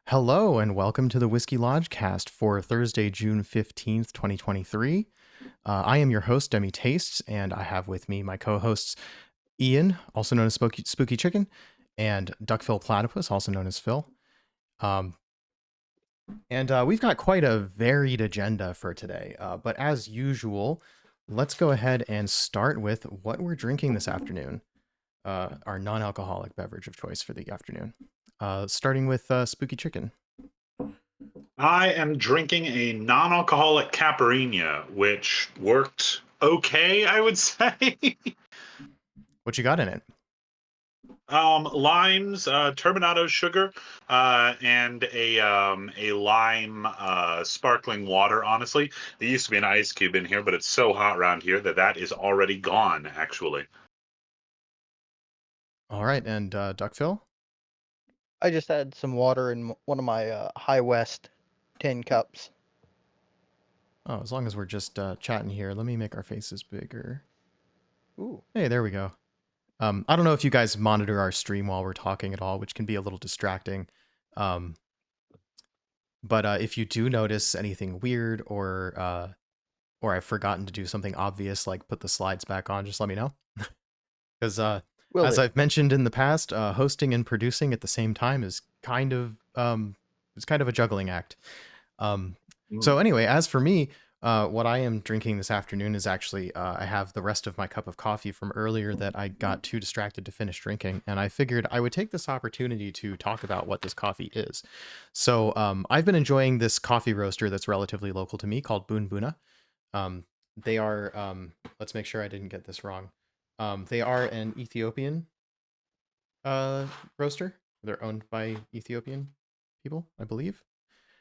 Hello and welcome to the Whiskey Lodgecast for Thursday, June 15th, 2023. I am your host, DemiTastes, and I have with me my co-hosts Ian, also known as Spooky Chicken, and Duckphill Platypus, also known as Phill. Um, and we've got quite a varied agenda for today, but as usual, let's go ahead and start with what we're drinking this afternoon, our non-alcoholic beverage of choice for the afternoon. Starting with Spooky Chicken. I am drinking a non-alcoholic caipirinha, which worked okay, I would say. What you got in it? Limes, turbinado sugar, and a lime sparkling water. Honestly, there used to be an ice cube in here, but it's so hot around here that is already gone. Actually, All right, and Duckphil? I just had some water in one of my High West tin cups. Oh, as long as we're just chatting here, let me make our faces bigger. Ooh. Hey, there we go. I don't know if you guys monitor our stream while we're talking at all, which can be a little distracting. Um, but if you do notice anything weird or I've forgotten to do something obvious like put the slides back on, just let me know. Because Will as do. I've mentioned in the past, hosting and producing at the same time is kind of a juggling act. So anyway, as for me, what I am drinking this afternoon is actually I have the rest of my cup of coffee from earlier that I got too distracted to finish drinking, and I figured I would take this opportunity to talk about what this coffee is. So I've been enjoying this coffee roaster that's relatively local to me called Boon Boona. They are let's make sure I didn't get this wrong. They are an Ethiopian roaster. They're owned by Ethiopian people, I believe.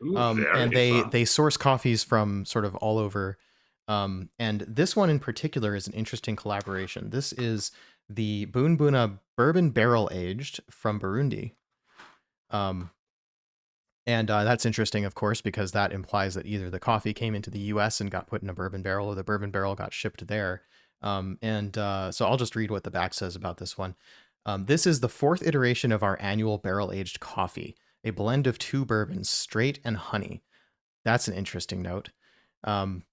ooh, And very fun. they source coffees from sort of all over. And this one in particular is an interesting collaboration. This is the Boon Boona bourbon barrel aged from Burundi. Um, and that's interesting, of course, because that implies that either the coffee came into the U.S. and got put in a bourbon barrel, or the bourbon barrel got shipped there. So I'll just read what the back says about this one. This is the fourth iteration of our annual barrel aged coffee, a blend of two bourbons, straight and honey. That's an interesting note. Um,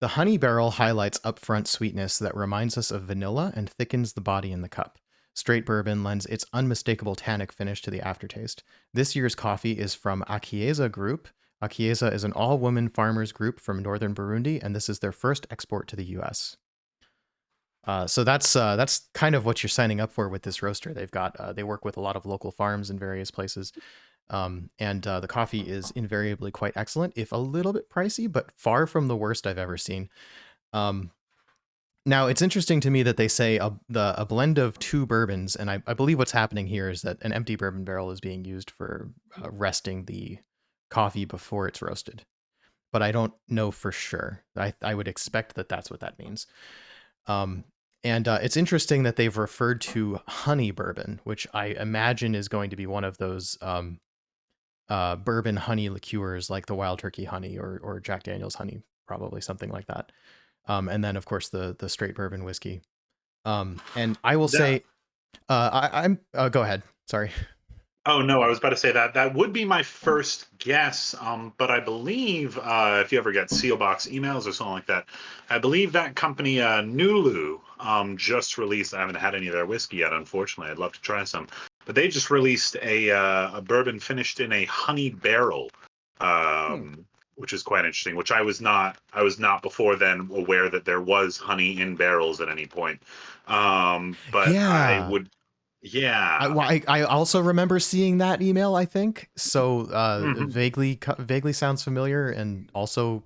the honey barrel highlights upfront sweetness that reminds us of vanilla and thickens the body in the cup. Straight bourbon lends its unmistakable tannic finish to the aftertaste. This year's coffee is from Akieza Group. Akieza is an all-woman farmers group from northern Burundi, and this is their first export to the U.S. So that's kind of what you're signing up for with this roaster. They work with a lot of local farms in various places. And the coffee is invariably quite excellent, if a little bit pricey, but far from the worst I've ever seen. Um, Now, it's interesting to me that they say a blend of two bourbons, and I believe what's happening here is that an empty bourbon barrel is being used for resting the coffee before it's roasted. But I don't know for sure. I would expect that that's what that means. Um, and it's interesting that they've referred to honey bourbon, which I imagine is going to be one of those bourbon honey liqueurs like the Wild Turkey honey or Jack Daniel's honey, probably something like that. And then of course the straight bourbon whiskey. And I will That say, I'm go ahead. Sorry. Oh no, I was about to say that would be my first guess. But I believe if you ever get seal box emails or something like that, I believe that company Nulu just released. I haven't had any of their whiskey yet, unfortunately. I'd love to try some, but they just released a bourbon finished in a honey barrel, Hmm. which is quite interesting. Which I was not before then aware that there was honey in barrels at any point. But I Yeah. would, yeah. I also remember seeing that email, I think. So Mhm. vaguely sounds familiar, and also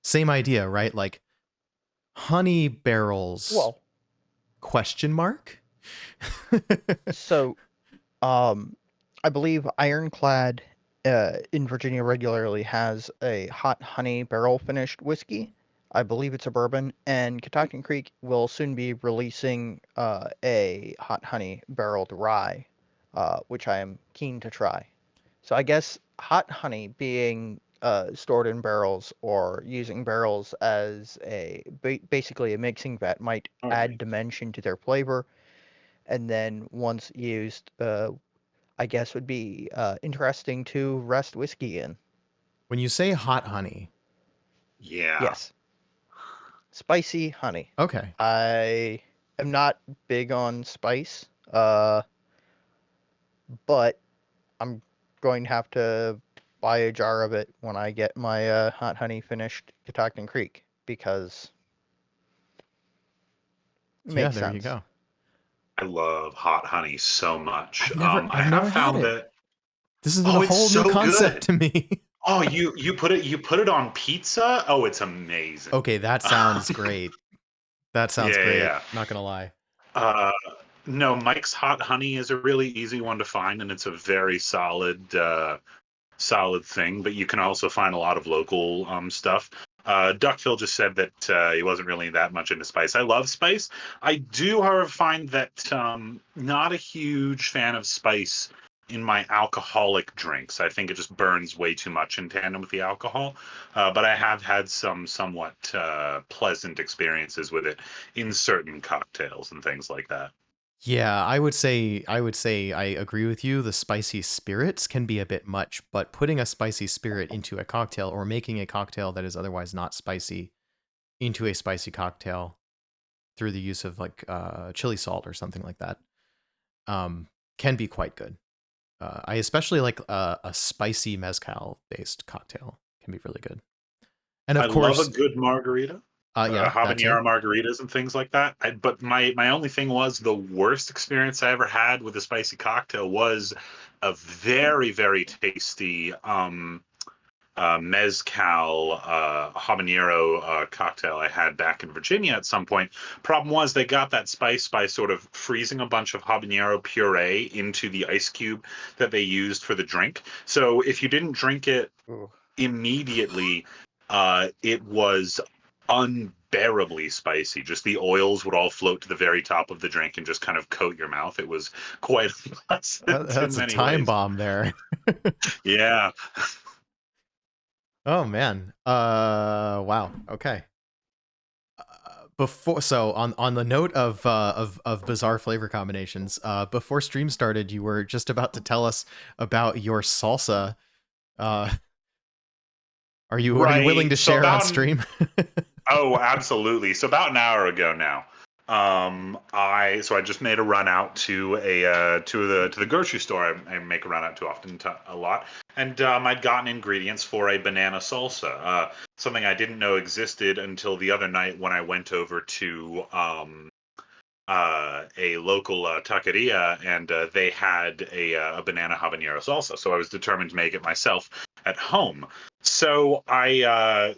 same idea, right? Like honey barrels Well, question mark. so um, I believe Ironclad in Virginia regularly has a hot honey barrel finished whiskey. I believe it's a bourbon, and Catoctin Creek will soon be releasing a hot honey barreled rye, which I am keen to try. So I guess hot honey being stored in barrels or using barrels as basically a mixing vat might All add right. dimension to their flavor. And then once used, I guess would be interesting to rest whiskey in. When you say hot honey, Yeah. Yes, spicy honey. okay. I am not big on spice, but I'm going to have to buy a jar of it when I get my hot honey finished Catoctin Creek because it Yeah, makes there you sense. go. I love hot honey so much. I I've have never had found it. that. This is a Oh, it's whole new so concept good. to me. Oh, you put it on pizza. Oh, it's amazing. Okay, that sounds great. That sounds Yeah, great. yeah. Not gonna lie. Uh, no, Mike's Hot Honey is a really easy one to find, and it's a very solid thing. But you can also find a lot of local stuff. Duckphill just said that he wasn't really that much into spice. I love spice. I do, however, find that not a huge fan of spice in my alcoholic drinks. I think it just burns way too much in tandem with the alcohol. But I have had some somewhat pleasant experiences with it in certain cocktails and things like that. Yeah, I would say I agree with you. The spicy spirits can be a bit much, but putting a spicy spirit into a cocktail or making a cocktail that is otherwise not spicy into a spicy cocktail through the use of like chili salt or something like that um, can be quite good. I especially like a spicy mezcal based cocktail can be really good. And I of love a course, good margarita. yeah, that too. Habanero margaritas and things like that. But my only thing was the worst experience I ever had with a spicy cocktail was a very tasty mezcal habanero cocktail I had back in Virginia at some point. Problem was they got that spice by sort of freezing a bunch of habanero puree into the ice cube that they used for the drink. So if you didn't drink it Ooh. immediately, it was unbearably spicy. Just the oils would all float to the very top of the drink and just kind of coat your mouth. It was quite unpleasant in That's a many time ways. bomb there. Yeah. Oh man. Wow. Okay. Before so on the note of bizarre flavor combinations, before stream started, you were just about to tell us about your salsa. Uh, are you willing Right. to share on stream? Oh, absolutely. So about an hour ago now, I just made a run out to the grocery store. I make a run out too often, a lot, and I'd gotten ingredients for a banana salsa, something I didn't know existed until the other night when I went over to a local taqueria, and they had a banana habanero salsa. So I was determined to make it myself at home. So I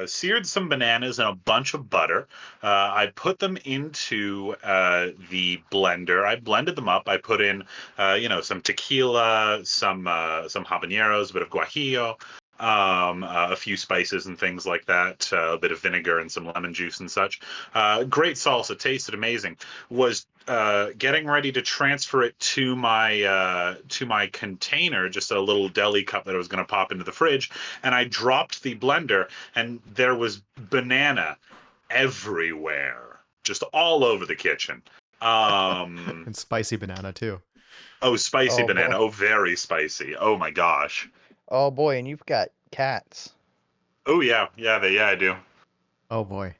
seared some bananas in a bunch of butter. I put them into the blender. I blended them up. I put in, some tequila, some habaneros, a bit of guajillo, a few spices and things like that, a bit of vinegar and some lemon juice and such. Great salsa, tasted amazing. Was getting ready to transfer it to my container, just a little deli cup that I was going to pop into the fridge, and I dropped the blender, and there was banana everywhere, just all over the kitchen. Um, And spicy banana too. oh, spicy Oh boy. banana. Oh, very spicy. Oh my gosh. Oh boy, and you've got cats. Oh yeah, yeah, I do. Oh boy.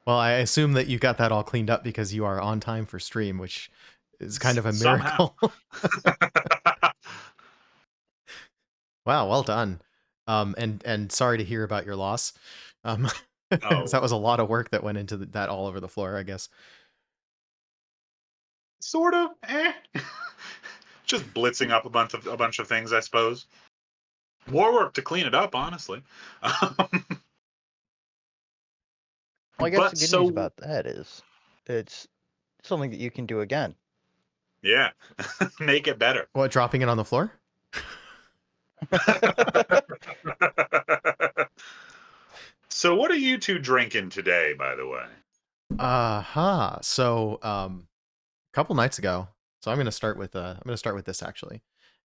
Well, I assume that you got that all cleaned up because you are on time for stream, which is kind of a Somehow. miracle. Wow, well done. And sorry to hear about your loss. 'Cause Oh, that was a lot of work that went into that all over the floor, I guess. sort of. Just blitzing up a bunch of things, I suppose. More work to clean it up, honestly. Well, I guess the But good news so about that is it's something that you can do again. yeah, make it better. What, dropping it on the floor? So what are you two drinking today, by the way? So, a couple nights ago. So I'm gonna start with this actually.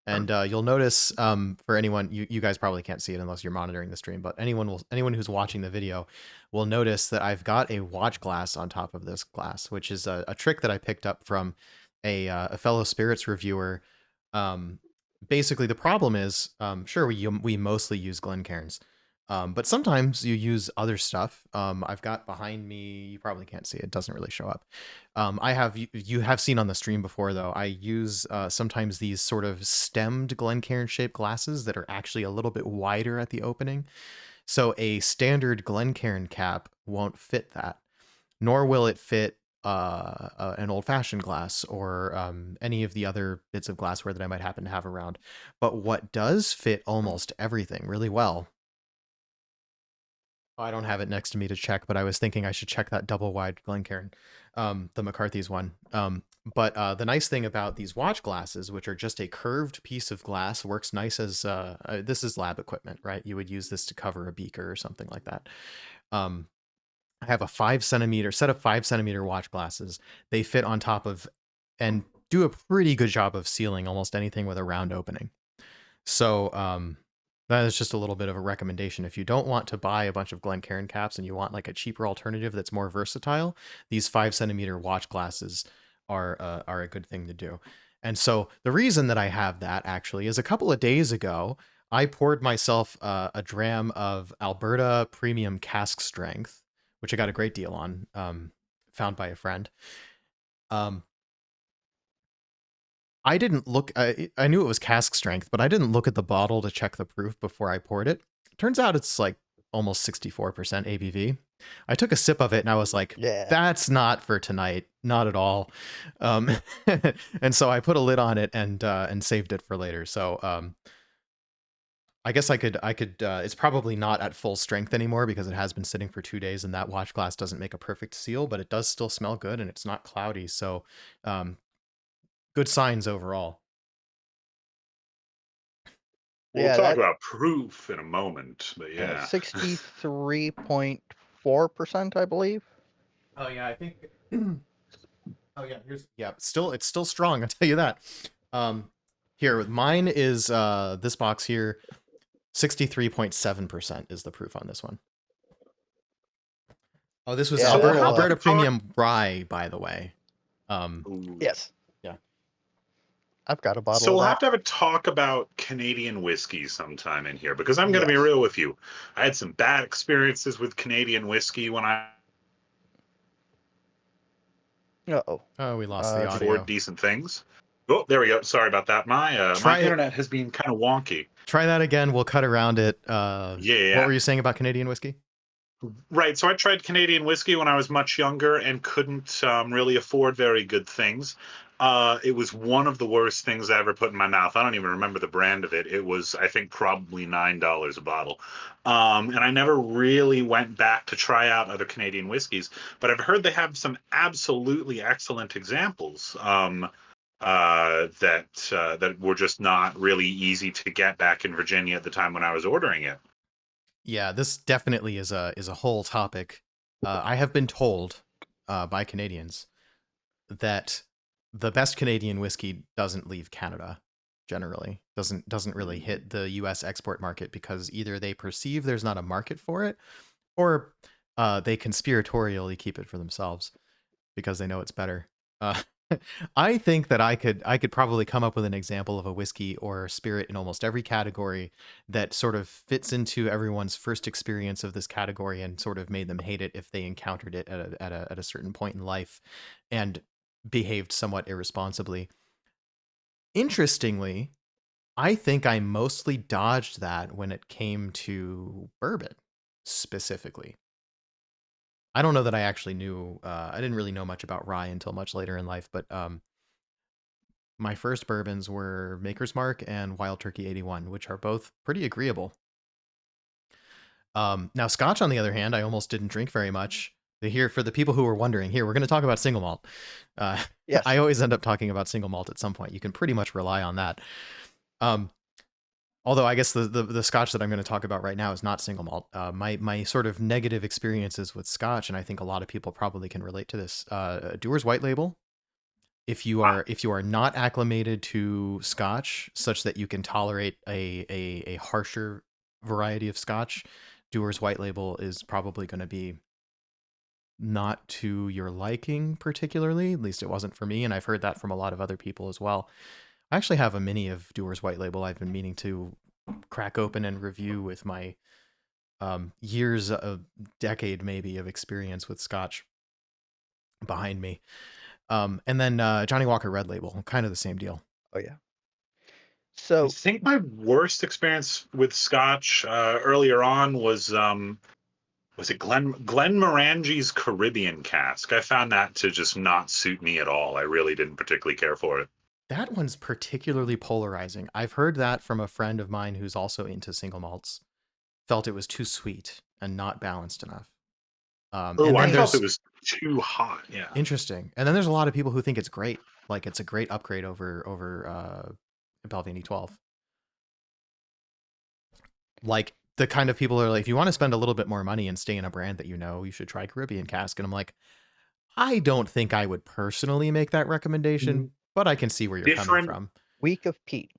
And you'll notice, for anyone, you guys probably can't see it unless you're monitoring the stream, but anyone who's watching the video will notice that I've got a watch glass on top of this glass, which is a trick that I picked up from a fellow spirits reviewer. Basically, the problem is, sure, we mostly use Glencairns, but sometimes you use other stuff. I've got behind me, you probably can't see it, doesn't really show up. I have you have seen on the stream before though. I use sometimes these sort of stemmed Glencairn shaped glasses that are actually a little bit wider at the opening. So a standard Glencairn cap won't fit that, nor will it fit an old fashioned glass or any of the other bits of glassware that I might happen to have around. But what does fit almost everything really well. I don't have it next to me to check, but I was thinking I should check that double wide Glencairn, the McCarthy's one. But the nice thing about these watch glasses, which are just a curved piece of glass, works nice as this is lab equipment, right? You would use this to cover a beaker or something like that. I have a 5 centimeter set of 5 centimeter watch glasses. They fit on top of and do a pretty good job of sealing almost anything with a round opening. So that is just a little bit of a recommendation. If you don't want to buy a bunch of Glencairn caps and you want like a cheaper alternative that's more versatile, these 5 centimeter watch glasses are a good thing to do. And so the reason that I have that actually is a couple of days ago, I poured myself a dram of Alberta Premium Cask Strength, which I got a great deal on, found by a friend. I didn't look, I knew it was cask strength, but I didn't look at the bottle to check the proof before I poured it. Turns out it's like almost 64% ABV. I took a sip of it and I was like, Yeah. that's not for tonight. Not at all. And so I put a lid on it and saved it for later. So I guess I could, it's probably not at full strength anymore because it has been sitting for 2 days and that watch glass doesn't make a perfect seal, but it does still smell good and it's not cloudy. So good signs overall. We'll Yeah, talk that about proof in a moment, but yeah. 63.4%, I believe. Oh yeah, I think. Oh yeah, it's still strong. I'll tell you that. Here, mine is this box here, 63.7% is the proof on this one. Oh, this was Yeah, Alberta Premium Rye, by the way. Yes. Yeah. I've got a bottle So of we'll that. have to have a talk about Canadian whiskey sometime in here, because I'm going to be Yes. real with you. I had some bad experiences with Canadian whiskey when I Uh-oh. Oh, we lost the audio. afford decent things. Oh, there we go. Sorry about that. My internet has been kind of wonky. Try that again. We'll cut around it. Yeah. What were you saying about Canadian whiskey? Right. So I tried Canadian whiskey when I was much younger and couldn't really afford very good things. It was one of the worst things I ever put in my mouth. I don't even remember the brand of it. It was, I think, probably $9 a bottle. And I never really went back to try out other Canadian whiskeys, but I've heard they have some absolutely excellent examples that were just not really easy to get back in Virginia at the time when I was ordering it. Yeah, this definitely is a whole topic. I have been told by Canadians that the best Canadian whiskey doesn't leave Canada. Generally, doesn't really hit the U.S. export market because either they perceive there's not a market for it, or they conspiratorially keep it for themselves because they know it's better. I think that I could probably come up with an example of a whiskey or spirit in almost every category that sort of fits into everyone's first experience of this category and sort of made them hate it if they encountered it at a certain point in life and behaved somewhat irresponsibly. Interestingly, I think I mostly dodged that when it came to bourbon specifically. I don't know that I actually knew, I didn't really know much about rye until much later in life, but my first bourbons were Maker's Mark and Wild Turkey 81, which are both pretty agreeable. Now, Scotch, on the other hand, I almost didn't drink very much. Here, for the people who were wondering, here, we're going to talk about single malt. Yes. I always end up talking about single malt at some point. You can pretty much rely on that. Although I guess the Scotch that I'm going to talk about right now is not single malt. My sort of negative experiences with Scotch, and I think a lot of people probably can relate to this. Dewar's White Label Wow. if you are not acclimated to Scotch, such that you can tolerate a harsher variety of Scotch, Dewar's White Label is probably going to be not to your liking particularly. At least it wasn't for me, and I've heard that from a lot of other people as well. I actually have a mini of Dewar's White Label I've been meaning to crack open and review with my years, a decade maybe, of experience with Scotch behind me. And then Johnny Walker Red Label, kind of the same deal. Oh yeah. I So think my worst experience with Scotch earlier on was it Glenmorangie's Caribbean cask. I found that to just not suit me at all. I really didn't particularly care for it. That one's particularly polarizing. I've heard that from a friend of mine who's also into single malts. Felt it was too sweet and not balanced enough. Oh, And I then felt it there's was too hot. Yeah. interesting. And then there's a lot of people who think it's great. Like it's a great upgrade over Balvenie 12. Like the kind of people who are like, if you want to spend a little bit more money and stay in a brand that you know, you should try Caribbean Cask. And I'm like, I don't think I would personally make that recommendation, but I can see where you're coming Different. from. Week of Peat.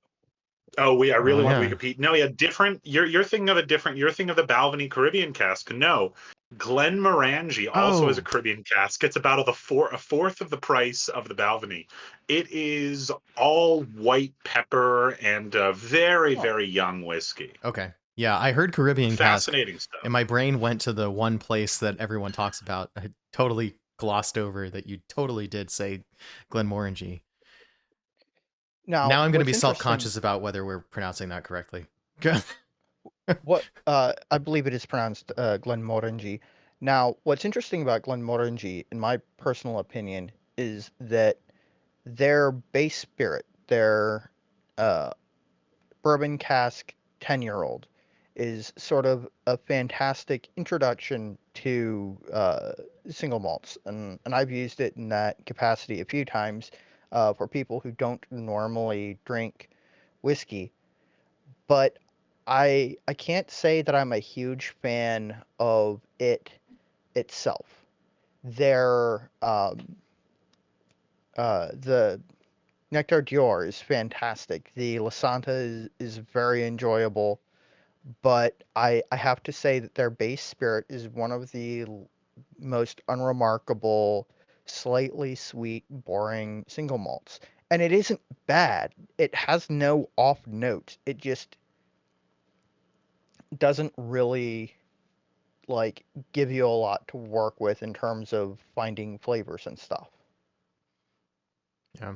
Oh, I Oh really want yeah. Wikipedia. No, yeah, different. You're thinking of a different. You're thinking of the Balvenie Caribbean cask. No, Glenmorangie also has a Oh, Caribbean cask. It's about a fourth of the price of the Balvenie. It is all white pepper and very Oh, very young whiskey. okay. Yeah, I heard Caribbean Cask, Fascinating and stuff. my brain went to the one place that everyone talks about. I totally glossed over that you totally did say Glenmorangie. now Now I'm going to be what's interesting? self-conscious about whether we're pronouncing that correctly. What I believe it is pronounced Glenmorangie. Now, what's interesting about Glenmorangie, in my personal opinion, is that their base spirit, their uh, bourbon cask 10-year-old, is sort of a fantastic introduction to single malts, and I've used it in that capacity a few times for people who don't normally drink whiskey. But I can't say that I'm a huge fan of it itself. Their the Nectar Dior is fantastic. The Lasanta is very enjoyable, but I have to say that their base spirit is one of the most unremarkable, slightly sweet, boring single malts. And it isn't bad. It has no off notes. It just doesn't really like give you a lot to work with in terms of finding flavors and stuff. Yeah.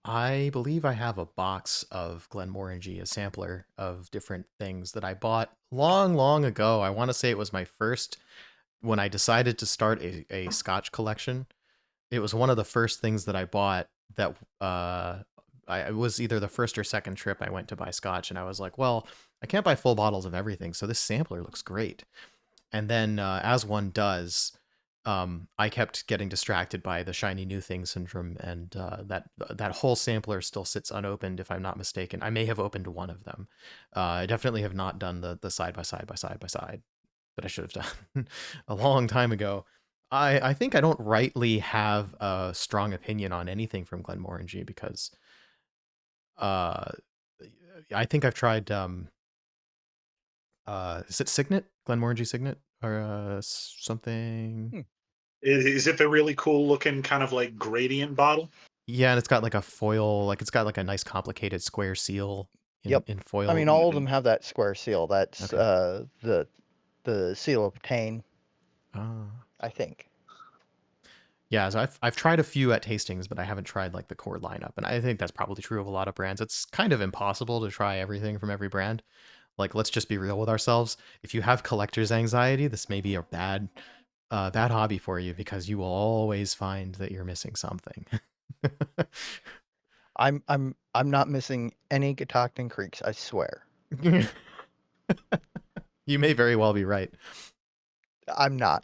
I believe I have a box of Glenmorangie, a sampler of different things that I bought long, long ago. I want to say it was my first when I decided to start a Scotch collection. It was one of the first things that I bought that it was either the first or second trip I went to buy Scotch, and I was like, well, I can't buy full bottles of everything, so this sampler looks great. And then, as one does, I kept getting distracted by the shiny new thing syndrome, and that whole sampler still sits unopened, if I'm not mistaken. I may have opened one of them. I definitely have not done the side by side by side by side that I should have done a long time ago. I think I don't rightly have a strong opinion on anything from Glenmorangie because uh, I think I've tried is it Signet? Glenmorangie Signet or something? Hmm. Is it the really cool looking kind of like gradient bottle? Yeah, and it's got like a foil, like it's got like a nice complicated square seal Yep. in I foil. mean, all of them have that square seal. That's Okay. the seal of Tane, Ah. I think. Yeah, so I've tried a few at tastings, but I haven't tried like the core lineup, and I think that's probably true of a lot of brands. It's kind of impossible to try everything from every brand. Like, let's just be real with ourselves. If you have collector's anxiety, this may be a bad hobby for you because you will always find that you're missing something. I'm not missing any Catoctin Creeks, I swear. You may very well be right. I'm not.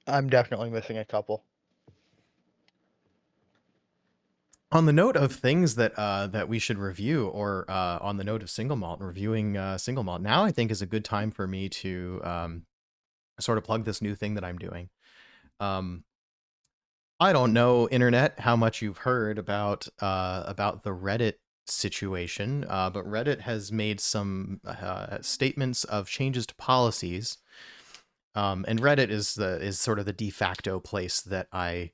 I'm definitely missing a couple. On the note of things that we should review, or on the note of single malt, reviewing single malt, now I think is a good time for me to sort of plug this new thing that I'm doing. Um, I don't know, internet, how much you've heard about the Reddit situation, but Reddit has made some statements of changes to policies. And Reddit is sort of the de facto place that I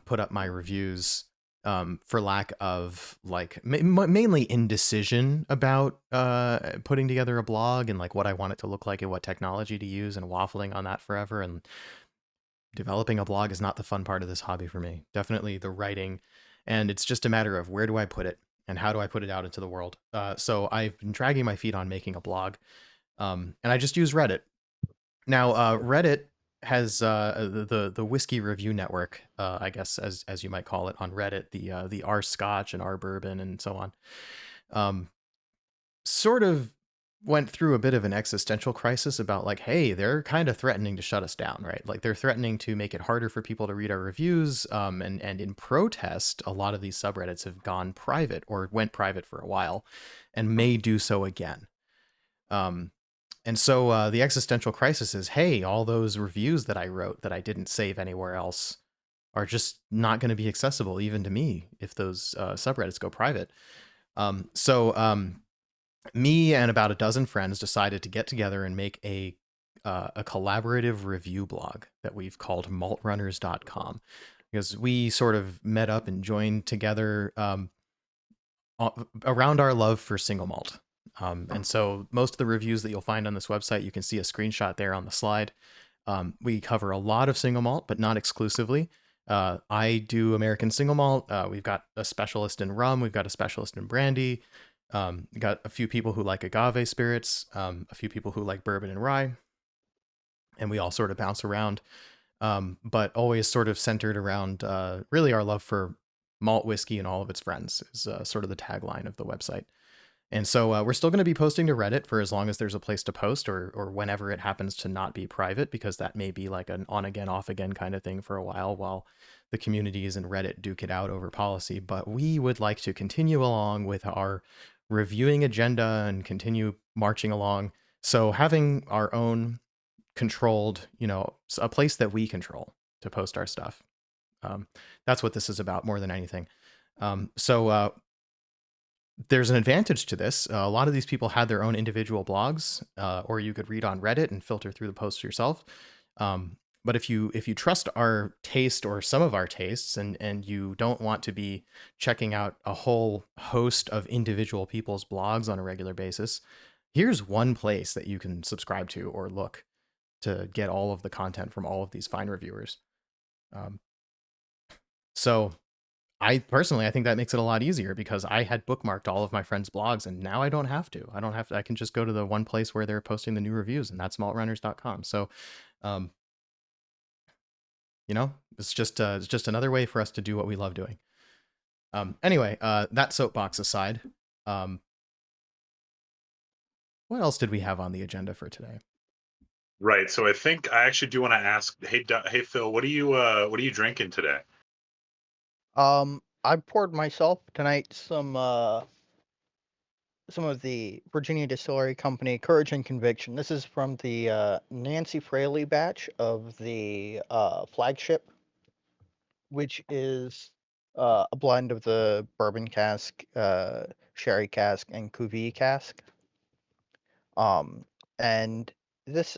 put up my reviews, for lack of like mainly indecision about putting together a blog and like what I want it to look like and what technology to use, and waffling on that forever. And developing a blog is not the fun part of this hobby for me. Definitely the writing, and it's just a matter of where do I put it and how do I put it out into the world. So I've been dragging my feet on making a blog, and I just use Reddit. Now, Reddit has the whiskey review network, I guess as you might call it on Reddit, the R Scotch and R Bourbon and so on. Um, Sort of went through a bit of an existential crisis about like, hey, they're kind of threatening to shut us down, right? Like they're threatening to make it harder for people to read our reviews. And in protest, a lot of these subreddits have gone private or went private for a while, and may do so again. Um, and so the existential crisis is, hey, all those reviews that I wrote that I didn't save anywhere else are just not going to be accessible even to me if those subreddits go private. So me and about a dozen friends decided to get together and make a collaborative review blog that we've called maltrunners.com, because we sort of met up and joined together around our love for single malt. And so most of the reviews that you'll find on this website, you can see a screenshot there on the slide. We cover a lot of single malt, but not exclusively. I do American single malt. We've got a specialist in rum. We've got a specialist in brandy. Got a few people who like agave spirits, a few people who like bourbon and rye, and we all sort of bounce around, but always sort of centered around really our love for malt whiskey and all of its friends is sort of the tagline of the website. And so we're still going to be posting to Reddit for as long as there's a place to post, or whenever it happens to not be private, because that may be like an on again, off again kind of thing for a while the communities and Reddit duke it out over policy. But we would like to continue along with our reviewing agenda and continue marching along. So having our own controlled, a place that we control to post our stuff. That's what this is about more than anything. So there's an advantage to this. A lot of these people had their own individual blogs, or you could read on Reddit and filter through the posts yourself. But if you trust our taste or some of our tastes, and you don't want to be checking out a whole host of individual people's blogs on a regular basis, here's one place that you can subscribe to or look to get all of the content from all of these fine reviewers. So I personally, I think that makes it a lot easier, because I had bookmarked all of my friends' blogs, and now I don't have to. I can just go to the one place where they're posting the new reviews, and that's maltrunners.com. So, um, it's just another way for us to do what we love doing. Anyway, that soapbox aside, what else did we have on the agenda for today? Right. So I think I actually do want to ask, hey Phill, what are you drinking today? I poured myself tonight some of the Virginia Distillery Company Courage and Conviction. This is from the Nancy Fraley batch of the flagship, which is a blend of the bourbon cask, sherry cask, and cuvee cask. And this,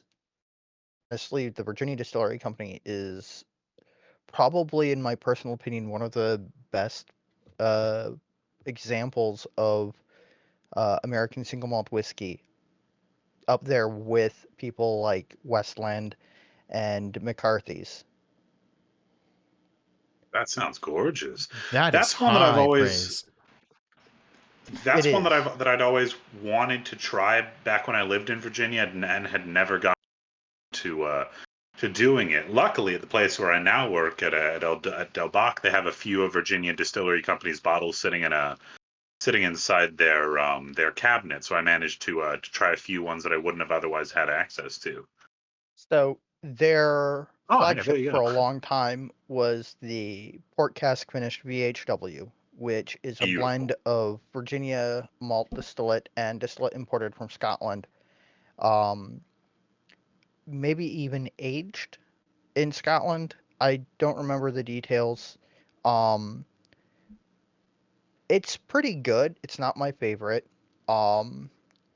honestly, the Virginia Distillery Company is probably, in my personal opinion, one of the best examples of American single malt whiskey, up there with people like Westland and McCarthy's. That sounds gorgeous. That is That's one that I've high always praise. It that's one is. that I'd always wanted to try back when I lived in Virginia, and had never got to doing it. Luckily, at the place where I now work at Del Bach, they have a few of Virginia Distillery Company's bottles sitting inside their cabinet. So I managed to try a few ones that I wouldn't have otherwise had access to. So their Oh, yeah, there flagship you for go. a long time was the port cask finished VHW, which is a Beautiful. blend of Virginia malt distillate and distillate imported from Scotland. Um, Maybe even aged in Scotland. I don't remember the details. Um, it's pretty good. It's not my favorite. Um,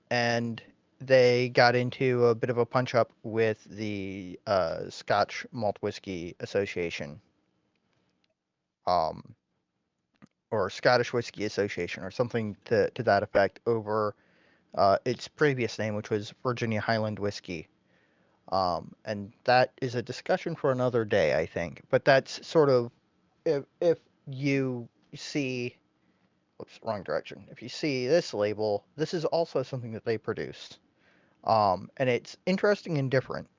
and they got into a bit of a punch up with the Scotch Malt Whiskey Association, um, or Scottish Whiskey Association, or something to that effect, over its previous name, which was Virginia Highland Whiskey. And that is a discussion for another day, I think. But that's sort of, if you see, whoops, wrong direction. If you see this label, this is also something that they produce. And it's interesting and different.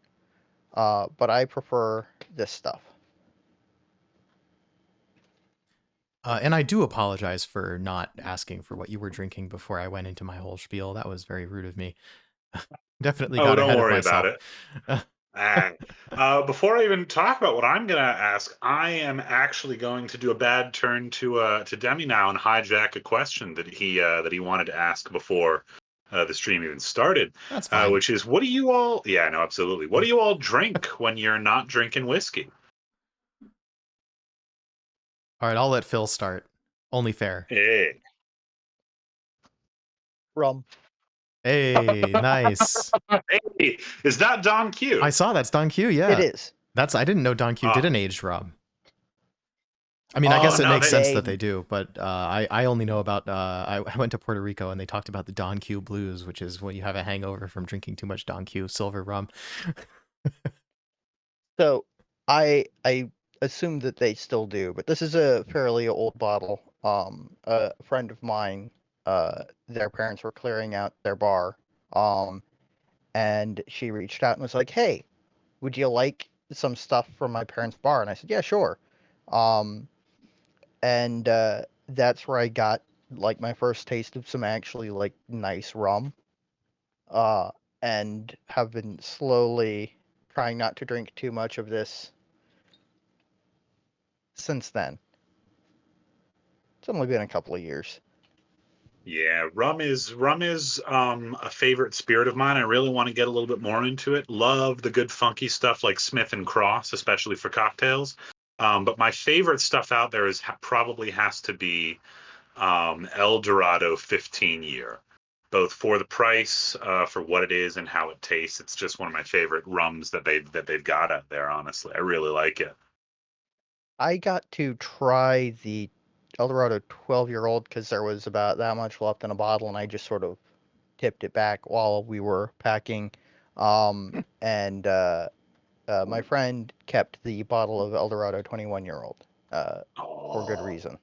But I prefer this stuff. And I do apologize for not asking for what you were drinking before I went into my whole spiel. That was very rude of me. Definitely Oh, got don't ahead of worry about myself. it. Ah. Before I even talk about what I'm going to ask, I am actually going to do a bad turn to Demi now and hijack a question that he wanted to ask before the stream even started, That's fine. which is, what do you all? Yeah, no, absolutely. What do you all drink when you're not drinking whiskey? All right, I'll let Phill start. Only fair. Hey. Rum. Hey, nice. Hey, is that Don Q? I saw that's Don Q. Yeah, It is. I didn't know Don Q did Ah. an aged rum. I mean, I guess it no, makes they- sense that they do, but I only know about I went to Puerto Rico and they talked about the Don Q blues, which is when you have a hangover from drinking too much Don Q silver rum. So I assume that they still do, but this is a fairly old bottle. A friend of mine, their parents were clearing out their bar, and she reached out and was like, "Hey, would you like some stuff from my parents' bar?" And I said, "Yeah, sure." Um, and that's where I got like my first taste of some actually like nice rum. Uh, and have been slowly trying not to drink too much of this since then. It's only been a couple of years. Yeah, rum is a favorite spirit of mine. I really want to get a little bit more into it. Love the good funky stuff like Smith and Cross, especially for cocktails. But my favorite stuff out there is probably has to be El Dorado 15 year, both for the price, for what it is, and how it tastes. It's just one of my favorite rums that they've got out there. Honestly, I really like it. I got to try the Eldorado 12-year-old because there was about that much left in a bottle, and I just sort of tipped it back while we were packing. And my friend kept the bottle of Eldorado 21-year-old for good Oh. reason.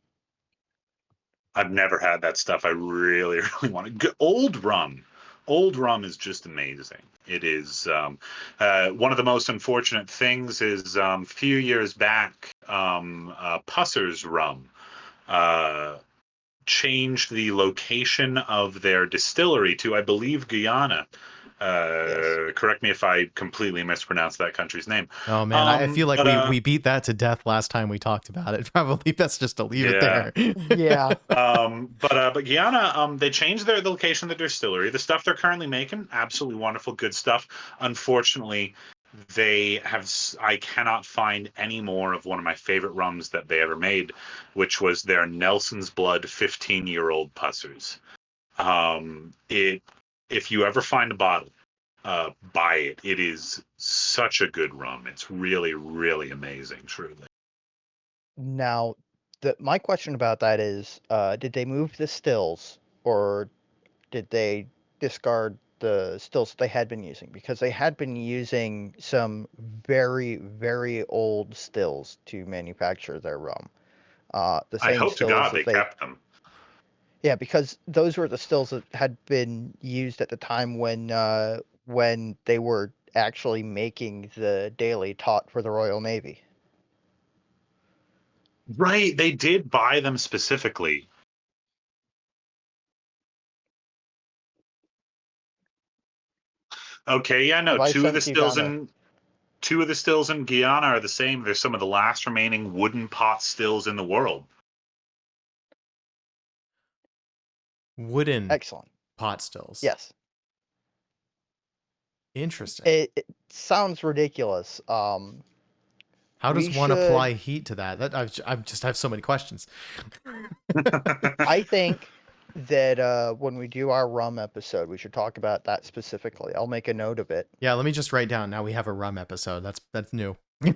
I've never had that stuff. I really, really want to. Old rum. Old rum is just amazing. It is one of the most unfortunate things is a few years back, Pusser's rum uh, changed the location of their distillery to, I believe, Guyana. Yes. Correct me if I completely mispronounced that country's name. Oh man, I feel like But we beat that to death last time we talked about it. Probably best just to leave it yeah. there. Yeah. But Guyana, they changed the location of the distillery. The stuff they're currently making, absolutely wonderful, good stuff. Unfortunately, I cannot find any more of one of my favorite rums that they ever made, which was their Nelson's Blood 15-year-old Pussers. If you ever find a bottle, buy it. It is such a good rum. It's really, really amazing, truly. Now, my question about that is, did they move the stills, or did they discard the stills that they had been using? Because they had been using some very, very old stills to manufacture their rum. The I same hope to stills God that they they, kept them. yeah, because those were the stills that had been used at the time when they were actually making the daily taught for the Royal Navy. Right, they did buy them specifically. Okay, yeah, no, Have I since you found a two of the stills in Guyana are the same. They're some of the last remaining wooden pot stills in the world. Wooden excellent? pot stills. Yes. Interesting. It sounds ridiculous. How How does We one should. apply heat to that? I just have so many questions. I think that when we do our rum episode, we should talk about that specifically. I'll make a note of it. Yeah, let me just write down. Now we have a rum episode. That's new. Now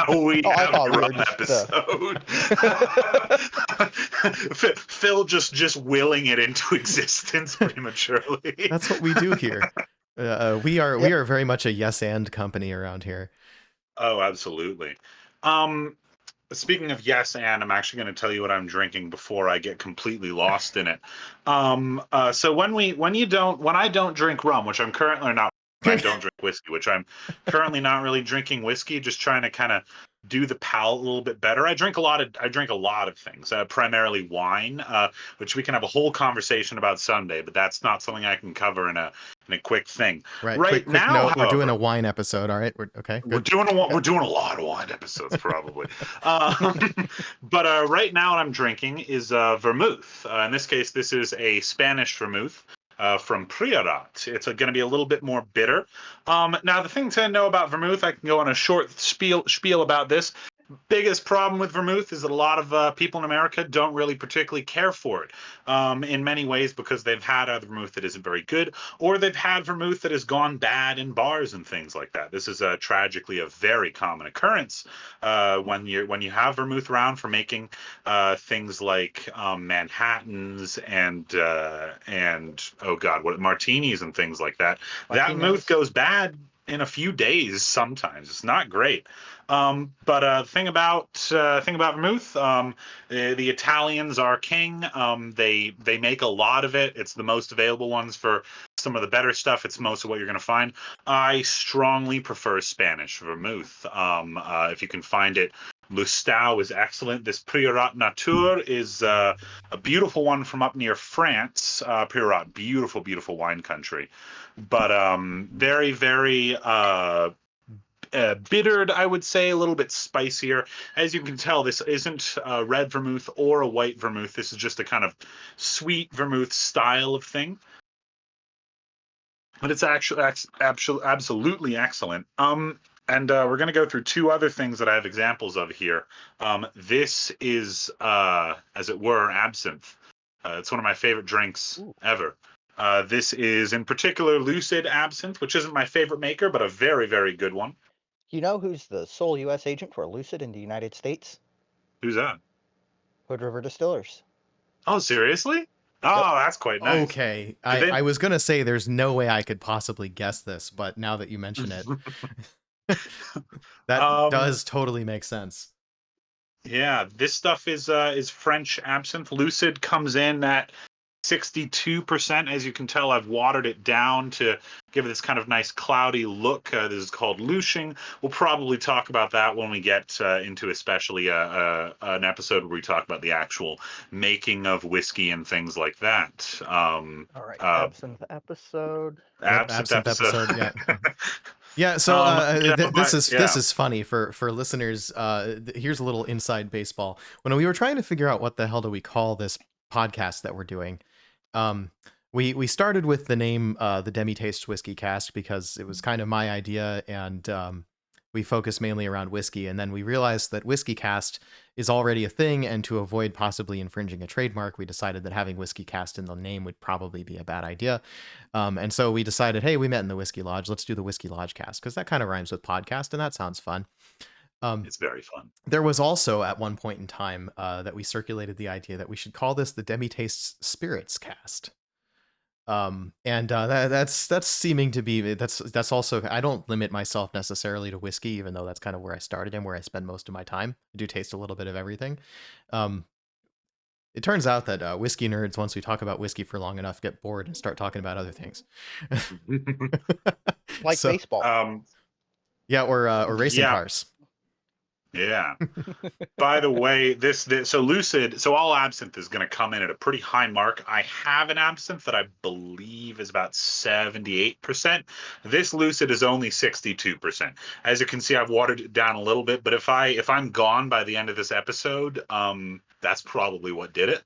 we Oh, I have thought a we were rum just, episode. Phill just willing it into existence prematurely. That's what we do here. We Yep. are very much a yes and company around here. Oh, absolutely. Speaking of yes, and I'm actually going to tell you what I'm drinking before I get completely lost in it. So when I don't drink rum, which I'm currently not, I don't drink whiskey, which I'm currently not really drinking whiskey, just trying to kind of do the palate a little bit better. I drink a lot of things, primarily wine, which we can have a whole conversation about Sunday, but that's not something I can cover in a quick thing. Right. Right Quick now, note. We're doing a however, wine episode. All right. Okay. we're Good. doing a lot of wine episodes probably. But right now what I'm drinking is vermouth. In this case, this is a Spanish vermouth from Priorat. It's going to be a little bit more bitter. Now the thing to know about vermouth, I can go on a short spiel about this. Biggest problem with vermouth is that a lot of people in America don't really particularly care for it in many ways because they've had other vermouth that isn't very good, or they've had vermouth that has gone bad in bars and things like that. This is tragically a very common occurrence when you have vermouth around for making things like Manhattans and oh god, what martinis and things like that. That vermouth goes bad in a few days sometimes. It's not great. But thing about vermouth, the Italians are king. They make a lot of it. It's the most available ones for some of the better stuff. It's most of what you're going to find. I strongly prefer Spanish vermouth. If you can find it, Lustau is excellent. This Priorat Nature is a beautiful one from up near France. Priorat, beautiful, beautiful wine country, but very, very bittered, I would say, a little bit spicier. As you can tell, this isn't a red vermouth or a white vermouth. This is just a kind of sweet vermouth style of thing. But it's actually absolutely excellent. And we're going to go through two other things that I have examples of here. This is, as it were, absinthe. It's one of my favorite drinks ever. This is, in particular, Lucid Absinthe, which isn't my favorite maker, but a very, very good one. You know who's the sole U.S. agent for Lucid in the United States? Who's that? Hood River Distillers. Oh, seriously? Oh, that's quite nice. Okay. I was going to say there's no way I could possibly guess this, but now that you mention it, that does totally make sense. Yeah, this stuff is French absinthe. Lucid comes in at 62%. As you can tell, I've watered it down to give it this kind of nice cloudy look. This is called lushing. We'll probably talk about that when we get into especially an episode where we talk about the actual making of whiskey and things like that. All right, absinthe episode. Absinthe episode. Yeah. Yeah, so this is funny for listeners. Here's a little inside baseball. When we were trying to figure out what the hell do we call this podcast that we're doing, we started with the name the DemiTastes Whiskey Cast because it was kind of my idea, and we focus mainly around whiskey. And then we realized that Whiskey Cast is already a thing, and to avoid possibly infringing a trademark, we decided that having Whiskey Cast in the name would probably be a bad idea. And so we decided, hey, we met in the Whiskey Lodge. Let's do the Whiskey Lodge Cast because that kind of rhymes with podcast, and that sounds fun. It's very fun. There was also at one point in time that we circulated the idea that we should call this the DemiTastes Spirits Cast. That's seeming to be that's also, I don't limit myself necessarily to whiskey, even though that's kind of where I started and where I spend most of my time. I do taste a little bit of everything. It turns out that whiskey nerds, once we talk about whiskey for long enough, get bored and start talking about other things. Like baseball. Yeah, or racing cars. Yeah. By the way, so Lucid, so all absinthe is going to come in at a pretty high mark. I have an absinthe that I believe is about 78%. This Lucid is only 62%. As you can see, I've watered it down a little bit, but if I'm gone by the end of this episode, that's probably what did it.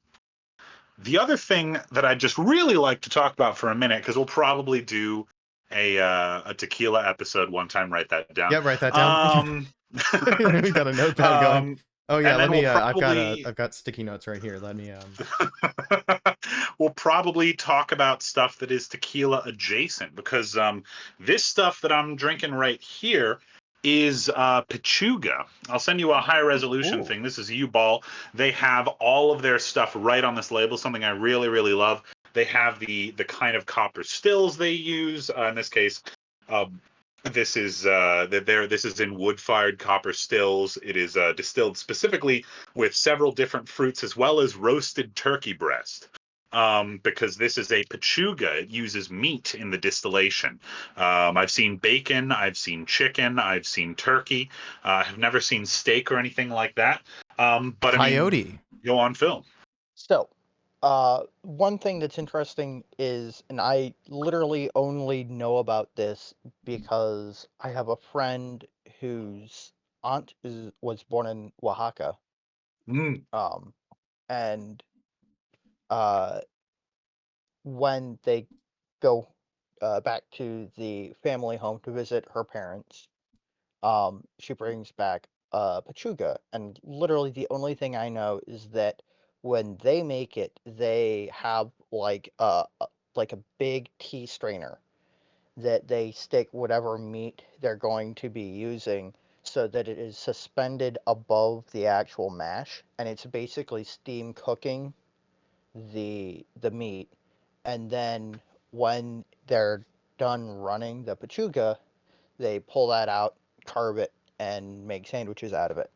The other thing that I'd just really like to talk about for a minute, because we'll probably do a tequila episode one time. Write that down. Yeah, write that down. Um, We got a notepad going. um, Oh yeah, and let then we'll me. probably I've got sticky notes right here. Let me. we'll probably talk about stuff that is tequila adjacent, because this stuff that I'm drinking right here is Pechuga. I'll send you a high resolution Ooh. thing. This is U-Ball. They have all of their stuff right on this label, something I really, really love. They have the kind of copper stills they use. In this case, um, this is this is in wood-fired copper stills. It is distilled specifically with several different fruits, as well as roasted turkey breast. Because this is a pechuga. It uses meat in the distillation. I've seen bacon, I've seen chicken, I've seen turkey. I've never seen steak or anything like that. But I mean, Coyote. go on, Phil. So, one thing that's interesting is, and I literally only know about this because I have a friend whose aunt was born in Oaxaca, Mm. um, and uh, when they go back to the family home to visit her parents, she brings back pechuga, and literally the only thing I know is that when they make it, they have like a big tea strainer that they stick whatever meat they're going to be using so that it is suspended above the actual mash, and it's basically steam cooking the meat, and then when they're done running the pechuga, they pull that out, carve it, and make sandwiches out of it.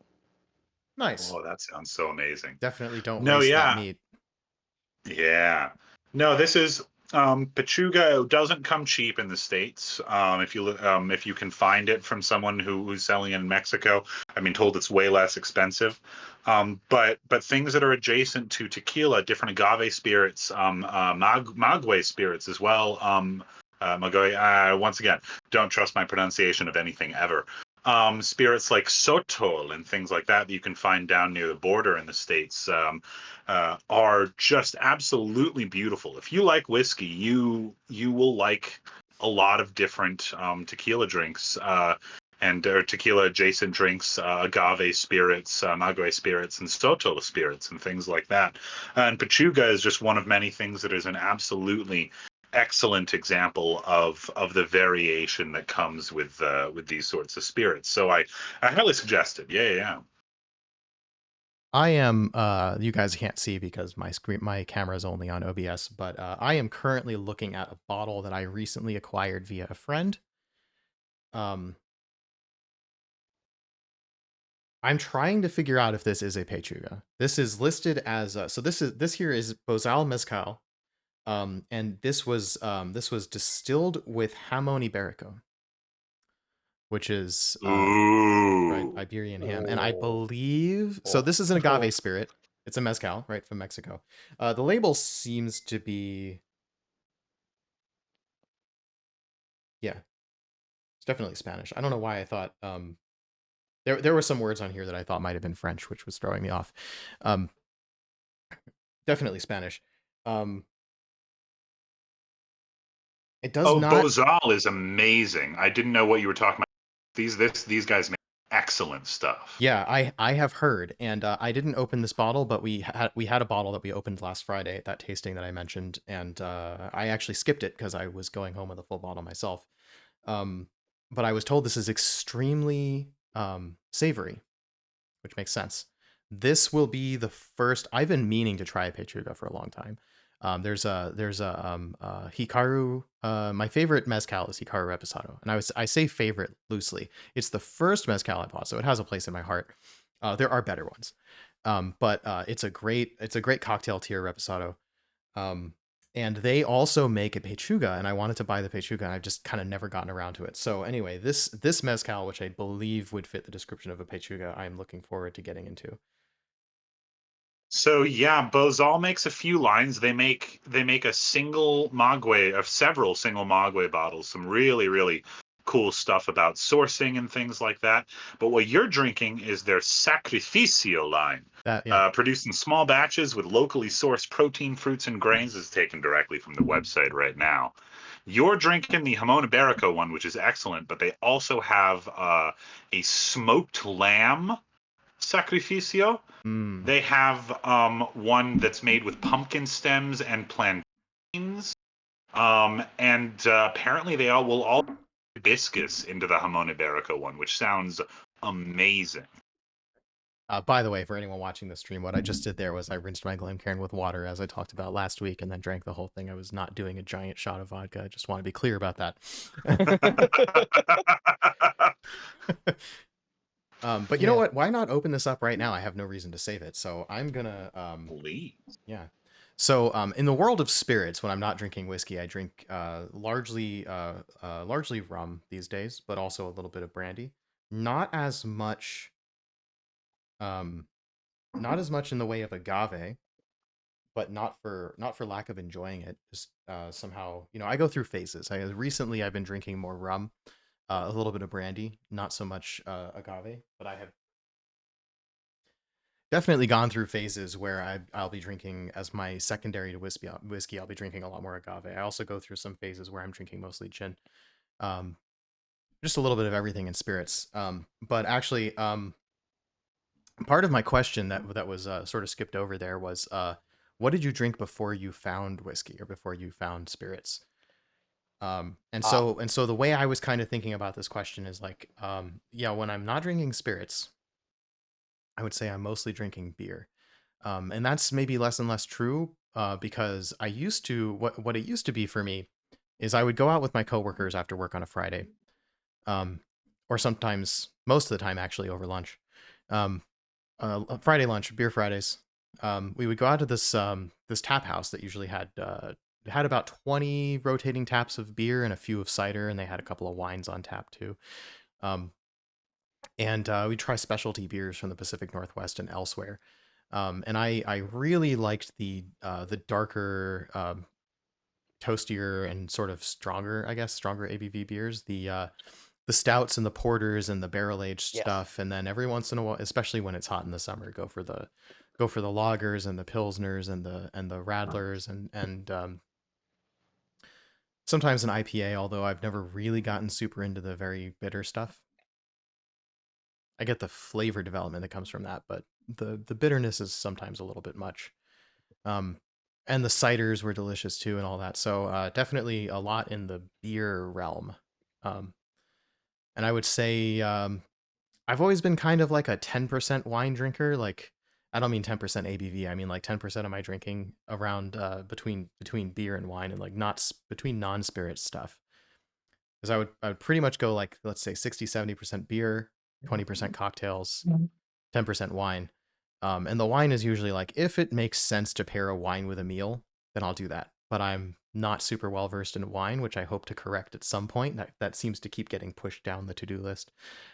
Nice. Oh, that sounds so amazing. Definitely don't No, waste that yeah. meat. Yeah. No, this is Pechuga doesn't come cheap in the States. If you can find it from someone who's selling it in Mexico, I've been told it's way less expensive. But things that are adjacent to tequila, different agave spirits, maguey spirits as well. Once again, don't trust my pronunciation of anything ever. Spirits like sotol and things like that you can find down near the border in the States. Are just absolutely beautiful. If you like whiskey, you will like a lot of different tequila drinks and tequila adjacent drinks, agave spirits, maguey spirits, and sotol spirits, and things like that. And Pechuga is just one of many things that is an absolutely excellent example of the variation that comes with these sorts of spirits. So I highly suggest it. Yeah. I am you guys can't see because my camera is only on OBS, but I am currently looking at a bottle that I recently acquired via a friend. I'm trying to figure out if this is a pechuga. This is listed as so this here is Bozal Mezcal. And this was distilled with Jamon Iberico, which is right, Ooh. Iberian ham, and I Oh, believe so. This is an agave spirit. It's a mezcal, right, from Mexico. The label seems to be, yeah, it's definitely Spanish. I don't know why I thought there were some words on here that I thought might have been French, which was throwing me off. Um, Definitely Spanish. Um, it does Oh, not. Bozal is amazing. I didn't know what you were talking about. These guys make excellent stuff. Yeah, I have heard, and I didn't open this bottle, but we had a bottle that we opened last Friday at that tasting that I mentioned, and I actually skipped it because I was going home with a full bottle myself. Um, but I was told this is extremely savory, which makes sense. This will be the first. I've been meaning to try a Pechuga for a long time. There's a Hikaru. My favorite mezcal is Hikaru Reposado, and I say favorite loosely. It's the first mezcal I bought, so it has a place in my heart. There are better ones, but it's a great cocktail tier Reposado. Um, and they also make a Pechuga, and I wanted to buy the Pechuga, and I've just kind of never gotten around to it. So anyway, this mezcal, which I believe would fit the description of a Pechuga, I'm looking forward to getting into. So yeah, Bozal makes a few lines. They make a single maguey of several single maguey bottles. Some really really cool stuff about sourcing and things like that. But what you're drinking is their Sacrificio line. That yeah. Produced in small batches with locally sourced protein, fruits, and grains, is taken directly from the website right now. You're drinking the Jamon Iberico one, which is excellent, but they also have a smoked lamb sacrificio. Mm. They have one that's made with pumpkin stems and plantains. And apparently they will all hibiscus into the Jamon Iberico one, which sounds amazing. By the way, for anyone watching the stream, what I just did there was I rinsed my Glencairn with water, as I talked about last week, and then drank the whole thing. I was not doing a giant shot of vodka. I just want to be clear about that. But you know what? Why not open this up right now? I have no reason to save it, so I'm gonna. Please. Yeah. So, in the world of spirits, when I'm not drinking whiskey, I drink largely rum these days, but also a little bit of brandy. Not as much. Not as much in the way of agave, but not for lack of enjoying it. Just somehow, I go through phases. Recently I've been drinking more rum, a little bit of brandy, not so much agave, but I have definitely gone through phases where I'll be drinking as my secondary to whiskey. I'll be drinking a lot more agave. I also go through some phases where I'm drinking mostly gin. Just a little bit of everything in spirits. But actually, part of my question that was sort of skipped over there was, what did you drink before you found whiskey or before you found spirits? And so the way I was kind of thinking about this question is like, when I'm not drinking spirits, I would say I'm mostly drinking beer. And that's maybe less and less true, because I used to, what it used to be for me is I would go out with my coworkers after work on a Friday, or sometimes most of the time actually over lunch. Friday lunch, beer Fridays. We would go out to this tap house that usually had about 20 rotating taps of beer and a few of cider, and they had a couple of wines on tap too. And we'd try specialty beers from the Pacific Northwest and elsewhere. And I really liked the darker, toastier and sort of stronger ABV beers. The stouts and the porters and the barrel aged stuff, and then every once in a while, especially when it's hot in the summer, go for the lagers and the pilsners and the radlers and sometimes an IPA. Although I've never really gotten super into the very bitter stuff. I get the flavor development that comes from that, but the bitterness is sometimes a little bit much. And the ciders were delicious too, and all that. So definitely a lot in the beer realm. And I would say I've always been kind of like a 10% wine drinker. Like, I don't mean 10% ABV. I mean like 10% of my drinking around between beer and wine, and like not between non-spirit stuff. Because I would pretty much go like, let's say 60-70% beer, 20% cocktails, 10% wine. And the wine is usually like, if it makes sense to pair a wine with a meal, then I'll do that. But I'm not super well versed in wine, which I hope to correct at some point. That seems to keep getting pushed down the to-do list.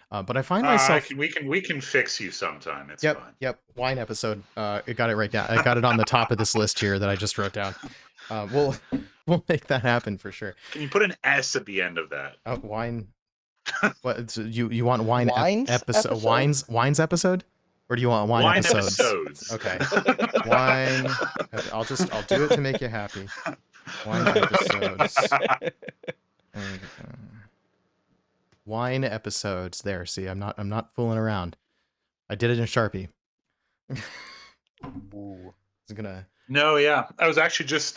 But I find myself. We can fix you sometime. It's fine. Yep. Wine episode. I got it right down. I got it on the top of this list here that I just wrote down. We'll make that happen for sure. Can you put an S at the end of that? Wine. What you want wine episode? Wines episode? Or do you want wine episodes? Okay. Wine. I'll do it to make you happy. Wine episodes. Wine episodes. There. See, I'm not fooling around. I did it in Sharpie. Ooh. It's gonna. No, yeah. I was actually just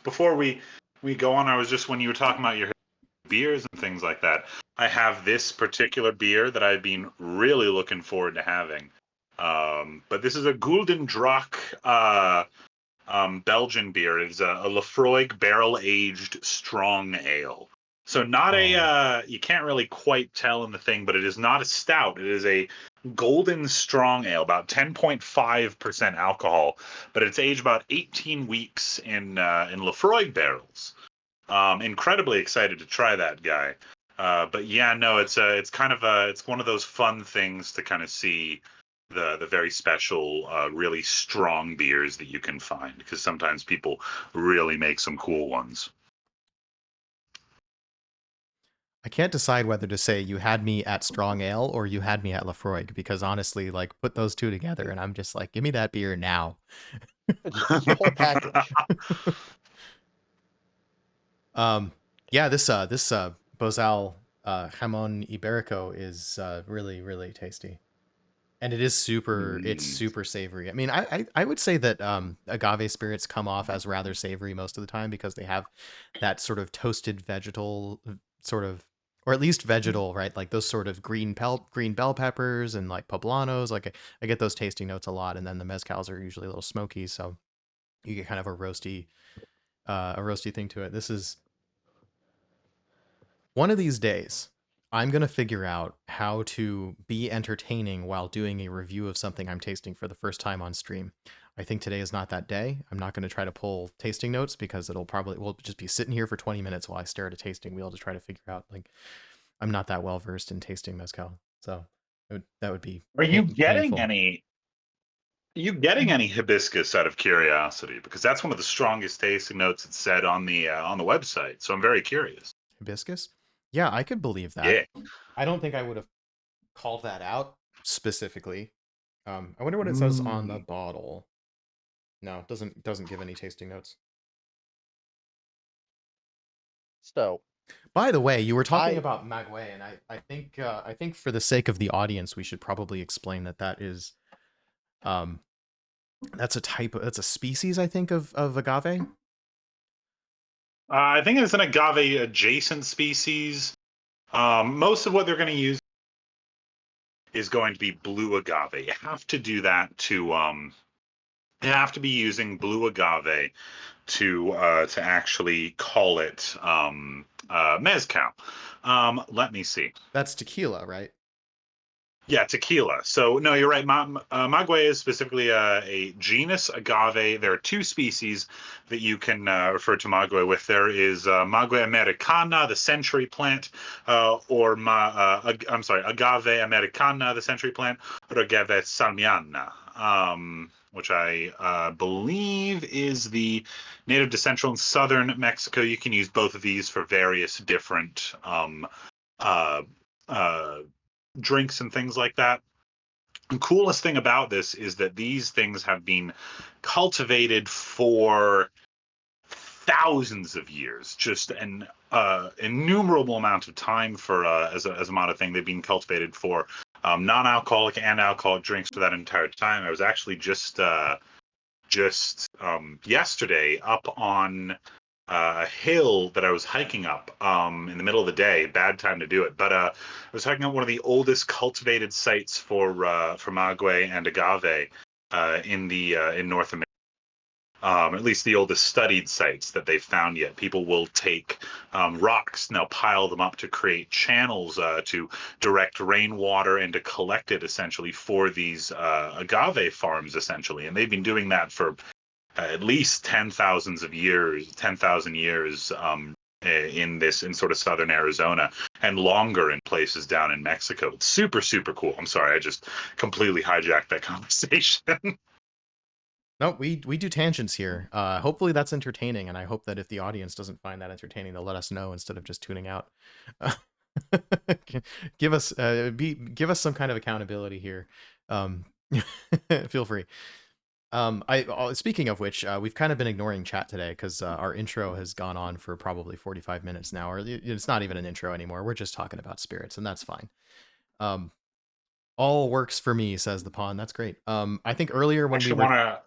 before we go on. I was just, when you were talking about your beers and things like that, I have this particular beer that I've been really looking forward to having. But this is a Gulden Draak Belgian beer. It's a Lafroig barrel-aged strong ale. So not you can't really quite tell in the thing, but it is not a stout. It is a golden strong ale, about 10.5% alcohol, but it's aged about 18 weeks in Lafroig barrels. Incredibly excited to try that, guy. But yeah, no, it's kind of it's one of those fun things to kind of see the very special, really strong beers that you can find, because sometimes people really make some cool ones. I can't decide whether to say you had me at strong ale or you had me at Lafroig, because honestly, like, put those two together and I'm just like, give me that beer now. The whole package. Yeah, this Bozal Jamon Iberico is really really tasty. And it is it's Mm. super savory. I mean, I would say that agave spirits come off as rather savory most of the time because they have that sort of toasted vegetal sort of, or at least vegetal, right? Like those sort of green bell peppers and like poblanos. Like I get those tasting notes a lot, and then the mezcals are usually a little smoky, so you get kind of a roasty thing to it. This is one of these days, I'm going to figure out how to be entertaining while doing a review of something I'm tasting for the first time on stream. I think today is not that day. I'm not going to try to pull tasting notes because we'll just be sitting here for 20 minutes while I stare at a tasting wheel to try to figure out, like, I'm not that well versed in tasting mezcal. So that would be Are you getting painful. any? You getting any hibiscus out of curiosity? Because that's one of the strongest tasting notes it said on the website. So I'm very curious. Hibiscus? Yeah, I could believe that. Yeah. I don't think I would have called that out specifically. I wonder what it says on the Mm. bottle. No, it doesn't give any tasting notes. So By the way, you were talking I about maguey, and I think for the sake of the audience, we should probably explain that is um that's that's a species, I think, of agave. I think it's an agave adjacent species. Most of what they're going to use is going to be blue agave. You have to do that to you have to be using blue agave to actually call it mezcal. Let me see. That's tequila, right? Yeah, tequila. So no, you're right. Maguey is specifically a genus agave. There are two species that you can refer to maguey with. There is Maguey americana, the century plant, I'm sorry, agave americana, the century plant, or agave salmiana, which I believe is the native to central and southern Mexico. You can use both of these for various different uh, uh, drinks and things like that. The coolest thing about this is that these things have been cultivated for thousands of years, just an innumerable amount of time for as a mod of thing. They've been cultivated for non-alcoholic and alcoholic drinks for that entire time. I was actually just yesterday up on a hill that I was hiking up in the middle of the day. Bad time to do it, but I was hiking up one of the oldest cultivated sites for maguey and agave in North America. At least the oldest studied sites that they've found yet. People will take rocks, now pile them up to create channels to direct rainwater and to collect it essentially for these agave farms essentially. And they've been doing that for at least 10,000 years in sort of southern Arizona and longer in places down in Mexico. It's super, super cool. I'm sorry, I just completely hijacked that conversation. No, we do tangents here. Hopefully that's entertaining, and I hope that if the audience doesn't find that entertaining, they'll let us know instead of just tuning out. Give us some kind of accountability here. Feel free. Speaking of which, we've kind of been ignoring chat today because our intro has gone on for probably 45 minutes now, or it's not even an intro anymore. We're just talking about spirits, and that's fine. All works for me, says the pawn. That's great. I think earlier when we Actually, were want to.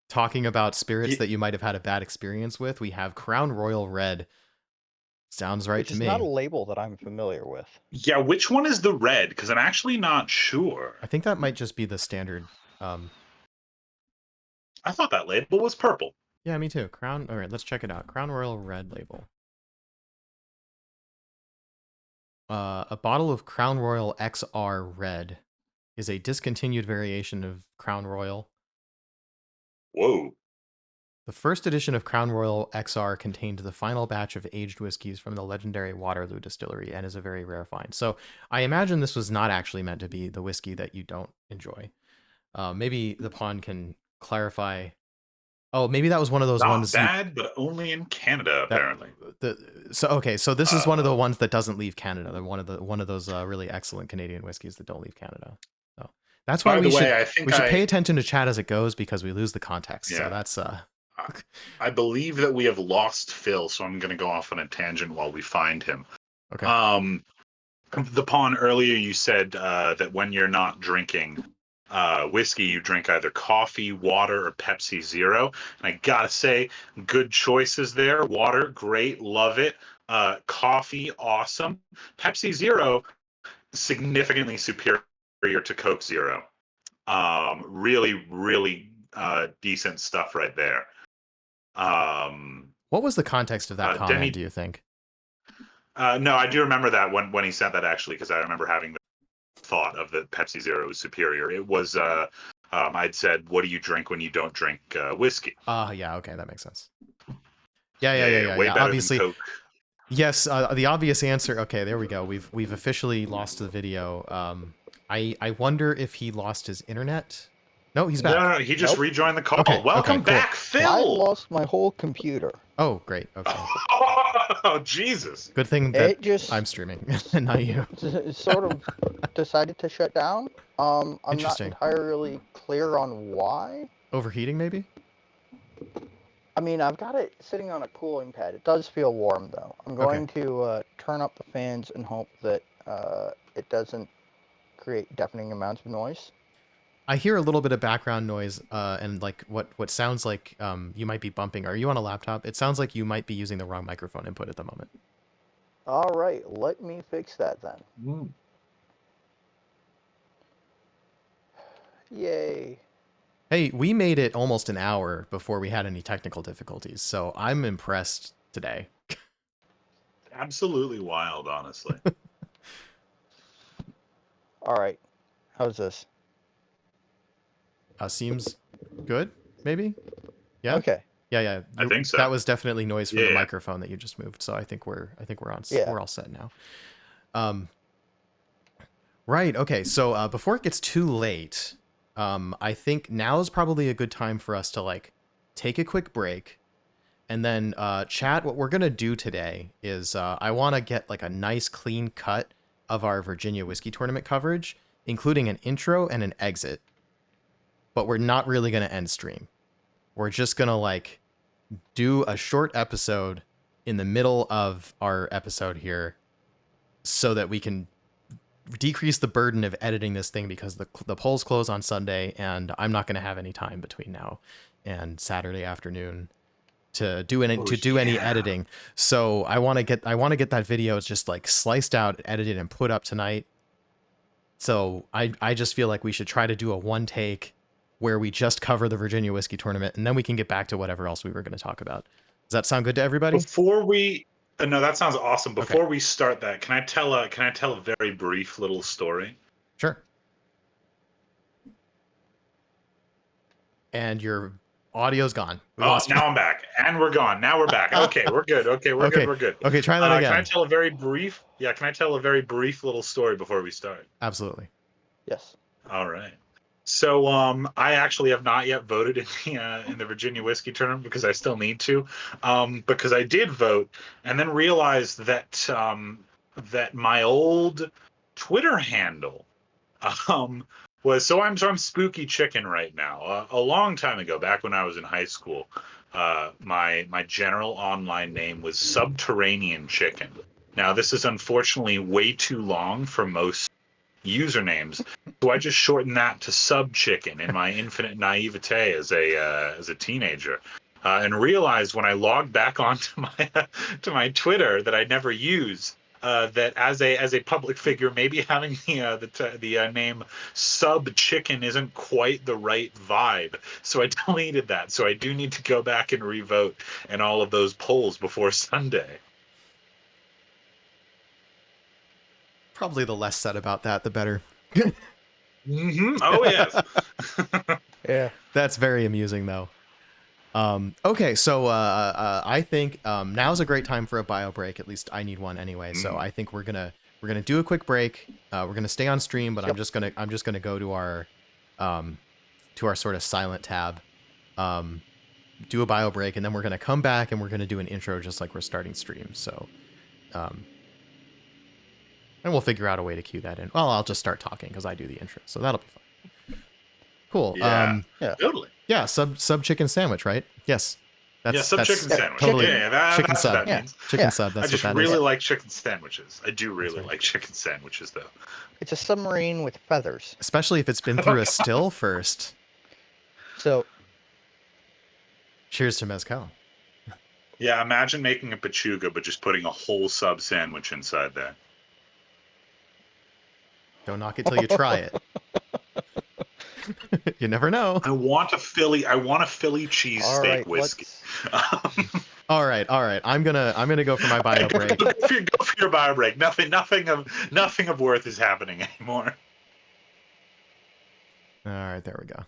talking about spirits that you might have had a bad experience with, we have Crown Royal Red. Sounds right which to is me. not a label that I'm familiar with. Yeah, which one is the red? Because I'm actually not sure. I think that might just be the standard. I thought that label was purple. Yeah, me too. Crown. All right, let's check it out. Crown Royal Red label. A bottle of Crown Royal XR Red is a discontinued variation of Crown Royal. Whoa. The first edition of Crown Royal XR contained the final batch of aged whiskeys from the legendary Waterloo Distillery and is a very rare find. So I imagine this was not actually meant to be the whiskey that you don't enjoy. Maybe the pawn can clarify. Oh, maybe that was one of those Not ones bad, but only in Canada apparently. So this is one of the ones that doesn't leave Canada. They're one of those really excellent Canadian whiskeys that don't leave Canada. So that's why By the way, I we think should pay attention to chat as it goes because we lose the context. Yeah. So that's I believe that we have lost Phill, so I'm going to go off on a tangent while we find him. Okay. The pawn earlier, you said that when you're not drinking whiskey, you drink either coffee, water, or Pepsi Zero. And I gotta say, good choices there. Water, great, love it. Coffee, awesome. Pepsi Zero, significantly superior to Coke Zero. Really, really decent stuff right there. What was the context of that comment, do you think? No, I do remember that when he said that, actually, because I remember having the thought of that Pepsi Zero was superior. It was, I'd said, what do you drink when you don't drink whiskey? Yeah, okay, that makes sense. Yeah. Way better Obviously, than Coke. yes, the obvious answer. Okay, there we go. We've officially lost the video. I wonder if he lost his internet. No, he's back. No, he just rejoined the call. Okay, Welcome cool. back, I Phill. lost my whole computer. Oh, great. Okay. Oh, Jesus. Good thing that It just I'm streaming, and not you. sort of decided to shut down. I'm not Interesting. entirely clear on why. Overheating, maybe? I mean, I've got it sitting on a cooling pad. It does feel warm, though. I'm going to turn up the fans and hope that it doesn't create deafening amounts of noise. I hear a little bit of background noise, and like what sounds like you might be bumping. Are you on a laptop? It sounds like you might be using the wrong microphone input at the moment. All right, let me fix that then. Yay. Hey, we made it almost an hour before we had any technical difficulties, so I'm impressed today. Absolutely wild, honestly. All right, how's this? Seems good, maybe? Yeah? Okay. Yeah. I think so. That was definitely noise from the Yeah. microphone that you just moved, so I think we're on. Yeah. We're all set now. Right. Okay. So before it gets too late, I think now is probably a good time for us to like take a quick break, and then chat. What we're gonna do today is I want to get like a nice clean cut of our Virginia Whiskey Tournament coverage, including an intro and an exit. But we're not really gonna end stream. We're just gonna like do a short episode in the middle of our episode here, so that we can decrease the burden of editing this thing, because the polls close on Sunday and I'm not going to have any time between now and Saturday afternoon to do any editing. So I want to get that video just like sliced out, edited, and put up tonight. So I just feel like we should try to do a one take where we just cover the Virginia Whiskey Tournament, and then we can get back to whatever else we were going to talk about. Does that sound good to everybody? Before we no, that sounds awesome. Before we start that, can I tell a very brief little story? Sure. And your audio's gone. Now I'm back, and we're gone. Now we're back. Okay, we're good. Okay, we're good. We're good. Okay, try that again. Can I tell a very brief? Yeah, can I tell a very brief little story before we start? Absolutely. Yes. All right. So I actually have not yet voted in the Virginia Whiskey Tournament, because I still need to, because I did vote and then realized that that my old Twitter handle was so I'm Spooky Chicken right now. A long time ago, back when I was in high school, my general online name was Subterranean Chicken. Now this is unfortunately way too long for most usernames, so I just shortened that to Sub Chicken in my infinite naivete as a teenager, and realized when I logged back onto my Twitter that I never use, that as a public figure, maybe having the name Sub Chicken isn't quite the right vibe, so I deleted that. So I do need to go back and revote in all of those polls before Sunday. Probably the less said about that, the better. Mm-hmm. Oh, yes. Yeah. That's very amusing, though. Okay, so I think now's a great time for a bio break. At least I need one anyway. So I think we're gonna do a quick break. We're gonna stay on stream, but I'm just gonna go to our sort of silent tab, do a bio break, and then we're gonna come back and we're gonna do an intro just like we're starting stream. So, and we'll figure out a way to cue that in. Well, I'll just start talking because I do the intro, so that'll be fun. Cool. Yeah. Totally. Yeah, sub chicken sandwich, right? Yes. Yeah, sub chicken sandwich. totally Yeah, chicken that's what sub. that Yeah. means. Chicken Yeah. sub. I That's what just that really is. like chicken sandwiches. I do really right. like chicken sandwiches, though. It's a submarine with feathers. Especially if it's been through a still first. So Cheers to mezcal. Yeah, imagine making a pechuga, but just putting a whole sub sandwich inside there. Don't knock it till you try it. You never know. I want a Philly cheesesteak whiskey. All right. I'm gonna go for my bio break. Go for your bio break. Nothing of worth is happening anymore. All right, there we go.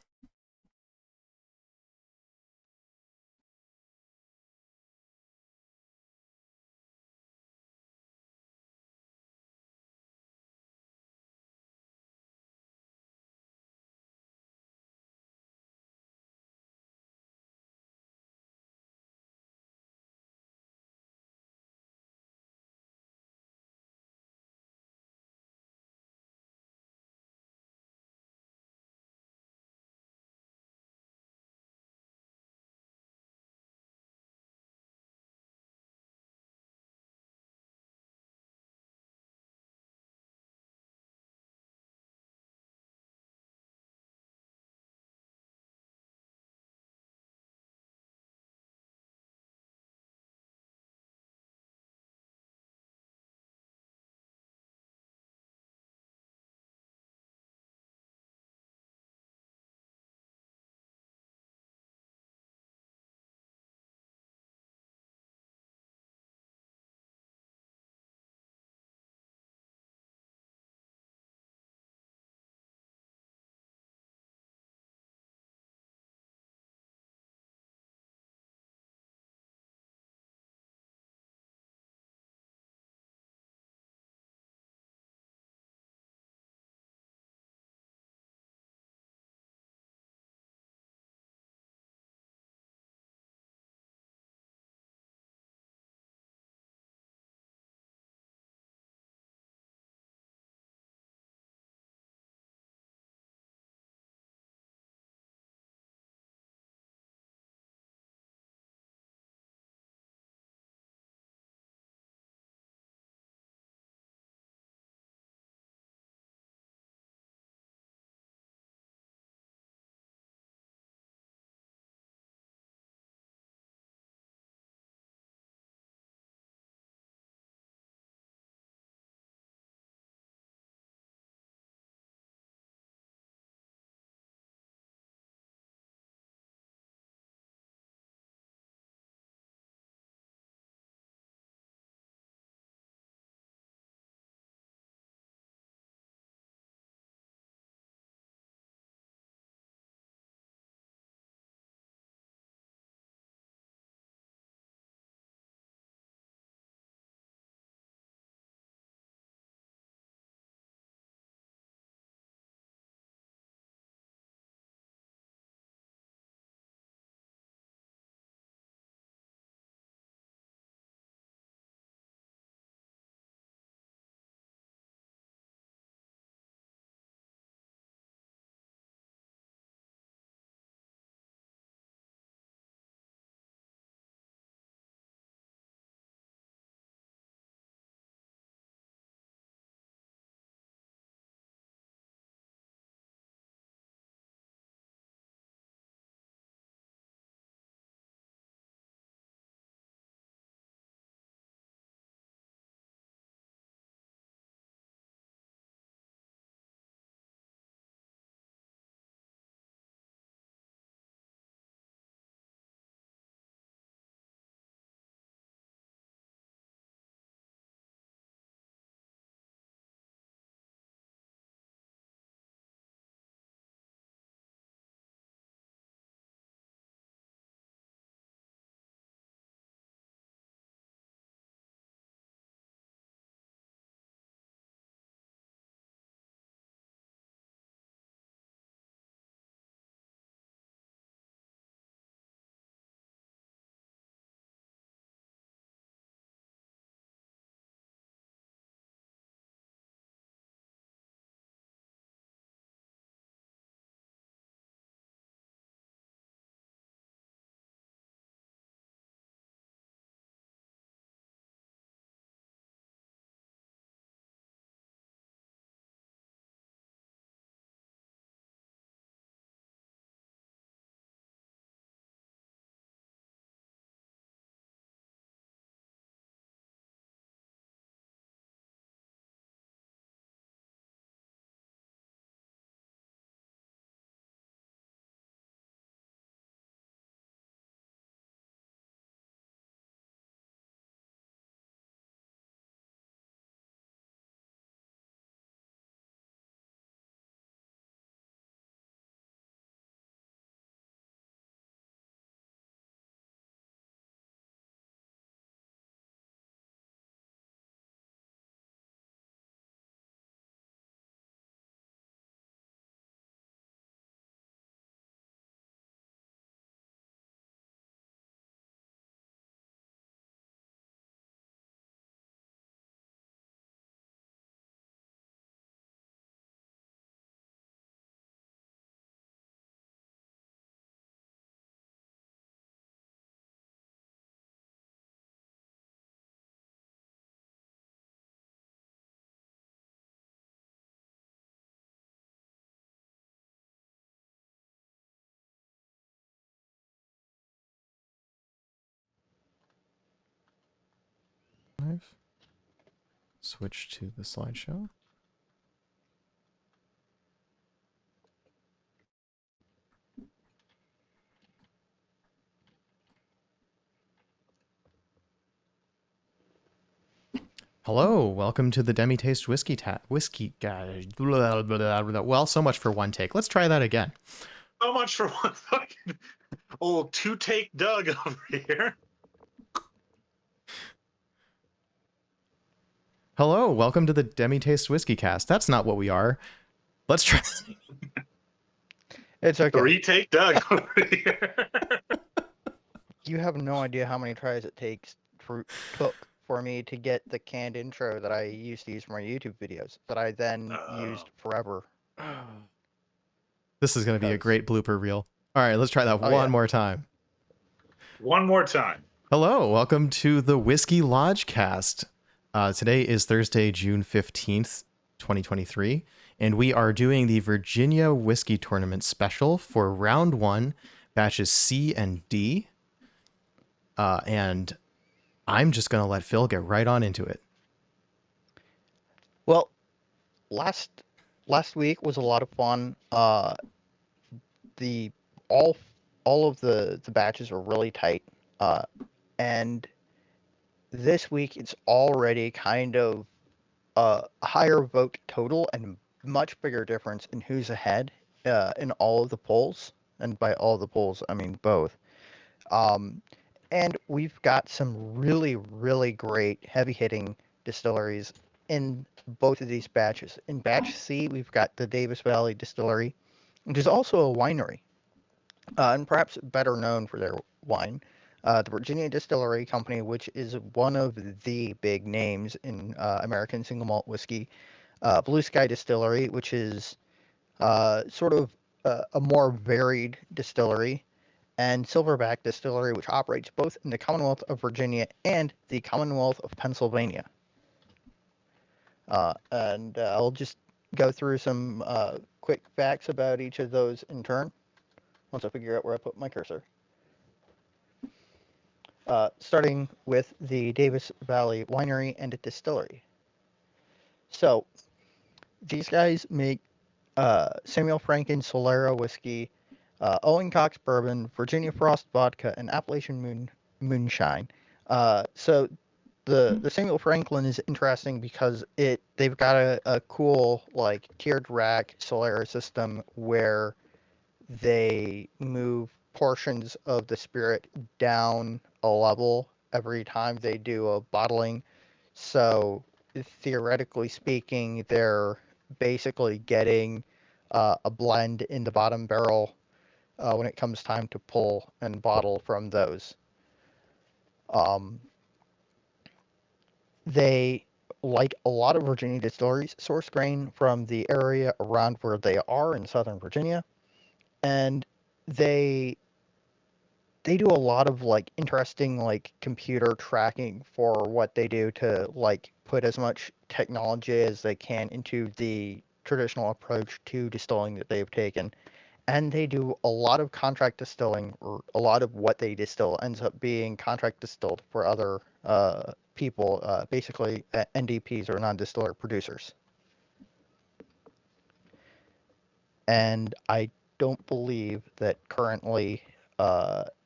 Live. Switch to the slideshow. Hello, welcome to the DemiTaste whiskey guy. Well, so much for one take. Let's try that again. So much for one fucking old two-take Doug over here. Hello, welcome to the DemiTaste whiskey cast. That's not what we are. Let's try. It's okay. Three-take Doug over here. You have no idea how many tries it took for me to get the canned intro that I used to use for my YouTube videos that I then used forever. This is going to be a great blooper reel. All right, let's try that one more time. One more time. Hello, welcome to the Whiskey Lodge cast. Today is Thursday, June 15th, 2023, and we are doing the Virginia Whiskey Tournament special for round 1, batches C and D. And I'm just going to let Phil get right on into it. Well, last week was a lot of fun. All of the batches were really tight. And this week it's already kind of a higher vote total and much bigger difference in who's ahead in all of the polls. And by all the polls, I mean both. And we've got some really, really great heavy-hitting distilleries in both of these batches. In batch C, we've got the Davis Valley Distillery, which is also a winery, and perhaps better known for their wine. The Virginia Distillery Company, which is one of the big names in American single malt whiskey. Blue Sky Distillery, which is sort of a more varied distillery. And Silverback Distillery, which operates both in the Commonwealth of Virginia and the Commonwealth of Pennsylvania. And I'll just go through some quick facts about each of those in turn, once I figure out where I put my cursor. Starting with the Davis Valley Winery and Distillery. So, these guys make Samuel Franken Solera whiskey, Owen Cox bourbon, Virginia Frost vodka, and Appalachian moonshine. So the Samuel Franklin is interesting because they've got a cool like tiered rack Solera system where they move portions of the spirit down a level every time they do a bottling. So theoretically speaking, they're basically getting a blend in the bottom barrel when it comes time to pull and bottle from those. They, like a lot of Virginia distilleries, source grain from the area around where they are in Southern Virginia, and they do a lot of like interesting like computer tracking for what they do to like put as much technology as they can into the traditional approach to distilling that they've taken. And they do a lot of contract distilling, or a lot of what they distill ends up being contract distilled for other people, basically NDPs or non-distiller producers. And I don't believe that currently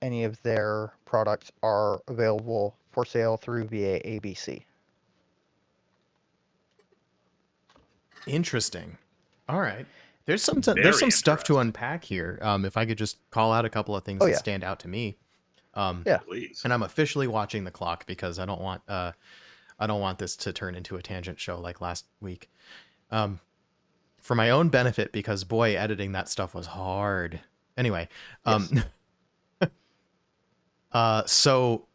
any of their products are available for sale through via ABC. Interesting. All right. There's some stuff to unpack here. If I could just call out a couple of things that stand out to me. Yeah, please. And I'm officially watching the clock because I don't want this to turn into a tangent show like last week. For my own benefit, because boy, editing that stuff was hard. Anyway, so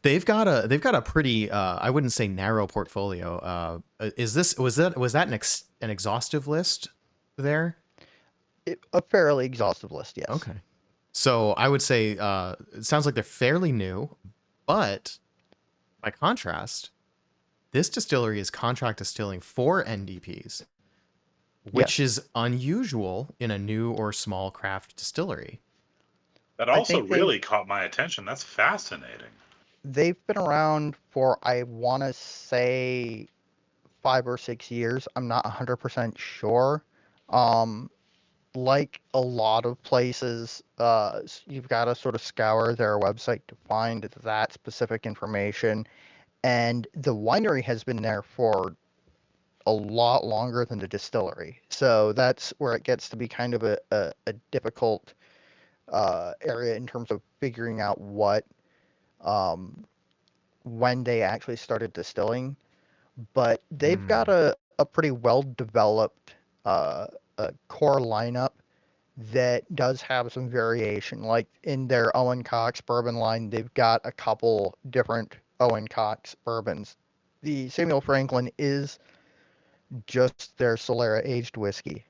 they've got a pretty I wouldn't say narrow portfolio. Was that an exhaustive list there? A fairly exhaustive list, yes. Okay. So I would say it sounds like they're fairly new, but by contrast, this distillery is contract distilling 4 NDPs, which is unusual in a new or small craft distillery. That also really caught my attention. That's fascinating. They've been around for, I want to say, 5 or 6 years. I'm not 100% sure. Um, like a lot of places, you've got to sort of scour their website to find that specific information. And the winery has been there for a lot longer than the distillery. So that's where it gets to be kind of a difficult area in terms of figuring out um, when they actually started distilling. But they've got Hmm. a pretty well developed core lineup that does have some variation. Like in their Owen Cox bourbon line, they've got a couple different Owen Cox bourbons. The Samuel Franklin is just their Solera aged whiskey,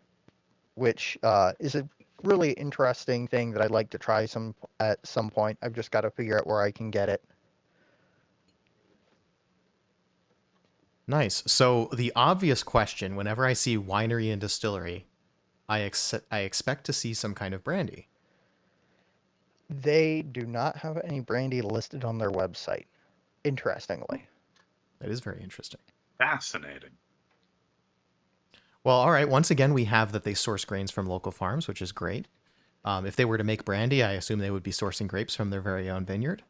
which is a really interesting thing that I'd like to try some at some point. I've just got to figure out where I can get it. Nice. So the obvious question, whenever I see winery and distillery, I expect to see some kind of brandy. They do not have any brandy listed on their website, interestingly. That is very interesting. Fascinating. Well, all right. Once again, we have that they source grains from local farms, which is great. If they were to make brandy, I assume they would be sourcing grapes from their very own vineyard.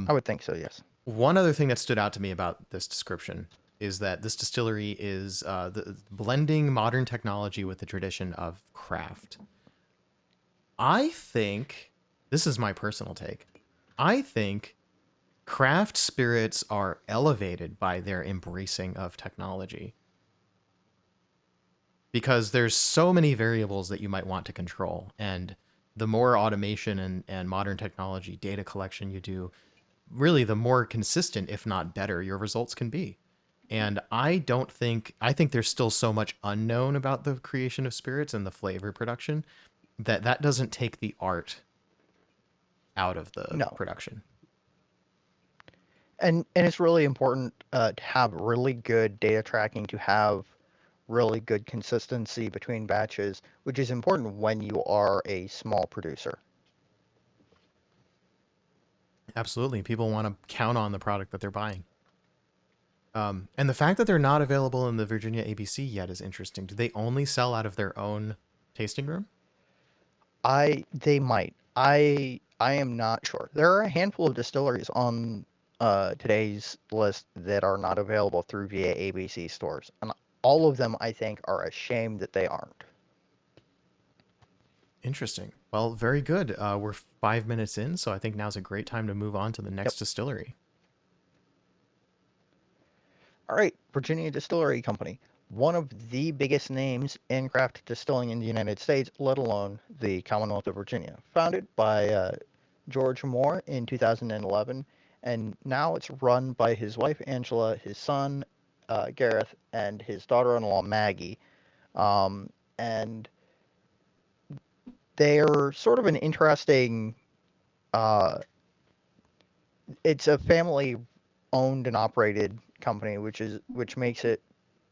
I would think so, yes. One other thing that stood out to me about this description is that this distillery is blending modern technology with the tradition of craft. I think this is my personal take. I think craft spirits are elevated by their embracing of technology because there's so many variables that you might want to control. And the more automation and modern technology data collection you do, really the more consistent, if not better, your results can be. And I think there's still so much unknown about the creation of spirits and the flavor production that doesn't take the art out of the No. production. And it's really important to have really good data tracking, to have really good consistency between batches, which is important when you are a small producer. Absolutely. People want to count on the product that they're buying. And the fact that they're not available in the Virginia ABC yet is interesting. Do they only sell out of their own tasting room? They might. I am not sure. There are a handful of distilleries on today's list that are not available through via ABC stores, and all of them I think are ashamed that they aren't. Interesting. Well, very good. We're 5 minutes in, so I think now's a great time to move on to the Yep. next distillery. All right, Virginia Distillery Company, one of the biggest names in craft distilling in the United States, let alone the Commonwealth of Virginia. Founded by George Moore in 2011, and now it's run by his wife Angela, his son Gareth, and his daughter-in-law Maggie. And they're sort of an interesting. Uh, it's a family-owned and operated company, which makes it,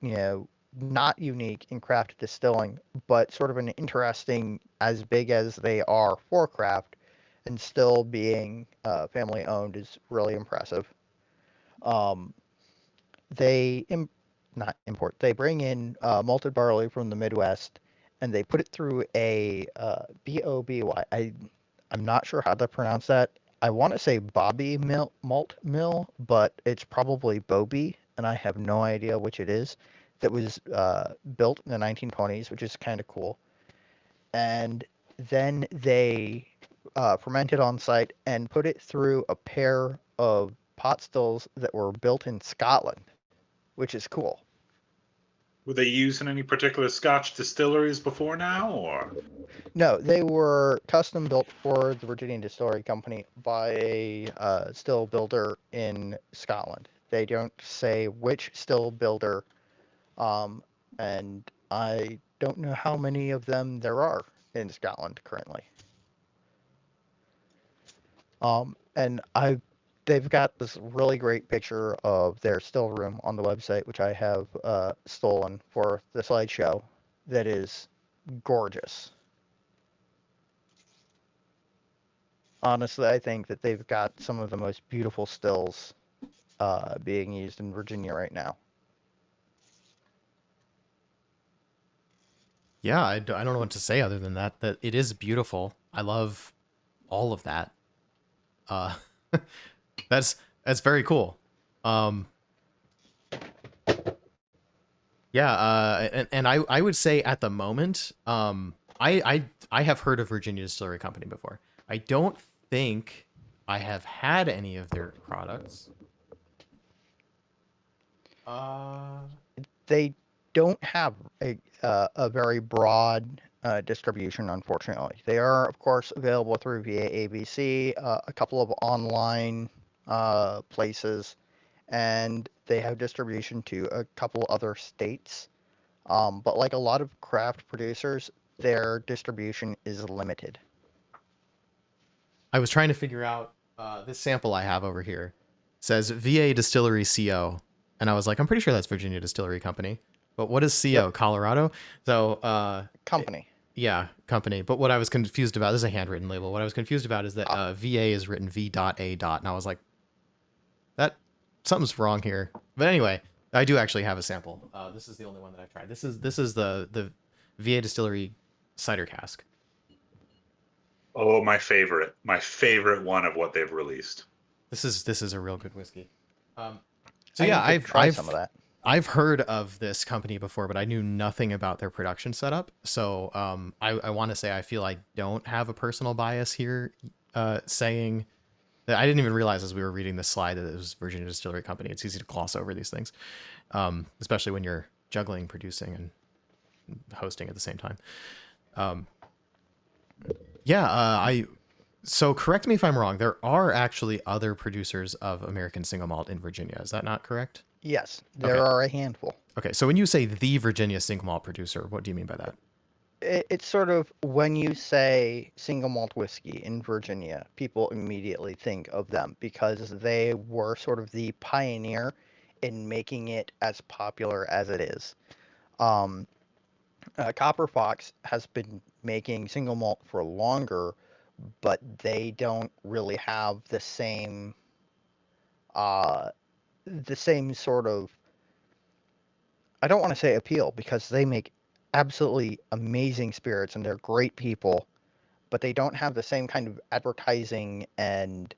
you know, not unique in craft distilling, but sort of an interesting, as big as they are for craft, and still being family owned is really impressive. Um, they not import, they bring in malted barley from the Midwest, and they put it through a BOBY. I'm not sure how to pronounce that. I want to say Bobby malt mill, but it's probably Bobby, and I have no idea which it is. That was built in the 1920s, which is kind of cool. And then they fermented on site and put it through a pair of pot stills that were built in Scotland, which is cool. Were they using any particular Scotch distilleries before now, or? No, they were custom built for the Virginia Distillery Company by a still builder in Scotland. They don't say which still builder, um, and I don't know how many of them there are in Scotland currently. And they've got this really great picture of their still room on the website, which I have stolen for the slideshow. That is gorgeous. Honestly, I think that they've got some of the most beautiful stills being used in Virginia right now. Yeah, I don't know what to say other than that. That it is beautiful. I love all of that. Uh, that's very cool. Um, yeah, and I would say at the moment, I have heard of Virginia Distillery Company before. I don't think I have had any of their products. Uh, They don't have a very broad distribution, unfortunately. They are, of course, available through via ABC, a couple of online places, and they have distribution to a couple other states. But like a lot of craft producers, their distribution is limited. I was trying to figure out this sample I have over here says VA Distillery CO, and I was like, I'm pretty sure that's Virginia Distillery Company. But what is Yep, CO? Colorado? So company. yeah, company. But what I was confused about, this is a handwritten label. What I was confused about is that Ah, VA is written V.A. And I was like, that something's wrong here. But anyway, I do actually have a sample. This is the only one that I've tried. This is the VA Distillery cider cask. Oh, my favorite one of what they've released. This is a real good whiskey. So I yeah, need to try some of that. I've heard of this company before, but I knew nothing about their production setup. So I want to say I feel I don't have a personal bias here, saying that I didn't even realize as we were reading this slide that it was Virginia Distillery Company. It's easy to gloss over these things, especially when you're juggling, producing, and hosting at the same time. Um, yeah, I. So correct me if I'm wrong. There are actually other producers of American single malt in Virginia. Is that not correct? Yes, there Okay. are a handful. Okay. So when you say the Virginia single malt producer, what do you mean by that? It's sort of when you say single malt whiskey in Virginia, people immediately think of them because they were sort of the pioneer in making it as popular as it is. Um, Copper Fox has been making single malt for longer, but they don't really have uh, the same sort of, I don't want to say appeal because they make absolutely amazing spirits and they're great people, but they don't have the same kind of advertising and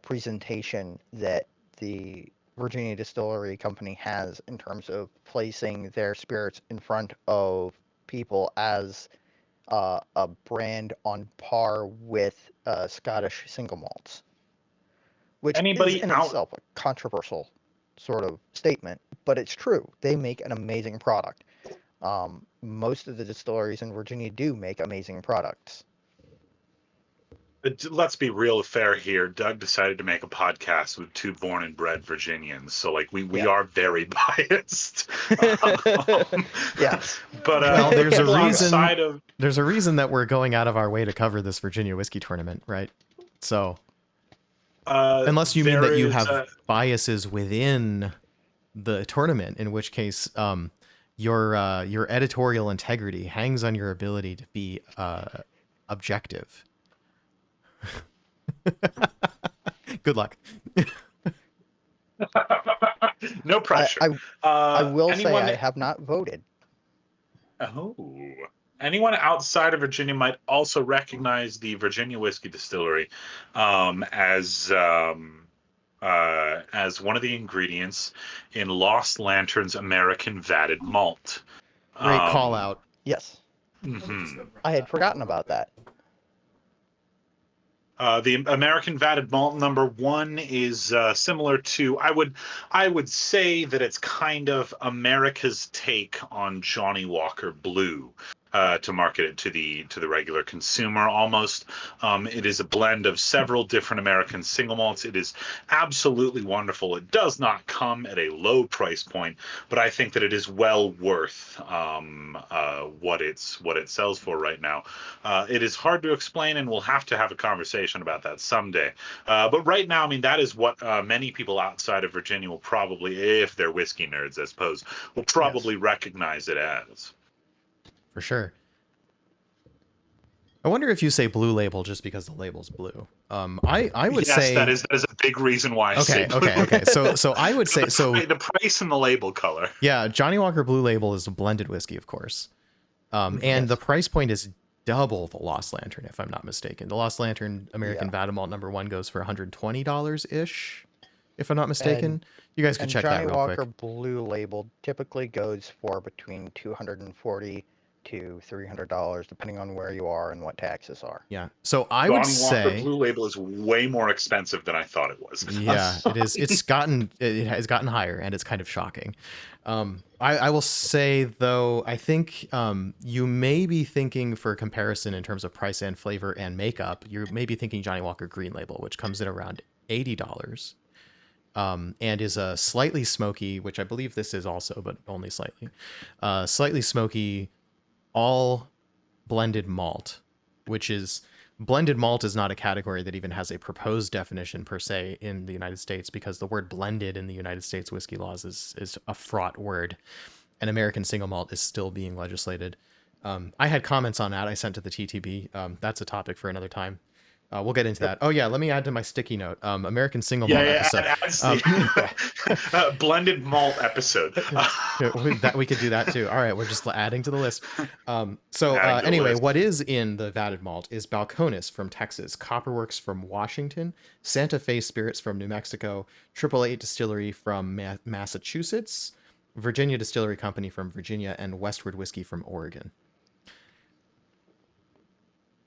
presentation that the Virginia Distillery Company has in terms of placing their spirits in front of people as a brand on par with Scottish single malts, which is Anybody in out itself a controversial sort of statement, but it's true. They make an amazing product. Most of the distilleries in Virginia do make amazing products. let's be real fair here. Doug decided to make a podcast with two born and bred Virginians, so like we Yeah. are very biased. Um, Yes. but Well, but there's a people reason. outside of There's a reason that we're going out of our way to cover this Virginia whiskey tournament, right? So unless you mean there that you is have biases within the tournament, in which case your editorial integrity hangs on your ability to be objective. Good luck. no I, pressure. I I will say Anyone I have not voted. Oh. Anyone outside of Virginia might also recognize the Virginia Whiskey Distillery as one of the ingredients in Lost Lantern's American Vatted Malt. Great call Um, out. Yes, mhm. I had forgotten about that. The American Vatted Malt #1 is similar to I would say that it's kind of America's take on Johnny Walker Blue. To market it to the regular consumer, almost. It is a blend of several different American single malts. It is absolutely wonderful. It does not come at a low price point, but I think that it is well worth what it sells for right now. It is hard to explain, and we'll have to have a conversation about that someday. But right now, I mean, that is what many people outside of Virginia will probably, if they're whiskey nerds, I suppose, will Yes. probably recognize it as. For sure. I wonder if you say Blue Label just because the label's blue. I would Yes, say that is a big reason why I say blue. okay. So I would say The price and the label color. Yeah, Johnny Walker Blue Label is a blended whiskey, of course. And Yes. the price point is double the Lost Lantern, if I'm not mistaken. The Lost Lantern American Vatted Malt #1 goes for $120-ish, if I'm not mistaken. You guys could check Johnny that real Walker quick. Blue Label typically goes for between $240 to $300, depending on where you are and what taxes are. Yeah. So I would Johnny Walker say Blue Label is way more expensive than I thought it was. yeah, it is. It has gotten higher, and it's kind of shocking. I will say though, I think you may be thinking for comparison in terms of price and flavor and makeup, you may be thinking Johnny Walker Green Label, which comes in around $80. And is a slightly smoky, which I believe this is also, but only slightly, slightly smoky, all blended malt, which is blended malt is not a category that even has a proposed definition per se in the United States, because the word blended in the United States whiskey laws is a fraught word, and American single malt is still being legislated. I had comments on that I sent to the TTB. That's a topic for another time. We'll get into that. Oh yeah, let me add to my sticky note. American single malt episode. Blended malt episode. That we could do that too. All right, we're just adding to the list. Anyway, what is in the vatted malt is Balcones from Texas, Copperworks from Washington, Santa Fe Spirits from New Mexico, 888 Distillery from Massachusetts, Virginia Distillery Company from Virginia, and Westward Whiskey from Oregon.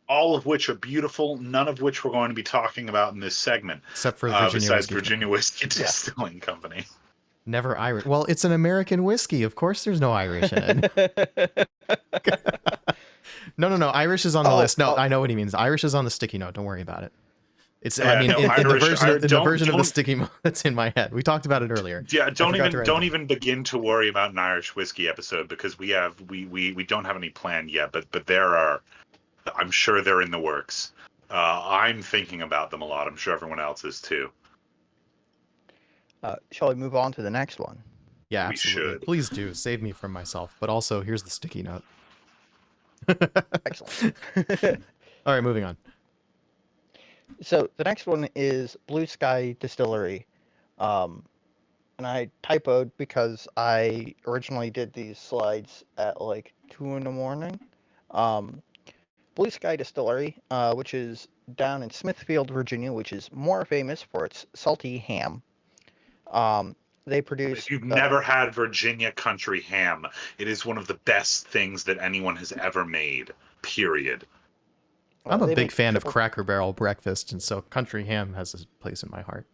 All of which are beautiful, none of which we're going to be talking about in this segment. Except for Virginia besides Whiskey Virginia Whiskey Distilling Company. Never Irish. Well, it's an American whiskey. Of course there's no Irish in it. No. Irish is on the list. No, I know what he means. Irish is on the sticky note. Don't worry about it. It's in the version of the sticky note that's in my head. We talked about it earlier. Yeah, don't even begin to worry about an Irish whiskey episode, because we don't have any plan yet, but there are, I'm sure they're in the works. I'm thinking about them a lot. I'm sure everyone else is too. Shall we move on to the next one? Yeah, absolutely. Should. Please do. Save me from myself. But also, here's the sticky note. Excellent. All right, moving on. So the next one is Blue Sky Distillery. And I typoed because I originally did these slides at like 2 a.m. Blue Sky Distillery, which is down in Smithfield, Virginia, which is more famous for its salty ham. They produce... If you've never had Virginia country ham, it is one of the best things that anyone has ever made, period. I'm a big fan of Cracker Barrel breakfast, and so country ham has a place in my heart.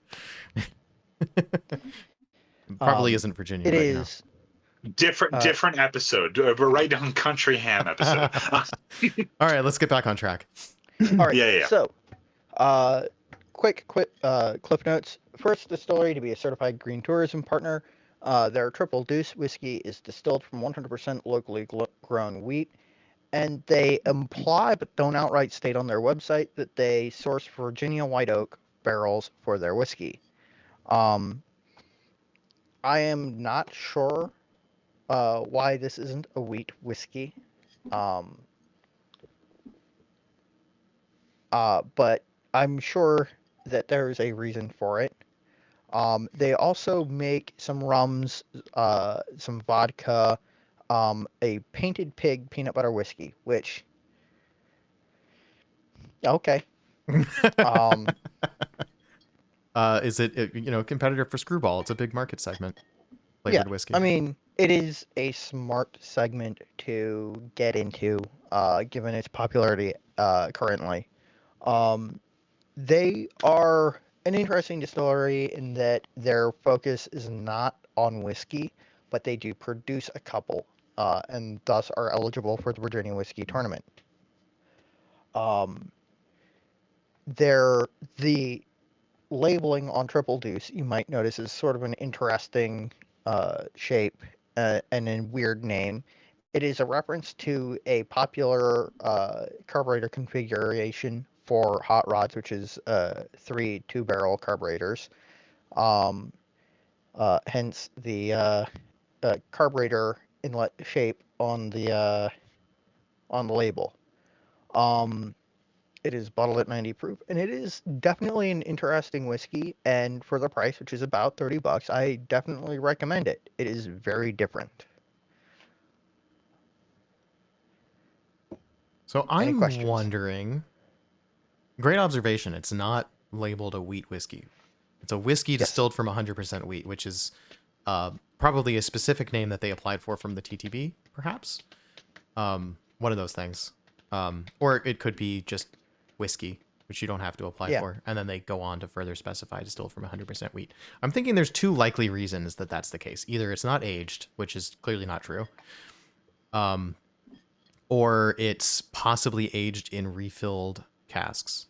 Probably isn't Virginia it right is now. Different episode. We're right down country ham episode. All right, let's get back on track. All right. Yeah. So, quick cliff notes. First distillery to be a certified green tourism partner. Their Triple Deuce whiskey is distilled from 100% locally grown wheat, and they imply but don't outright state on their website that they source Virginia white oak barrels for their whiskey. I am not sure why this isn't a wheat whiskey. But I'm sure that there is a reason for it. They also make some rums, some vodka, a painted pig peanut butter whiskey, which... Okay. Is it competitor for Screwball? It's a big market segment. Flavored whiskey. I mean, it is a smart segment to get into, given its popularity currently. They are an interesting distillery in that their focus is not on whiskey, but they do produce a couple, and thus are eligible for the Virginia Whiskey Tournament. The labeling on Triple Deuce, you might notice, is sort of an interesting shape and a weird name. It is a reference to a popular carburetor configuration for hot rods, which is 3 2-barrel carburetors. Hence the carburetor inlet shape on the label. It is bottled at 90 proof, and it is definitely an interesting whiskey. And for the price, which is about $30, I definitely recommend it. It is very different. So Any I'm questions? wondering. Great observation. It's not labeled a wheat whiskey. It's a whiskey Yes. distilled from 100% wheat, which is probably a specific name that they applied for from the TTB, perhaps. One of those things. Or it could be just whiskey, which you don't have to apply Yeah. for. And then they go on to further specify distilled from 100% wheat. I'm thinking there's two likely reasons that that's the case. Either it's not aged, which is clearly not true, or it's possibly aged in refilled casks.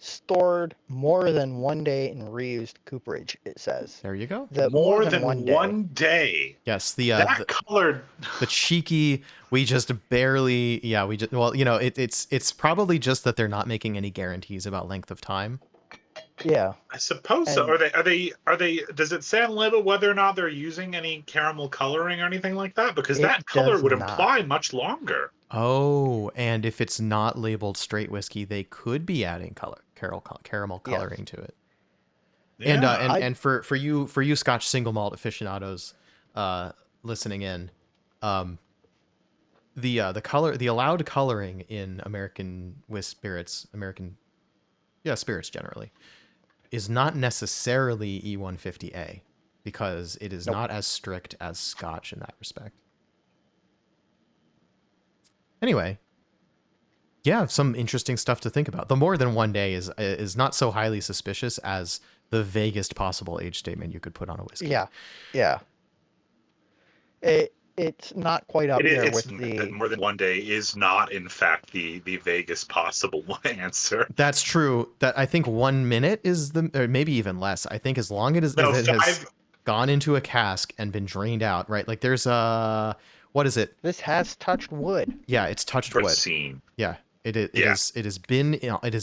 Stored more than 1 day in reused cooperage, it says. There you go. The More than 1 day. Yes, That colored. the cheeky, we just barely, yeah, we just, well, it's probably just that they're not making any guarantees about length of time. Yeah. I suppose so. And Are they? Does it say on the label whether or not they're using any caramel coloring or anything like that? Because it that color does would not. imply much longer. Oh, and if it's not labeled straight whiskey, they could be adding caramel coloring to it. And Yeah. and for you Scotch single malt aficionados listening in, the allowed coloring in American spirits, spirits generally, is not necessarily E150A, because it is Nope. not as strict as Scotch in that respect. Anyway, yeah, some interesting stuff to think about. The more than 1 day is not so highly suspicious as the vaguest possible age statement you could put on a whiskey. Yeah. It's not quite up there with the. More than 1 day is not, in fact, the vaguest possible answer. That's true. That I think 1 minute is or maybe even less. I think as long as it has gone into a cask and been drained out, right? Like there's what is it? This has touched wood. Yeah, it's touched wood. Yeah, it has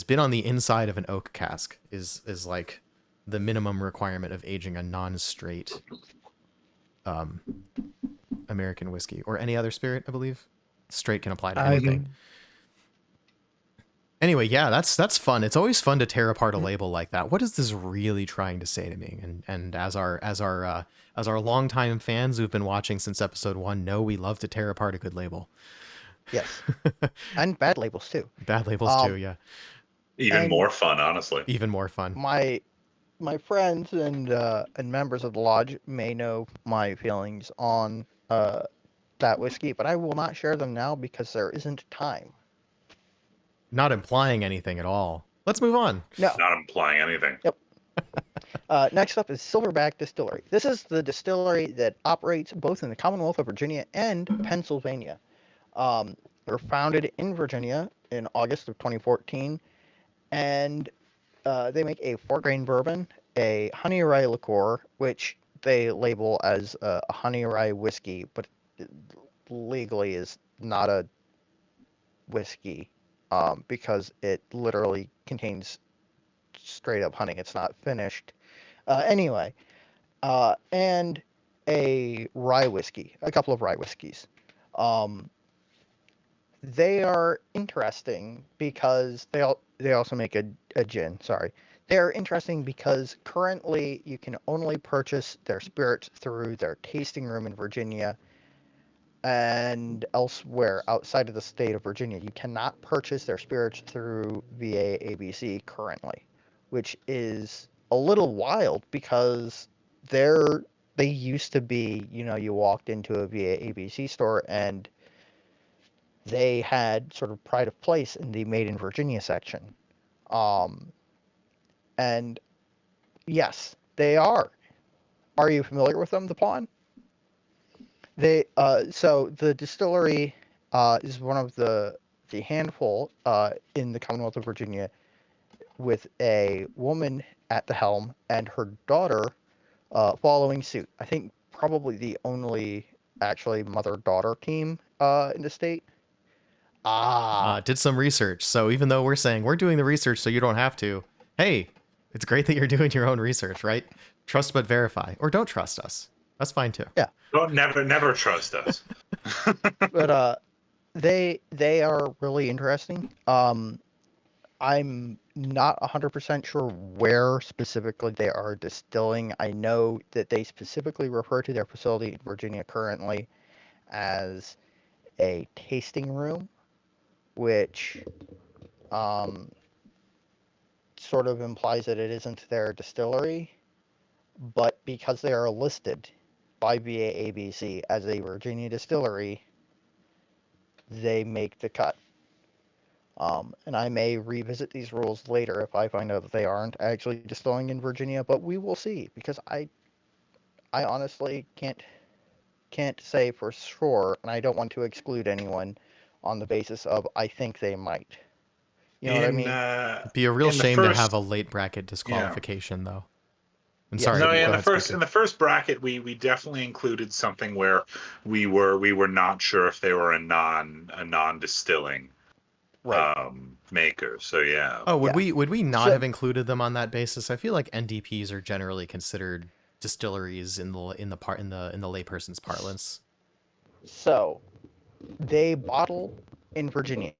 been on the inside of an oak cask. Is like the minimum requirement of aging a non-straight American whiskey or any other spirit, I believe. Straight can apply to anything. Anyway, yeah, that's fun. It's always fun to tear apart a label like that. What is this really trying to say to me? And as our longtime fans who've been watching since episode 1 know, we love to tear apart a good label. Yes. And bad labels too. Bad labels too, yeah. Even more fun, honestly. Even more fun. My friends and members of the lodge may know my feelings on that whiskey, but I will not share them now because there isn't time. Not implying anything at all. Let's move on. No. Not implying anything. Yep. Next up is Silverback Distillery. This is the distillery that operates both in the Commonwealth of Virginia and Pennsylvania. They're founded in Virginia in August of 2014, and they make a 4-grain bourbon, a honey rye liqueur, which they label as a honey rye whiskey, but legally is not a whiskey because it literally contains straight up honey. It's not finished. Anyway, and a rye whiskey, a couple of rye whiskeys. They are interesting because they also make a gin. Sorry. They're interesting because currently you can only purchase their spirits through their tasting room in Virginia and elsewhere outside of the state of Virginia. You cannot purchase their spirits through VA ABC currently, which is a little wild because they used to be, you walked into a VA ABC store and they had sort of pride of place in the Made in Virginia section. And yes, they are. Are you familiar with them, the Pawn? So the distillery is one of the handful in the Commonwealth of Virginia with a woman at the helm and her daughter following suit. I think probably the only actually mother-daughter team in the state. Did some research. So even though we're saying we're doing the research so you don't have to, hey, it's great that you're doing your own research, right? Trust but verify. Or don't trust us. That's fine too. Yeah. Don't never trust us. But They are really interesting. I'm not 100% sure where specifically they are distilling. I know that they specifically refer to their facility in Virginia currently as a tasting room, which um, sort of implies that it isn't their distillery, but because they are listed by VAABC as a Virginia distillery, they make the cut. And I may revisit these rules later if I find out that they aren't actually distilling in Virginia, but we will see because I honestly can't say for sure, and I don't want to exclude anyone on the basis of I think they might. You know what I In mean? It'd be a real in the shame to have first, a late bracket yeah. disqualification, though. And Yes, sorry, it No, yeah, go would. ahead, in Spencer. the first bracket, we definitely included something where we were not sure if they were a non distilling Right. maker. So yeah, Oh, Yeah. would we not So have included them on that basis? I feel like NDPs are generally considered distilleries in the layperson's parlance. so they bottle in Virginia.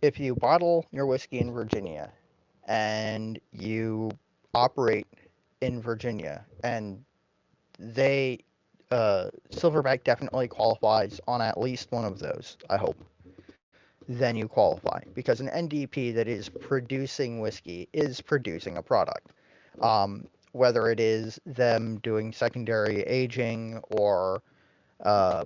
If you bottle your whiskey in Virginia and you operate in Virginia, and they Silverback definitely qualifies on at least one of those, I hope. Then you qualify because an NDP that is producing whiskey is producing a product. Whether it is them doing secondary aging or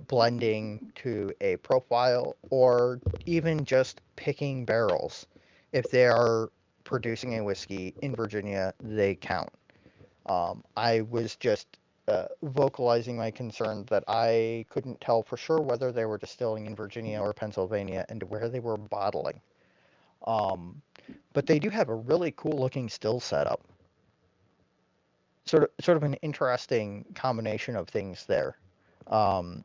blending to a profile or even just picking barrels. If they are producing a whiskey in Virginia, they count. I was just vocalizing my concern that I couldn't tell for sure whether they were distilling in Virginia or Pennsylvania and where they were bottling. Um, but they do have a really cool looking still setup. Sort of an interesting combination of things there. Um,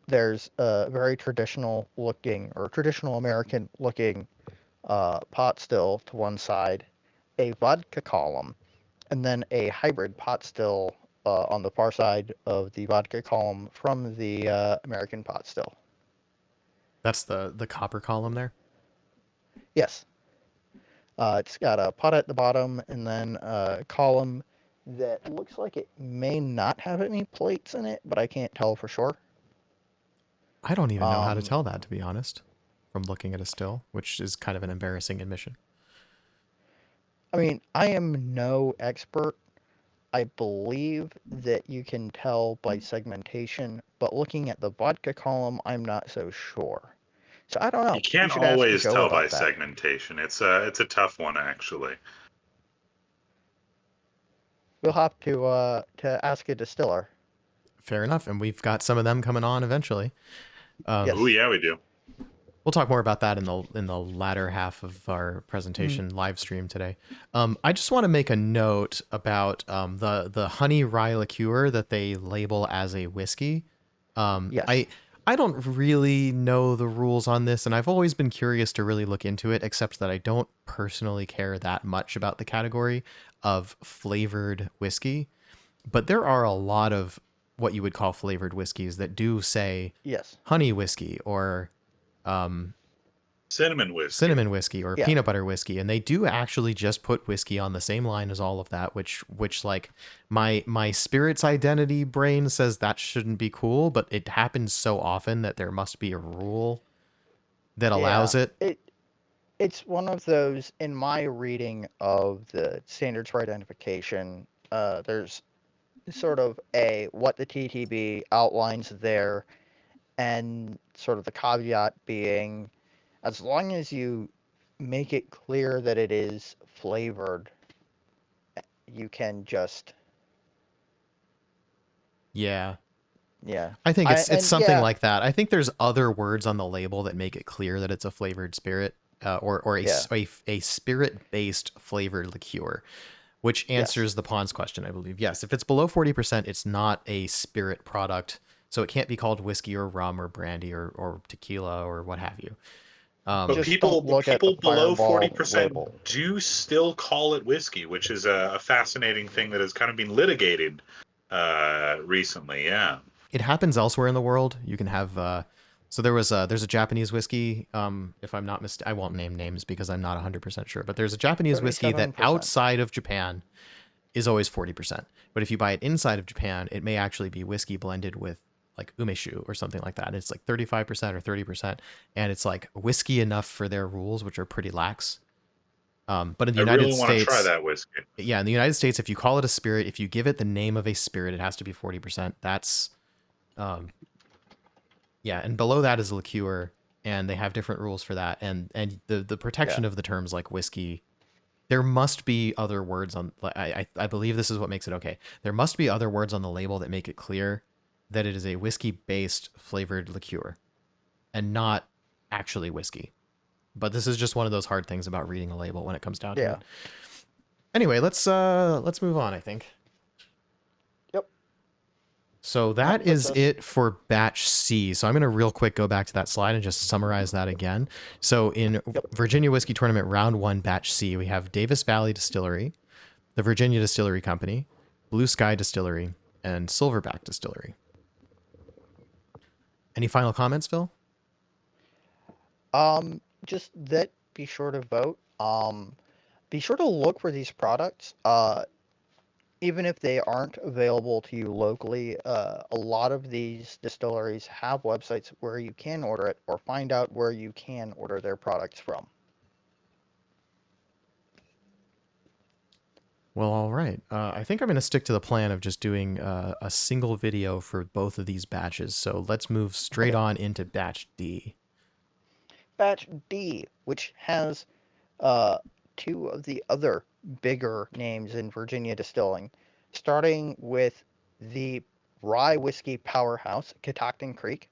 there's a very traditional looking or traditional American looking pot still to one side, a vodka column, and then a hybrid pot still on the far side of the vodka column from the American pot still. That's the copper column there. Yes, it's got a pot at the bottom and then a column that looks like it may not have any plates in it, but I can't tell for sure. I don't even know how to Um, tell that, to be honest, from looking at a still, which is kind of an embarrassing admission. I mean, I am no expert. I believe that you can tell by segmentation, but looking at the vodka column, I'm not so sure. So I don't you know. You can't should ask always Joe tell by about that. segmentation. It's a tough one actually. We'll have to ask a distiller. Fair enough, and we've got some of them coming on eventually. Oh Yes. yeah, we do. We'll talk more about that in the latter half of our Mm, presentation live stream today. I just want to make a note about the honey rye liqueur that they label as a whiskey. Um, yes. I I don't really know the rules on this, and I've always been curious to really look into it. Except that I don't personally care that much about the category of flavored whiskey. But there are a lot of what you would call flavored whiskeys that do say Yes. honey whiskey or um, Cinnamon whiskey. cinnamon whiskey or Yeah. peanut butter whiskey, and they do actually just put whiskey on the same line as all of that, which like my spirit's identity brain says that shouldn't be cool, but it happens so often that there must be a rule that allows Yeah. it. It's one of those in my reading of the standards for identification. There's sort of a what the TTB outlines there, and sort of the caveat being, as long as you make it clear that it is flavored, you can just Yeah, yeah. I think I it's and something yeah, like that. I think there's other words on the label that make it clear that it's a flavored spirit, or yeah, a spirit based flavored liqueur, which yes, answers the Pond's question, I believe. Yes, if it's below 40%, it's not a spirit product, so it can't be called whiskey or rum or brandy or tequila or what have you. But Um, just don't but look at the people below Fireball 40% label. do still call it whiskey, which is a fascinating thing that has kind of been litigated recently. Yeah. it happens elsewhere in the world. You can have So there's a Japanese whiskey. If I'm not I won't name names because I'm not 100% sure. But there's a Japanese whiskey that 37%. outside of Japan is always 40%. But if you buy it inside of Japan, it may actually be whiskey blended with like umeshu or something like that. It's like 35% or 30%, and it's like whiskey enough for their rules, which are pretty lax. But in the I United really want to try States, that whiskey. yeah, in the United States, if you call it a spirit, if you give it the name of a spirit, it has to be 40%. That's, yeah, and below that is a liqueur, and they have different rules for that. And the protection Yeah. of the terms like whiskey, there must be other words on. I believe this is what makes it okay. There must be other words on the label that make it clear that it is a whiskey-based flavored liqueur, and not actually whiskey. But this is just one of those hard things about reading a label when it comes down to Yeah. it. Anyway, let's move on, I think. Yep. So that puts is us- it for batch C. So I'm going to real quick go back to that slide and just summarize that again. So in Virginia Whiskey Tournament Round 1 Batch C, we have Davis Valley Distillery, the Virginia Distillery Company, Blue Sky Distillery, and Silverback Distillery. Any final comments, Phil? Just that. Be sure to vote. Be sure to look for these products. Even if they aren't available to you locally, a lot of these distilleries have websites where you can order it, or find out where you can order their products from. Well, all right. I think I'm going to stick to the plan of just doing a single video for both of these batches. So let's move straight on into batch D. Batch D, which has two of the other bigger names in Virginia distilling, starting with the rye whiskey powerhouse, Catoctin Creek,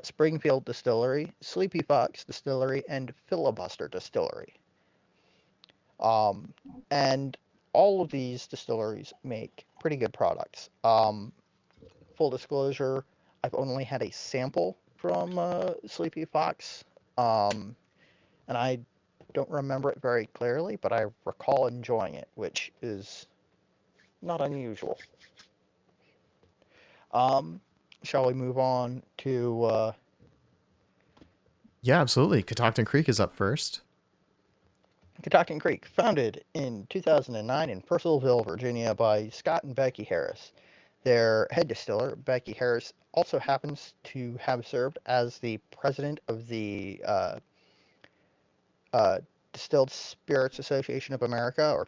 Springfield Distillery, Sleepy Fox Distillery, and Filibuster Distillery. And all of these distilleries make pretty good products. Full disclosure, I've only had a sample from Sleepy Fox, and I don't remember it very clearly, but I recall enjoying it, which is not unusual. Shall we move on to... Yeah, absolutely. Catoctin Creek is up first. Catoctin Creek, founded in 2009 in Purcellville, Virginia by Scott and Becky Harris. Their head distiller, Becky Harris, also happens to have served as the president of the Distilled Spirits Association of America, or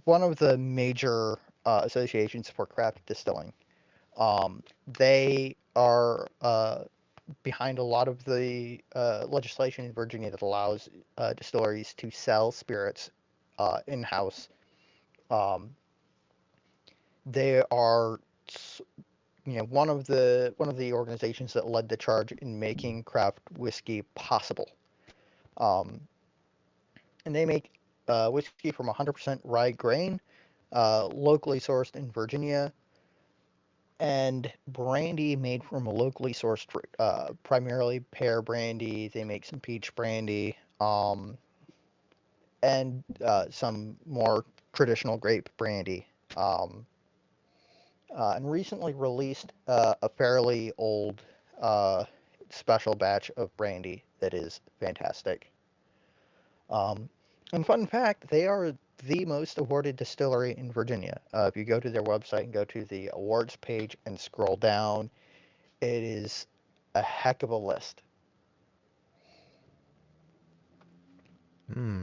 one of the major associations for craft distilling. They are behind a lot of the legislation in Virginia that allows distilleries to sell spirits in-house. They are, one of the organizations that led the charge in making craft whiskey possible. And they make whiskey from 100% rye grain, locally sourced in Virginia, and brandy made from a locally sourced fruit, primarily pear brandy. They make some peach brandy, and some more traditional grape brandy. And recently released a fairly old special batch of brandy that is fantastic. And fun fact, they are the most awarded distillery in Virginia. If you go to their website and go to the awards page and scroll down, it is a heck of a list.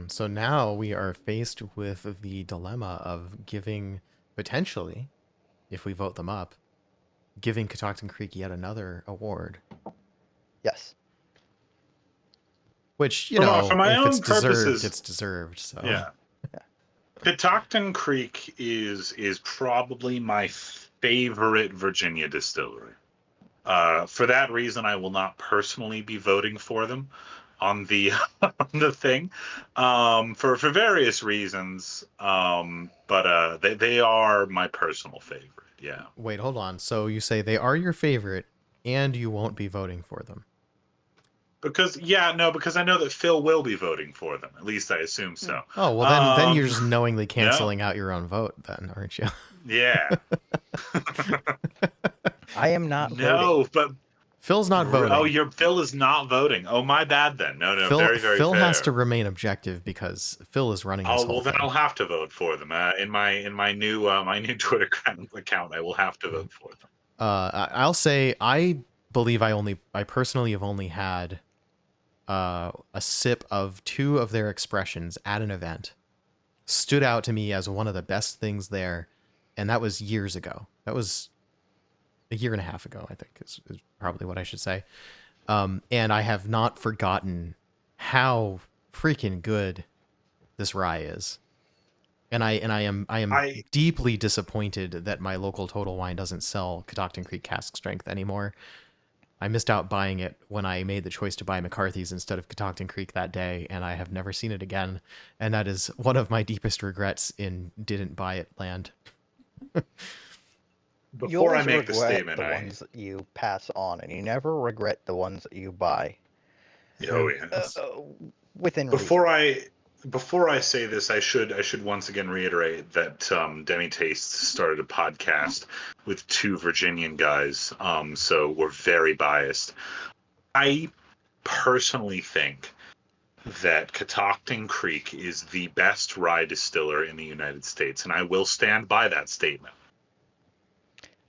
So now we are faced with the dilemma of giving, potentially, if we vote them up, giving Catoctin Creek yet another award. Yes. Which, For my if own it's deserved, purposes, it's deserved. So yeah. Catoctin Creek is probably my favorite Virginia distillery. For that reason, I will not personally be voting for them on the on the thing, for various reasons. But they are my personal favorite. Yeah. Wait, hold on. So you say they are your favorite, and you won't be voting for them? Because I know that Phill will be voting for them. At least I assume so. Oh, well, then you're just knowingly no. canceling out your own vote, then, aren't you? Yeah. I am not voting. No, Phil's not Oh, voting. your Phill is not voting. Oh, my bad then. No, Phil very, very Phil has fair. to remain objective because Phil is running this Oh, whole well, then thing. I'll have to vote for them. In my new my new Twitter account, I will have to vote for them. I'll say I believe I personally have only had a sip of 2 of their expressions at an event. Stood out to me as one of the best things there, and that was years ago. That was a year and a half ago, I think, is probably what I should say. And I have not forgotten how freaking good this rye is. And I am I deeply disappointed that my local Total Wine doesn't sell Catoctin Creek cask strength anymore. I missed out buying it when I made the choice to buy McCarthy's instead of Catoctin Creek that day, and I have never seen it again. And that is one of my deepest regrets in didn't buy it land. You Before I always make the regret statement, the I ones that you pass on, and you never regret the ones that you buy. oh Uh, yes. within reason. Before I before I say this, I should once again reiterate that DemiTastes started a podcast with 2 Virginian guys. So we're very biased. I personally think that Catoctin Creek is the best rye distiller in the United States, and I will stand by that statement.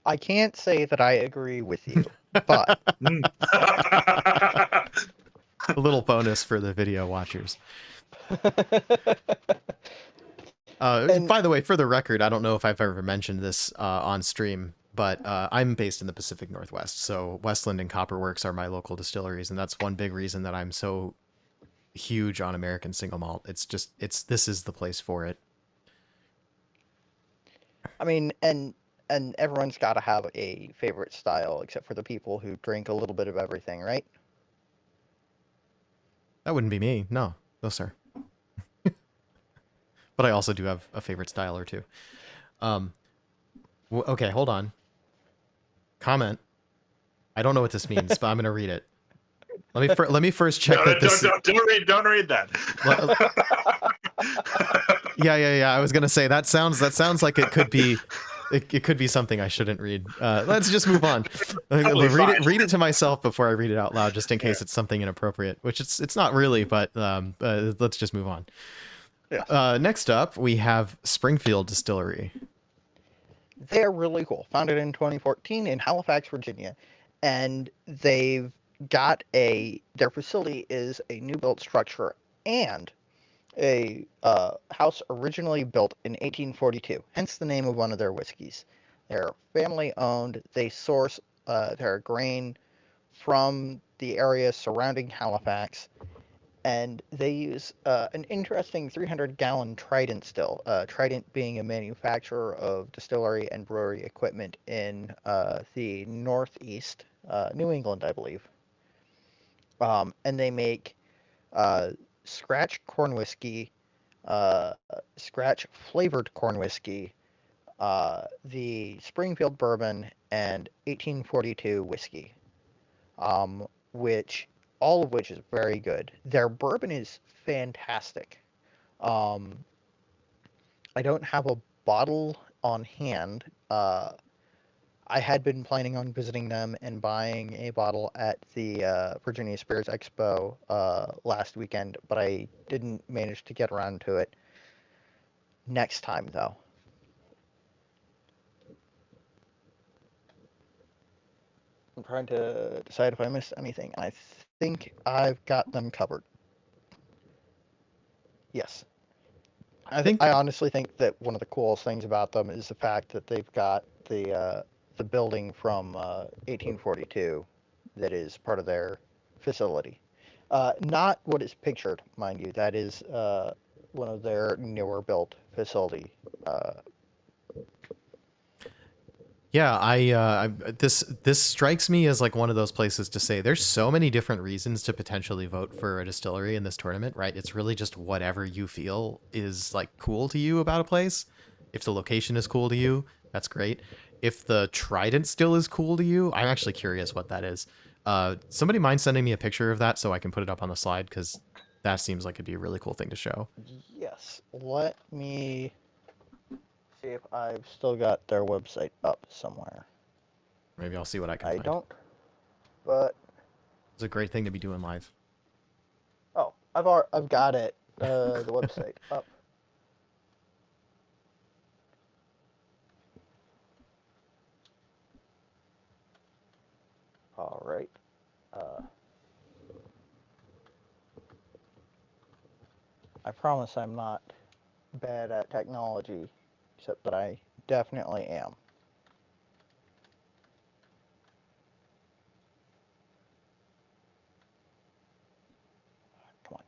I can't say that I agree with you, but Mm. A little bonus for the video watchers. and By the way, for the record, I don't know if I've ever mentioned this on stream, but I'm based in the Pacific Northwest, so Westland and Copperworks are my local distilleries, and that's one big reason that I'm so huge on American single malt. This is the place for it. I mean, and everyone's got to have a favorite style, except for the people who drink a little bit of everything, right? That wouldn't be me. No, no, sir. But I also do have a favorite style or two. Um, okay, hold on. Comment. I don't know what this means, but I'm gonna read it. Let me first check No, that don't, this. don't, don't read that. Yeah. I was gonna say that sounds like it could be. It could be something I shouldn't read. Let's just move on. Totally fine. Read it to myself before I read it out loud, just in case Yeah. it's something inappropriate, which it's not really. But let's just move on. Yeah. Next up, we have Springfield Distillery. They're really cool. Founded in 2014 in Halifax, Virginia, and they've got their facility is a new built structure and a house originally built in 1842, hence the name of one of their whiskeys. They're family owned. They source their grain from the area surrounding Halifax, and they use an interesting 300-gallon Trident still. Trident being a manufacturer of distillery and brewery equipment in the Northeast, New England, I believe. And they make uh, scratch corn whiskey, uh, scratch flavored corn whiskey, the Springfield bourbon, and 1842 whiskey, um, which all of which is very good. Their bourbon is fantastic. Um, I don't have a bottle on hand. I had been planning on visiting them and buying a bottle at the Virginia Spirits Expo last weekend, but I didn't manage to get around to it. Next time, though. I'm trying to decide if I missed anything. I think I've got them covered. Yes. I think I honestly think that one of the coolest things about them is the fact that they've got the building from 1842 that is part of their facility. Not what is pictured, mind you. That is one of their newer built facility. Yeah, this strikes me as like one of those places to say there's so many different reasons to potentially vote for a distillery in this tournament, right? It's really just whatever you feel is like cool to you about a place. If the location is cool to you, that's great. If the Trident still is cool to you, I'm actually curious what that is. Somebody mind sending me a picture of that so I can put it up on the slide because that seems like it'd be a really cool thing to show. Yes, let me see if I've still got their website up somewhere. Maybe I'll see what I can I find. don't but It's a great thing to be doing live. oh, I've got it the website up. All right. Uh, I promise I'm not bad at technology, except that I definitely am. Come on.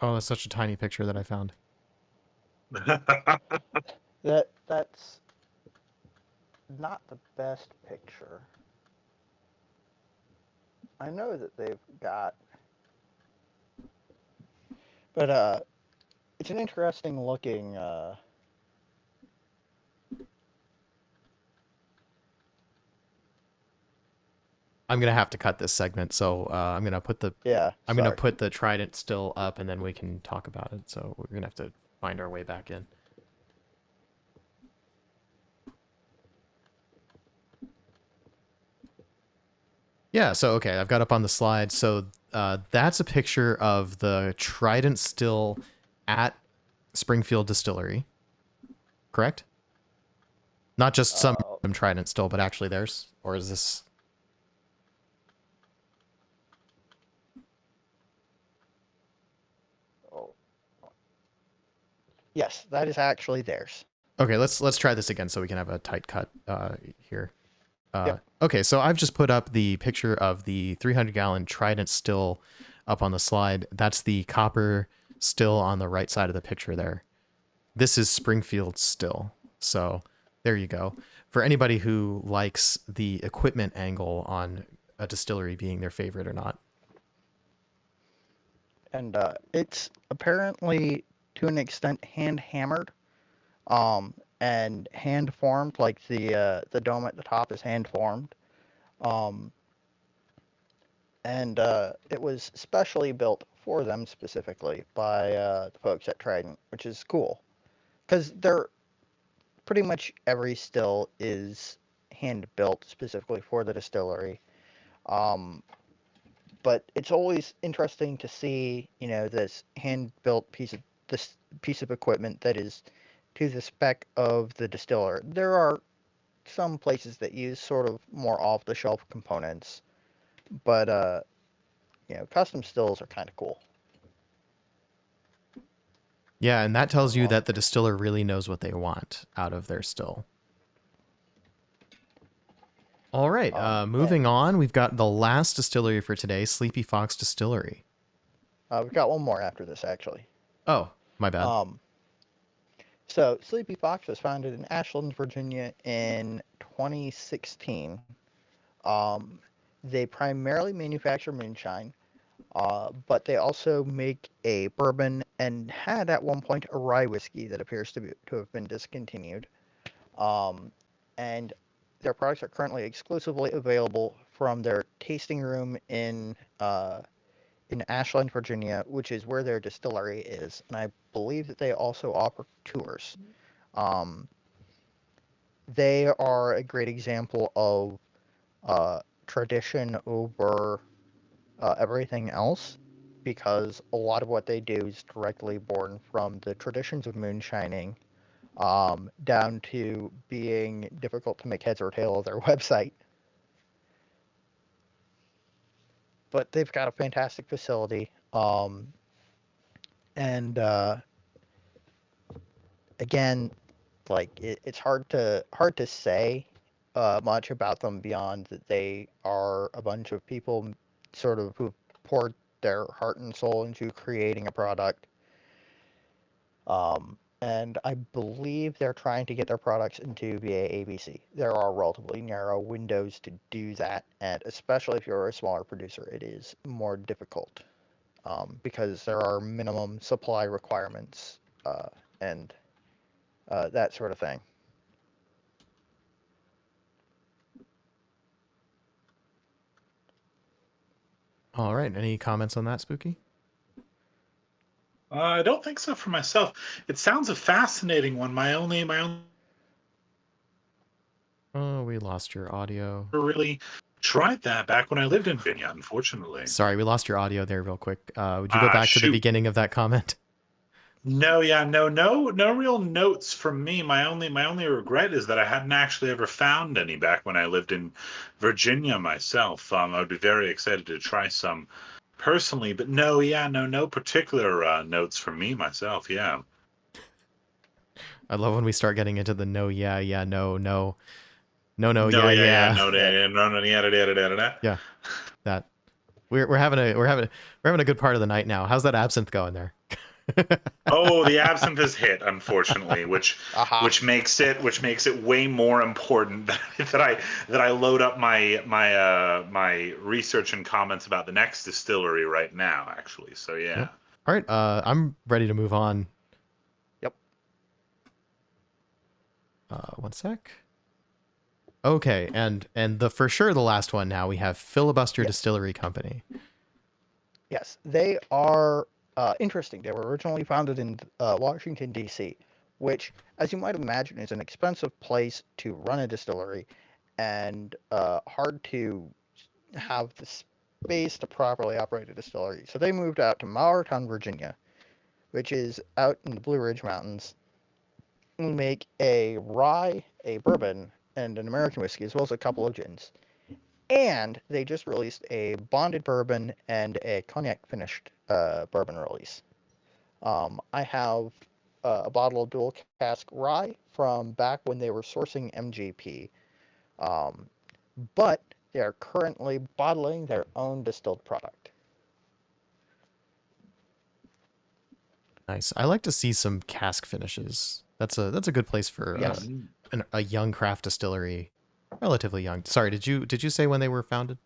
Oh, that's such a tiny picture that I found. That's not the best picture. I know that they've got, but it's an interesting looking. I'm gonna have to cut this segment, so I'm gonna put the Yeah, sorry. Trident still up, and then we can talk about it. So we're gonna have to find our way back in. Yeah, so okay, I've got up on the slide. So that's a picture of the Trident still at Springfield Distillery, correct? Not just some Uh, random Trident still, but actually theirs? Or is this... oh, yes, that is actually theirs. Okay, let's try this again so we can have a tight cut here. Yep. Okay, so I've just put up the picture of the 300-gallon Trident still up on the slide. That's the copper still on the right side of the picture there. This is Springfield still. So there you go. For anybody who likes the equipment angle on a distillery being their favorite or not. And it's apparently to an extent hand hammered, and hand formed. Like the dome at the top is hand formed, um, and it was specially built for them specifically by the folks at Trident, which is cool because they're pretty much every still is hand built specifically for the distillery. Um, but it's always interesting to see, this hand built this piece of equipment that is to the spec of the distiller. There are some places that use sort of more off the shelf components, but custom stills are kind of cool. Yeah, and that tells you Oh, that the distiller really knows what they want out of their still. All right, moving and on, we've got the last distillery for today, Sleepy Fox Distillery. we've got one more after this actually. Oh, my bad. Um, so Sleepy Fox was founded in Ashland, Virginia in 2016. Um, they primarily manufacture moonshine, but they also make a bourbon and had at one point a rye whiskey that appears to have been discontinued. Um, and their products are currently exclusively available from their tasting room in Ashland, Virginia, which is where their distillery is. And I believe that they also offer tours. Um, they are a great example of tradition over everything else because a lot of what they do is directly born from the traditions of moonshining, down to being difficult to make heads or tail of their website. But they've got a fantastic facility, and again, like it's hard to say much about them beyond that they are a bunch of people sort of who poured their heart and soul into creating a product. And I believe they're trying to get their products into VA ABC. There are relatively narrow windows to do that, and especially if you're a smaller producer, it is more difficult, because there are minimum supply requirements, and that sort of thing. All right, any comments on that, Spooky? I don't think so for myself. It sounds a fascinating one. My only Oh, we lost your audio. Never really tried that back when I lived in Virginia, unfortunately. Sorry, we lost your audio there real quick. Would you go Ah, back to the shoot. beginning of that comment? No, yeah, no real notes from me. My only regret is that I hadn't actually ever found any back when I lived in Virginia myself. I would be very excited to try some personally, but no, yeah, no particular notes from me myself. Yeah. I love when we start getting into the no, yeah, yeah, no, no, no, no, No, yeah, yeah, yeah, no, Yeah. no, yeah, da. yeah. That we're having a good part of the night now. How's that absinthe going there? Oh, the absinthe has hit, unfortunately, which Aha. which makes it way more important that I load up my research and comments about the next distillery right now, actually. So yeah. Yep. All right. I'm ready to move on. Yep. One sec. Okay, and the for sure the last one now we have Filibuster Yes. Distillery Company. Yes. They are interesting. They were originally founded in Washington, D.C., which, as you might imagine, is an expensive place to run a distillery and hard to have the space to properly operate a distillery. So they moved out to Mauretown, Virginia, which is out in the Blue Ridge Mountains, and make a rye, a bourbon, and an American whiskey, as well as a couple of gins. And they just released a bonded bourbon and a cognac finished bourbon release. I have a bottle of dual cask rye from back when they were sourcing MGP, um, but they are currently bottling their own distilled product. Nice. I like to see some cask finishes. That's a good place for Yes. a young craft distillery, relatively young. Sorry, did you say when they were founded?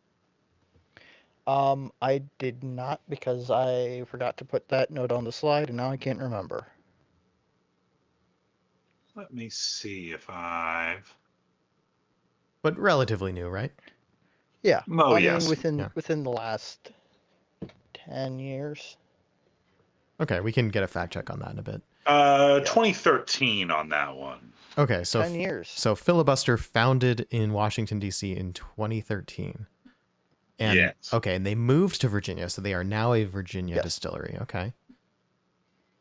I did not because I forgot to put that note on the slide, and now I can't remember. Let me see if I've. But relatively new, right? Yeah, Oh, I mean yes. within Yeah. within the last 10 years. Okay, we can get a fact check on that in a bit. Yeah, 2013 on that one. Okay, so 10 years. so Filibuster founded in Washington D.C. in 2013. And Yes. okay, and they moved to Virginia, so they are now a Virginia Yes. distillery. Okay.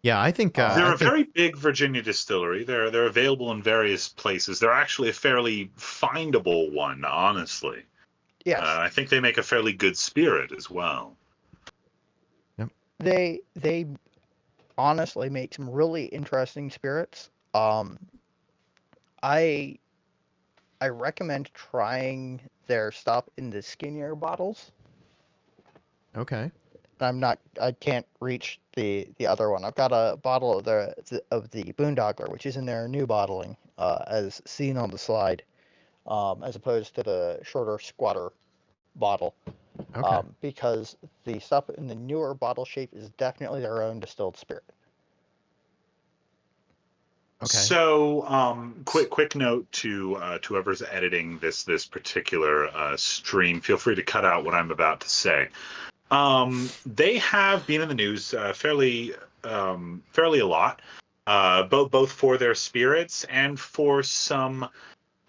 Yeah, I think They're I a Um, think very big Virginia distillery. They're available in various places. They're actually a fairly findable one, honestly. yes, I think they make a fairly good spirit as well. yep. they honestly make some really interesting spirits. I I recommend trying their stuff in the skinnier bottles. Okay. I can't reach the other one. I've got a bottle of the Boondogler, which is in their new bottling, as seen on the slide, as opposed to the shorter, squatter bottle, Okay. because the stuff in the newer bottle shape is definitely their own distilled spirit. Okay. So, quick note to whoever's editing this particular stream. Feel free to cut out what I'm about to say. They have been in the news fairly a lot, both for their spirits and for some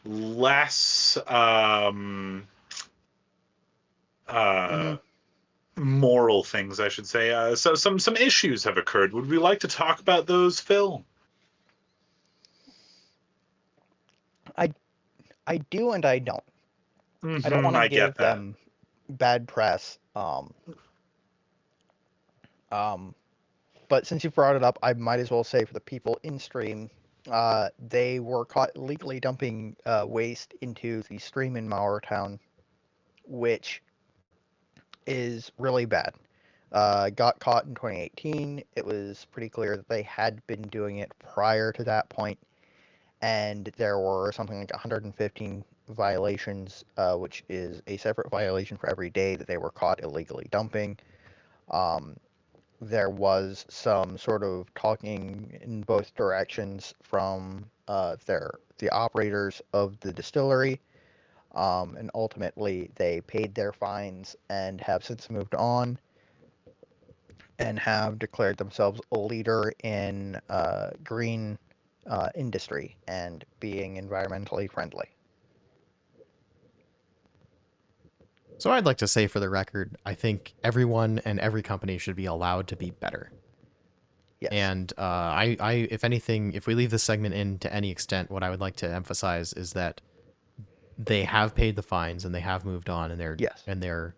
less Hmm. moral things, I should say. So some issues have occurred. Would we like to talk about those, Phil? I I do and I don't. I don't want to I get give that. them bad press. Um, but since you brought it up, I might as well say for the people in stream, they were caught illegally dumping waste into the stream in Mauretown, which is really bad. Got caught in 2018. It was pretty clear that they had been doing it prior to that point, and there were something like 115 violations, which is a separate violation for every day that they were caught illegally dumping. Um, there was some sort of talking in both directions from the operators of the distillery, and ultimately they paid their fines and have since moved on and have declared themselves a leader in green industry and being environmentally friendly. So I'd like to say for the record, I think everyone and every company should be allowed to be better. Yes. And if anything, if we leave this segment in to any extent, what I would like to emphasize is that they have paid the fines and they have moved on, and Yes. they're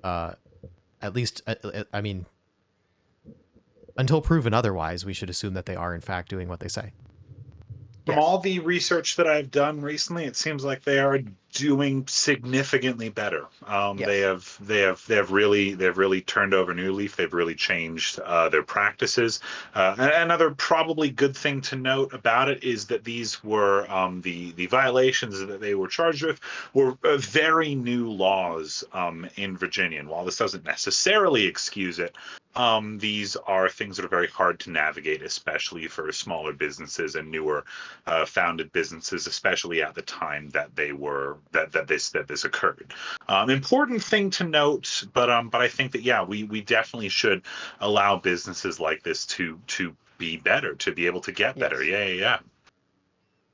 at least, I mean, until proven otherwise, we should assume that they are in fact doing what they say. From Yes. all the research that I've done recently, it seems like they are doing significantly better. Yes. They've really turned over a new leaf. They've really changed their practices. Another probably good thing to note about it is that these were the violations that they were charged with were very new laws in Virginia. And while this doesn't necessarily excuse it, these are things that are very hard to navigate, especially for smaller businesses and newer founded businesses, especially at the time that this occurred. Important thing to note, but I think that we definitely should allow businesses like this to be better, to be able to get better. Yes. Yeah.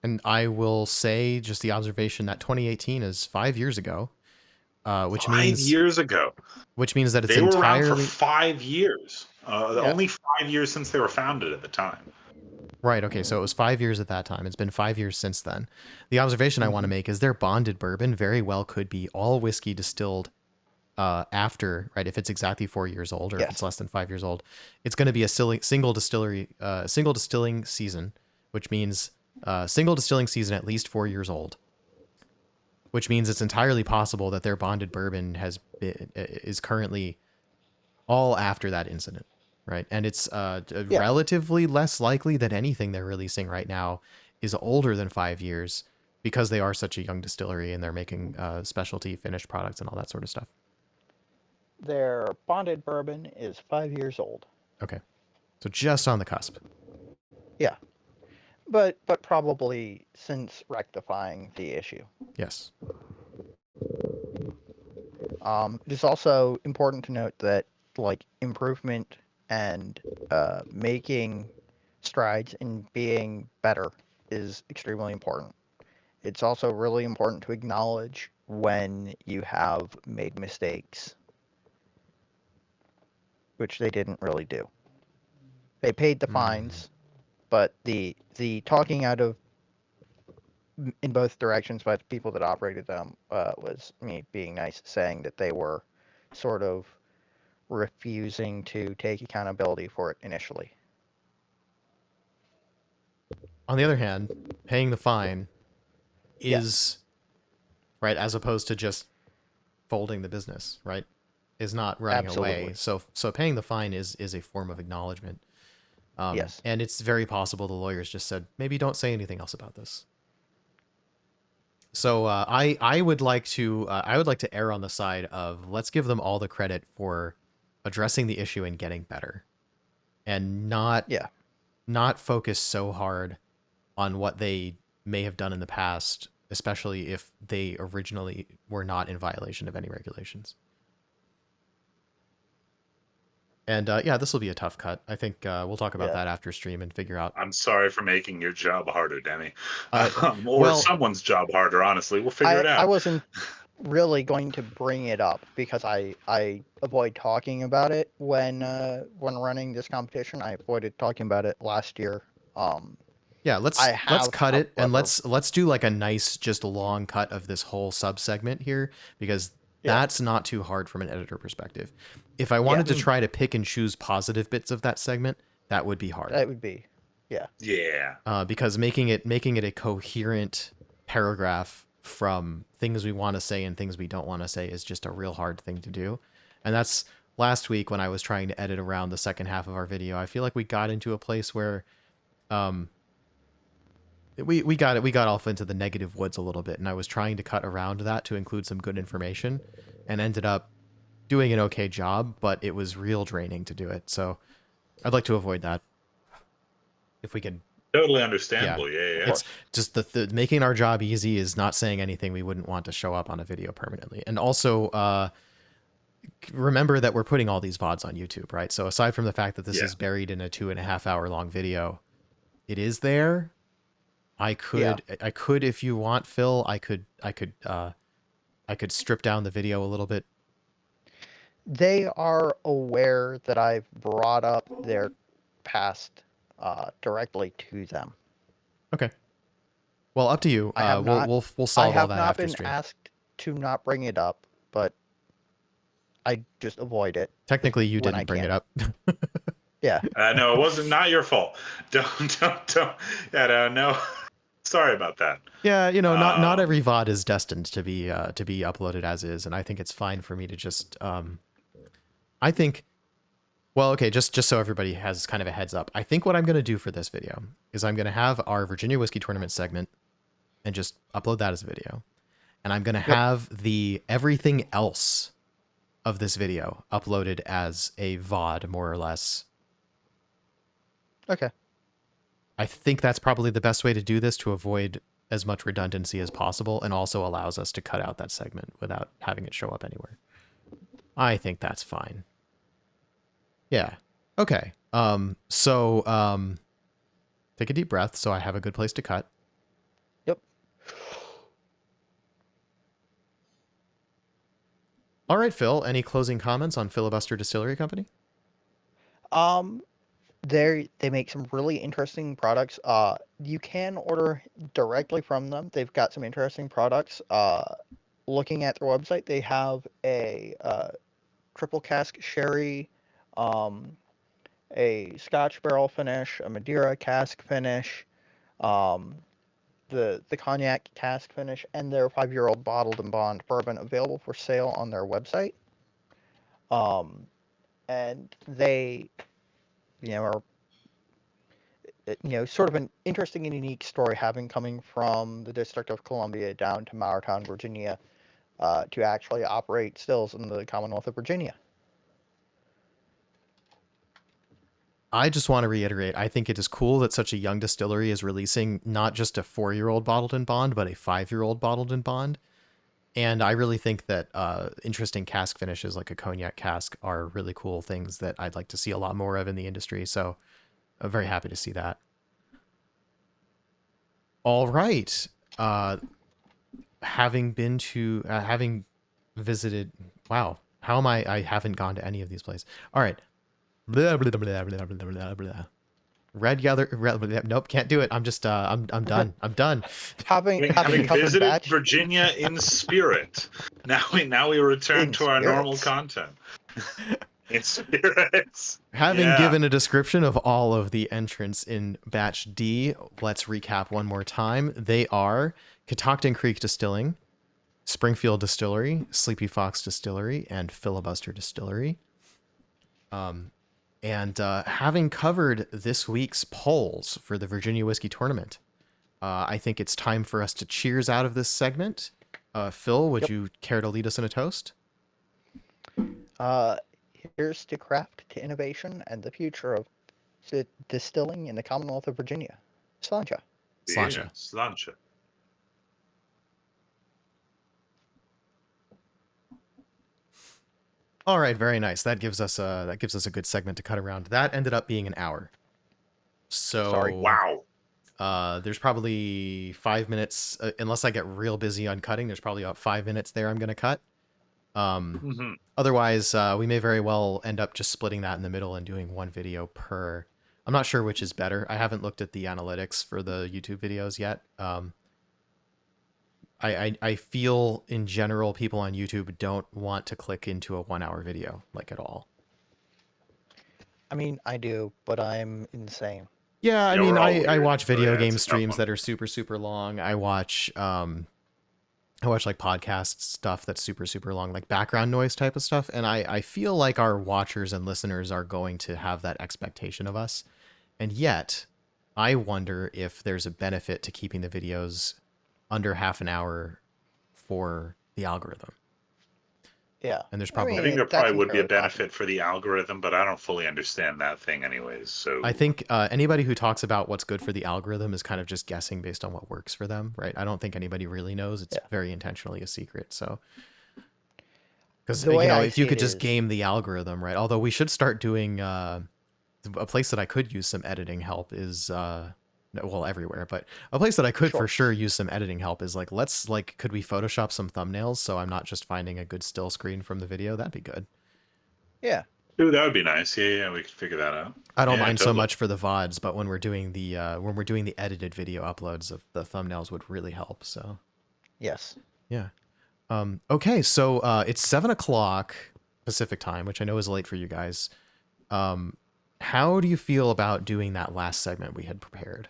And I will say just the observation that 2018 is 5 years ago, which 5 years ago. Which means that it's They were around for entirely 5 years. Yeah. Only 5 years since they were founded at the time. right. Okay, so it was 5 years at that time. It's been 5 years since then. The observation I want to make is their bonded bourbon very well could be all whiskey distilled after, right? If it's exactly 4 years old, or if Yes. it's less than 5 years old, it's going to be a single distilling season, which means single distilling season at least 4 years old. Which means it's entirely possible that their bonded bourbon is currently all after that incident, right? And it's relatively less likely that anything they're releasing right now is older than 5 years, because they are such a young distillery and they're making specialty finished products and all that sort of stuff. Their bonded bourbon is 5 years old. Okay, so just on the cusp. Yeah. But probably since rectifying the issue. Yes. It is also important to note that improvement and making strides in being better is extremely important. It's also really important to acknowledge when you have made mistakes, which they didn't really do. They paid the fines, but the talking out of in both directions by the people that operated them was me being nice, saying that they were sort of refusing to take accountability for it initially. On the other hand, paying the fine is right, as opposed to just folding the business, right, is not running away. So paying the fine is a form of acknowledgement. Yes. And it's very possible the lawyers just said, maybe don't say anything else about this. So I would like to err on the side of, let's give them all the credit for addressing the issue and getting better, and not focus so hard on what they may have done in the past, especially if they originally were not in violation of any regulations. And this will be a tough cut. I think we'll talk about that after stream and figure out. I'm sorry for making your job harder, Demi. Or someone's job harder, honestly. We'll figure it out. I wasn't really going to bring it up because I avoid talking about it when running this competition. I avoided talking about it last year. Let's cut it, and let's do like a nice, just long cut of this whole sub segment here, because that's not too hard from an editor perspective. If I wanted to try to pick and choose positive bits of that segment, that would be hard. That would be, because making it a coherent paragraph from things we want to say and things we don't want to say is just a real hard thing to do. And that's last week when I was trying to edit around the second half of our video. I feel like we got into a place where we got off into the negative woods a little bit, and I was trying to cut around that to include some good information, and ended up doing an okay job, but it was real draining to do it. So I'd like to avoid that if we could. Totally understandable. Yeah. It's just the making our job easy is not saying anything we wouldn't want to show up on a video permanently. And also remember that we're putting all these VODs on YouTube, right? So aside from the fact that this is buried in a 2.5 hour long video, it is there. I could, if you want, Phill, I could I could strip down the video a little bit. They are aware that I've brought up their past directly to them. Okay. Well, up to you. I have not. We'll I solve all have that not after been stream. asked to not bring it up, but I just avoid it Technically, you when I didn't bring it can. up. Yeah. No, it wasn't not your fault. Don't. Yeah, no. Sorry about that. Yeah, not Um, every VOD is destined to be uploaded as is, and I think it's fine for me to just I think well, okay, just so everybody has kind of a heads up. I think what I'm going to do for this video is I'm going to have our Virginia Whiskey Tournament segment and just upload that as a video. And I'm going to Yep. have the everything else of this video uploaded as a VOD, more or less. Okay. I think that's probably the best way to do this to avoid as much redundancy as possible and also allows us to cut out that segment without having it show up anywhere. I think that's fine. Yeah. Okay. Take a deep breath so I have a good place to cut. Yep. All right, Phill, any closing comments on Filibuster Distillery Company? They make some really interesting products. You can order directly from them. They've got some interesting products. Looking at their website, they have a triple cask sherry, um, a Scotch barrel finish, a Madeira cask finish, um, the cognac cask finish, and their 5-year-old bottled and bond bourbon available for sale on their website. And they, are sort of an interesting and unique story having coming from the District of Columbia down to Mauritown, Virginia, to actually operate stills in the Commonwealth of Virginia. I just want to reiterate, I think it is cool that such a young distillery is releasing not just a 4-year-old bottled in bond, but a 5-year-old bottled in bond. And I really think that interesting cask finishes like a cognac cask are really cool things that I'd like to see a lot more of in the industry. So I'm very happy to see that. All right. Having visited, wow, how am I haven't gone to any of these places. All right. Blah, blah, blah, blah, blah, blah, blah. Nope, can't do it. I'm just I'm done. I'm done. Having having covered visited batch Virginia in spirit, now we return in to our normal spirits. content. In spirits. Having Yeah. given a description of all of the entrants in Batch D, let's recap one more time. They are Catoctin Creek Distilling, Springfield Distillery, Sleepy Fox Distillery, and Filibuster Distillery. And having covered this week's polls for the Virginia Whiskey Tournament, I think it's time for us to cheers out of this segment. Phill, would you care to lead us in a toast? Here's to craft, to innovation, and the future of distilling in the Commonwealth of Virginia. Sláinte. Sláinte. Yeah, sláinte. All right, very nice. That gives us a good segment to cut around. That ended up being an hour. So Sorry. Wow. There's probably 5 minutes, unless I get real busy on cutting. There's probably about 5 minutes there I'm going to cut. Otherwise, we may very well end up just splitting that in the middle and doing one video per. I'm not sure which is better. I haven't looked at the analytics for the YouTube videos yet. I feel in general people on YouTube don't want to click into a 1 hour video like at all. I mean, I do, but I'm insane. Yeah, I Yeah, mean, we're all I weird, watch so video yeah, game it's a tough streams one. that are super, super long. I watch like podcast stuff that's super, super long, like background noise type of stuff. And I feel like our watchers and listeners are going to have that expectation of us. And yet, I wonder if there's a benefit to keeping the videos under half an hour for the algorithm. Yeah. And there's I probably think there that's probably would be a entirely benefit possible. for the algorithm, but I don't fully understand that thing anyways. So I think anybody who talks about what's good for the algorithm is kind of just guessing based on what works for them, right? I don't think anybody really knows. It's very intentionally a secret. So, because The way I if you see could it just is- game the algorithm, right? Although we should start doing a place that I could use some editing help is well, everywhere, but a place that I could for Sure. sure use some editing help is like, could we Photoshop some thumbnails so I'm not just finding a good still screen from the video? That'd be good. Yeah. Ooh, that would be nice. Yeah, we could figure that out. I don't Yeah, mind so totally. much for the VODs, but when we're doing the edited video uploads of the thumbnails would really help. So Yes. yeah. Okay, so it's 7 o'clock Pacific time, which I know is late for you guys. How do you feel about doing that last segment we had prepared?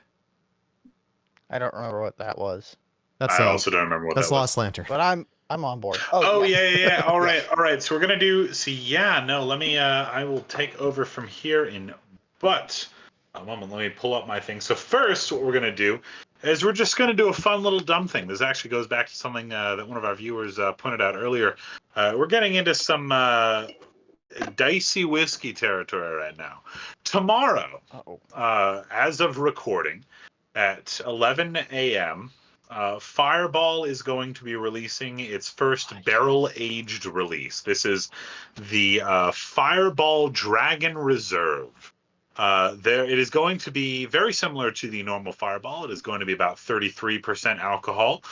I don't remember what that was, That's I also don't remember what that's that was. Lost Lantern. but I'm on board. Oh Oh yeah. yeah. All right, Yes. all right. So we're gonna do. See, yeah, no. Let me. I will take over from here in. But a moment. Let me pull up my thing. So first, what we're gonna do is we're just gonna do a fun little dumb thing. This actually goes back to something that one of our viewers pointed out earlier. We're getting into some dicey whiskey territory right now. Tomorrow, Uh-oh. as of recording, at 11 a.m. Fireball is going to be releasing its first barrel-aged release. This is the Fireball Dragon Reserve. It is going to be very similar to the normal Fireball. It is going to be about 33% alcohol.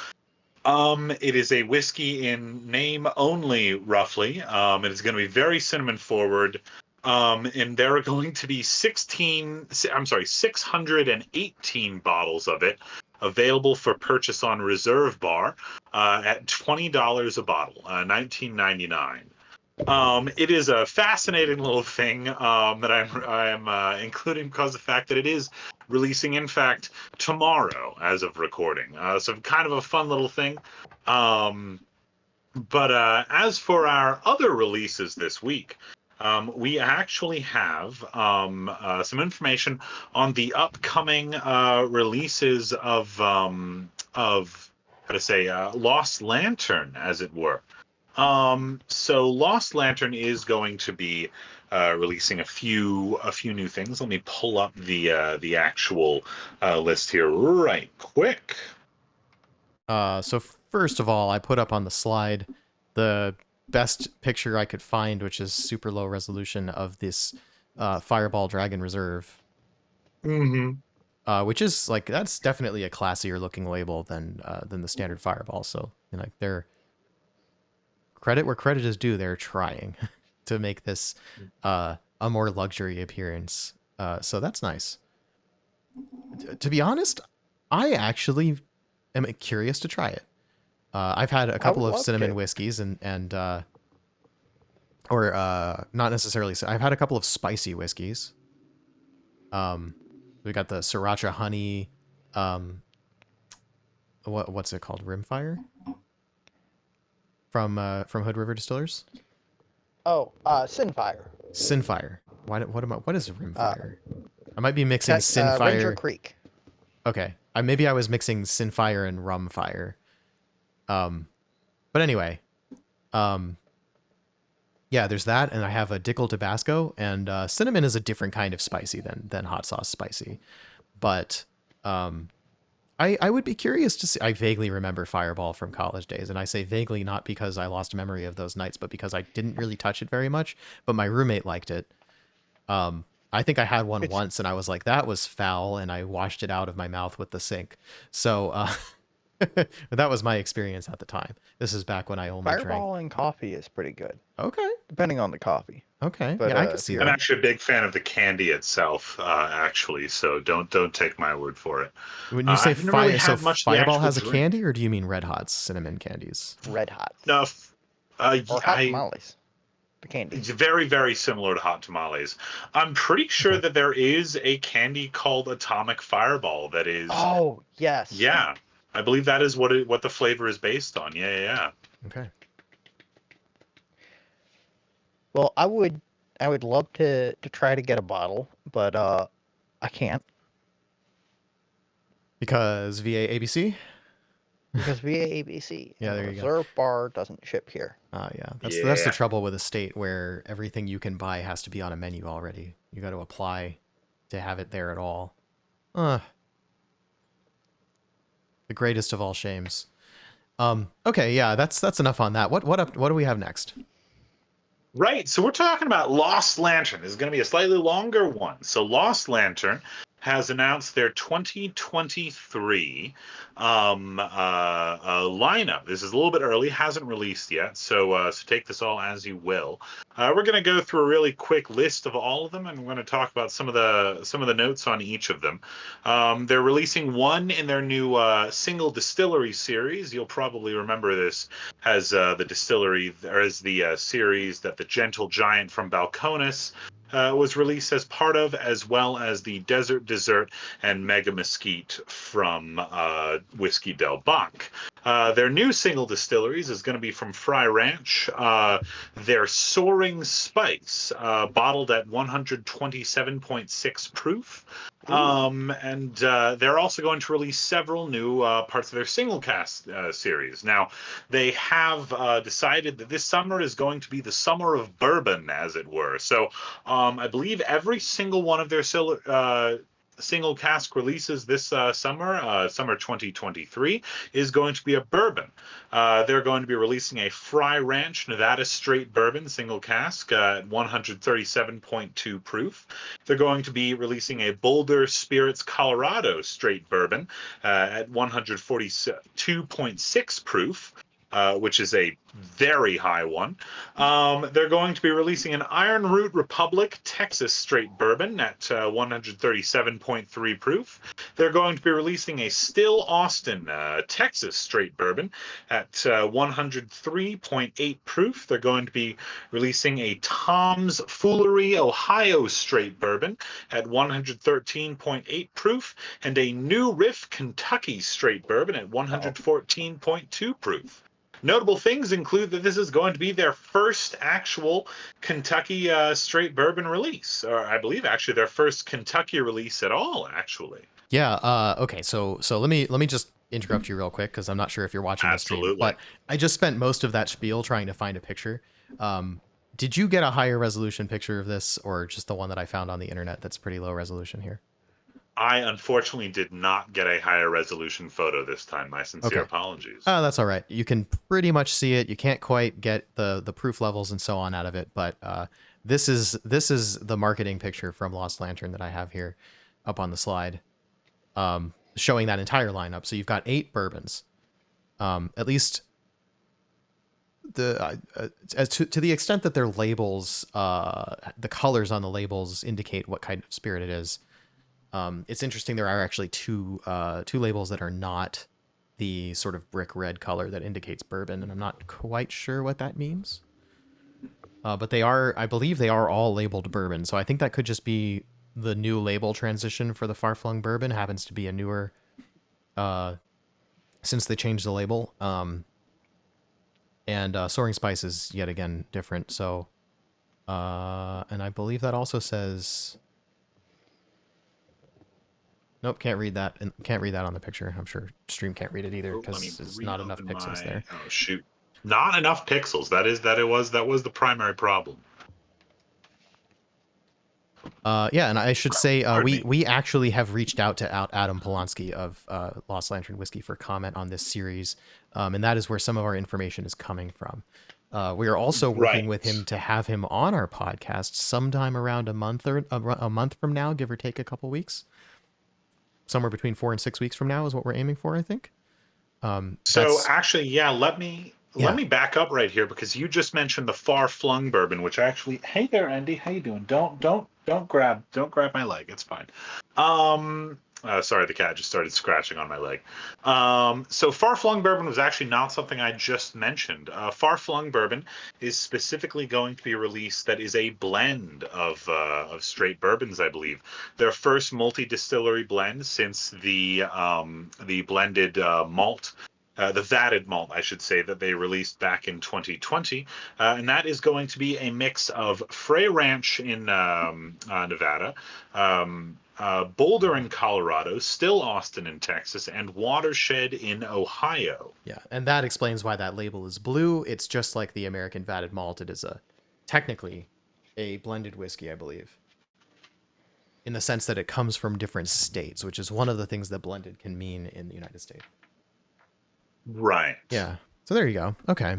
It is a whiskey in name only, roughly. It is going to be very cinnamon forward. And there are going to be 618 bottles of it available for purchase on Reserve Bar at $20 a bottle, $19.99. It is a fascinating little thing that I'm including because of the fact that it is releasing, in fact, tomorrow as of recording. So kind of a fun little thing. But as for our other releases this week, we actually have some information on the upcoming releases of Lost Lantern, as it were. So Lost Lantern is going to be releasing a few new things. Let me pull up the actual list here right quick. So first of all, I put up on the slide the best picture I could find, which is super low resolution of this Fireball Dragon Reserve. Mm-hmm. Which is like, that's definitely a classier looking label than the standard Fireball. So, you know, they're credit where credit is due. They're trying to make this a more luxury appearance. So that's nice. To be honest, I actually am curious to try it. I've had a couple of cinnamon whiskeys not necessarily. I've had a couple of spicy whiskeys. We got the Sriracha honey. What's it called? Rimfire from Hood River Distillers. Oh, Sinfire. Sinfire. What is Rimfire? I might be mixing Sinfire. Ranger Creek. Okay, maybe I was mixing Sinfire and Rumfire. But anyway, yeah, there's that, and I have a Dickel Tabasco, and cinnamon is a different kind of spicy than hot sauce spicy. But I would be curious to see. I vaguely remember Fireball from college days, and I say vaguely not because I lost memory of those nights, but because I didn't really touch it very much. But my roommate liked it. I think I had one once, and I was like, that was foul, and I washed it out of my mouth with the sink. So that was my experience at the time. This is back when I only drank. Fireball and coffee is pretty good. Okay. Depending on the coffee. Okay. But, yeah, I can see that. I'm actually a big fan of the candy itself, actually. So don't take my word for it. When you say Fireball has a drink. candy, or do you mean Red Hot's cinnamon candies? Red Hot. No, Or hot tamales. The candy. It's very, very similar to hot tamales. I'm pretty sure that there is a candy called Atomic Fireball that is. Oh yes. Yeah, I believe that is what the flavor is based on. Yeah. Okay. Well, I would love to try to get a bottle, but I can't. Because VA ABC? Because VA ABC. Yeah, there you go. Reserve Bar doesn't ship here. Yeah. That's the trouble with a state where everything you can buy has to be on a menu already. You got to apply to have it there at all. The greatest of all shames. Okay, yeah, that's enough on that. What do we have next? Right, so we're talking about Lost Lantern. This is going to be a slightly longer one. So Lost Lantern has announced their 2023 lineup. This is a little bit early, hasn't released yet, so take this all as you will. We're going to go through a really quick list of all of them, and we're going to talk about some of the notes on each of them. They're releasing one in their new single distillery series. You'll probably remember this as the distillery, or as the series that the Gentle Giant from Balcones was released as part of, as well as the Desert Dessert and Mega Mesquite from Whiskey Del Bac. Their new single distilleries is going to be from Fry Ranch. Their Soaring Spice, bottled at 127.6 proof. And they're also going to release several new parts of their single cask series. Now, they have decided that this summer is going to be the summer of bourbon, as it were. So I believe every single one of their single cask releases this summer 2023, is going to be a bourbon. They're going to be releasing a Fry Ranch Nevada Straight Bourbon single cask at 137.2 proof. They're going to be releasing a Boulder Spirits Colorado Straight Bourbon at 142.6 proof. Which is a very high one. They're going to be releasing an Iron Root Republic Texas Straight Bourbon at 137.3 proof. They're going to be releasing a Still Austin Texas Straight Bourbon at 103.8 proof. They're going to be releasing a Tom's Foolery Ohio Straight Bourbon at 113.8 proof, and a New Riff Kentucky Straight Bourbon at 114.2 proof. Notable things include that this is going to be their first actual Kentucky straight bourbon release, or I believe actually their first Kentucky release at all, actually. Yeah. Okay. So let me just interrupt you real quick because I'm not sure if you're watching the stream, but I just spent most of that spiel trying to find a picture. Did you get a higher resolution picture of this, or just the one that I found on the internet that's pretty low resolution here? I unfortunately did not get a higher resolution photo this time. My sincere apologies. Oh, that's all right. You can pretty much see it. You can't quite get the proof levels and so on out of it, but this is the marketing picture from Lost Lantern that I have here up on the slide, showing that entire lineup. So you've got 8 bourbons, at least as to the extent that their labels, the colors on the labels indicate what kind of spirit it is. It's interesting. There are actually two labels that are not the sort of brick red color that indicates bourbon, and I'm not quite sure what that means. But they are, I believe they are all labeled bourbon. So I think that could just be the new label transition for the Far-Flung bourbon. Happens to be a newer, since they changed the label. And Soaring Spice is yet again different. So, and I believe that also says... Nope, can't read that. And can't read that on the picture. I'm sure stream can't read it either because there's not enough pixels there. Oh shoot, not enough pixels. That was the primary problem. Yeah, and I should say we actually have reached out to Adam Polanski of Lost Lantern Whiskey for comment on this series, and that is where some of our information is coming from. We are also working with him to have him on our podcast sometime around a month from now, give or take a couple weeks. Somewhere between 4 and 6 weeks from now is what we're aiming for, I think. So actually, yeah, let me back up right here because you just mentioned the Far-Flung bourbon, which actually, hey there, Andy, how you doing? Don't grab my leg. It's fine. Sorry, the cat just started scratching on my leg. So Far-Flung bourbon was actually not something I just mentioned. Far-Flung bourbon is specifically going to be released that is a blend of straight bourbons, I believe. Their first multi-distillery blend since the blended malt. The vatted malt, I should say, that they released back in 2020. And that is going to be a mix of Fray Ranch in Nevada, Boulder in Colorado, Still Austin in Texas, and Watershed in Ohio. Yeah, and that explains why that label is blue. It's just like the American vatted malt. It is technically a blended whiskey, I believe, in the sense that it comes from different states, which is one of the things that blended can mean in the United States. Right. Yeah. So there you go. Okay.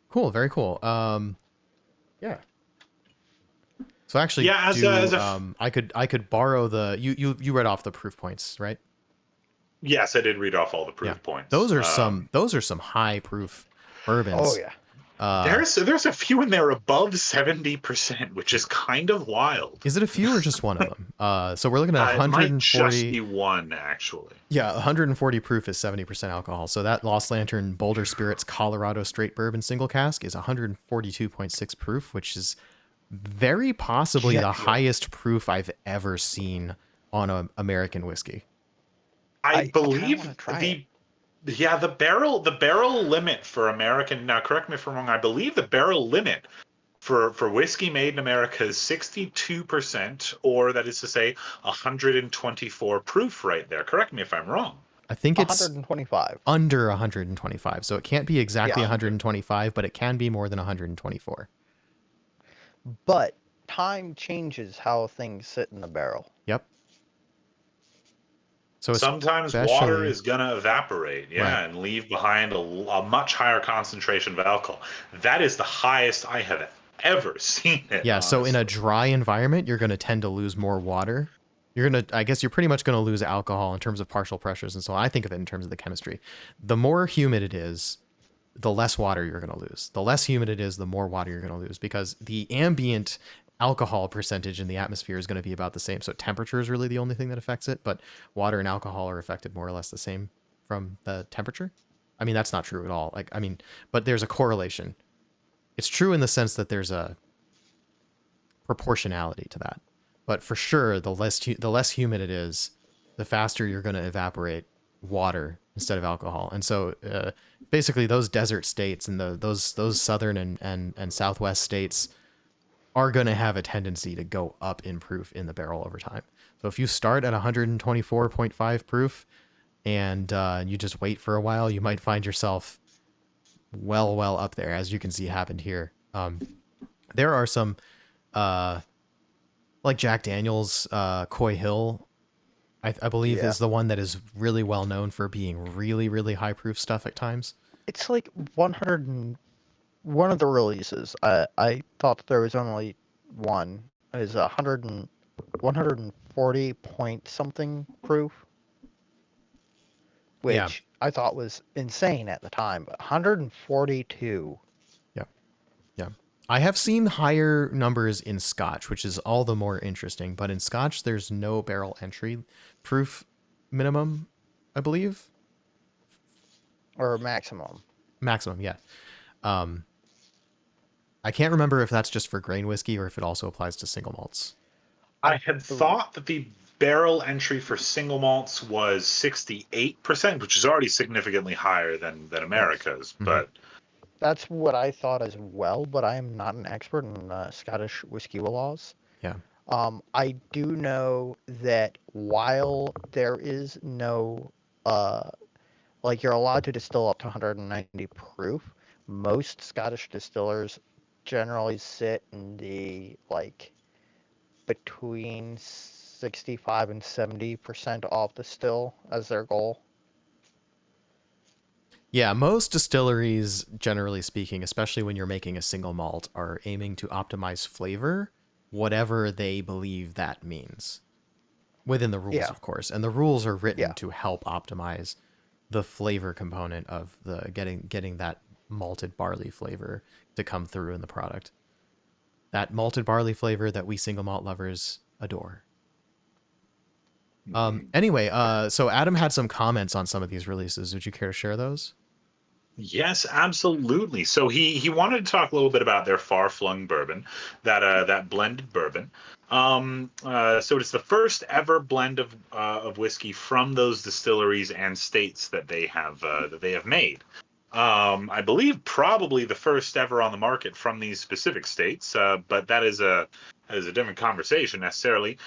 Cool. Very cool. Yeah. So actually, Yeah, I could borrow the you read off the proof points, right? yes, I did read off all the Yeah, proof points. those are some high proof Oh bourbons. yeah. There's a few in there above 70%, which is kind of wild. Is it a few or just one of them? So we're looking at It might just 140. be one, actually. Yeah, 140 proof is 70% alcohol. So that Lost Lantern Boulder Spirits Colorado Straight Bourbon single cask is 142.6 proof, which is very possibly Jet the fuel. highest proof I've ever seen on an American whiskey. I kinda wanna believe try the the barrel limit for American, now correct me if I'm wrong, I believe the barrel limit for whiskey made in America is 62%, or that is to say 124 proof right there. Correct me if I'm wrong. I think it's 125. under 125. So it can't be exactly Yeah. 125, but it can be more than 124. But time changes how things sit in the barrel. Yep. So Sometimes water especially- is going to evaporate, Right. and leave behind a much higher concentration of alcohol. That is the highest I have ever seen it. Yeah, so in a honestly. dry environment, you're going to tend to lose more water. I guess you're pretty much going to lose alcohol in terms of partial pressures. And so I think of it in terms of the chemistry. The more humid it is, the less water you're going to lose. The less humid it is, the more water you're going to lose, because the ambient alcohol percentage in the atmosphere is going to be about the same. So temperature is really the only thing that affects it, but water and alcohol are affected more or less the same from the temperature. I mean, that's not true at all. But there's a correlation. It's true in the sense that there's a proportionality to that. But for sure, the less humid it is, the faster you're going to evaporate water instead of alcohol. And so basically those desert states and those southern and southwest states are going to have a tendency to go up in proof in the barrel over time. So if you start at 124.5 proof and you just wait for a while, you might find yourself well up there, as you can see happened here. There are some like Jack Daniel's Coy Hill, I believe, Yeah. is the one that is really well known for being really high proof stuff at times. It's like 100 and one of the releases. I thought there was only one. Is 140 point something proof, which Yeah. I thought was insane at the time. But 142. Yeah. I have seen higher numbers in Scotch, which is all the more interesting. But in Scotch, there's no barrel entry proof minimum, I believe. Or maximum. Maximum, yeah. I can't remember if that's just for grain whiskey or if it also applies to single malts. I had thought that the barrel entry for single malts was 68%, which is already significantly higher than America's. Mhm. But That's what I thought as well, but I am not an expert in Scottish whiskey laws. Yeah. I do know that while there is no, like you're allowed to distill up to 190 proof, most Scottish distillers generally sit in the like between 65 and 70% off the still as their goal. Yeah, most distilleries, generally speaking, especially when you're making a single malt, are aiming to optimize flavor, whatever they believe that means. Within the rules, Yeah. of course. And the rules are written Yeah. to help optimize the flavor component of the getting that malted barley flavor to come through in the product. That malted barley flavor that we single malt lovers adore. Anyway, so Adam had some comments on some of these releases. Would you care to share those? yes, absolutely. So he wanted to talk a little bit about their far flung bourbon, that blended bourbon. So it's the first ever blend of whiskey from those distilleries and states that they have made. I believe probably the first ever on the market from these specific states, but that is a different conversation necessarily.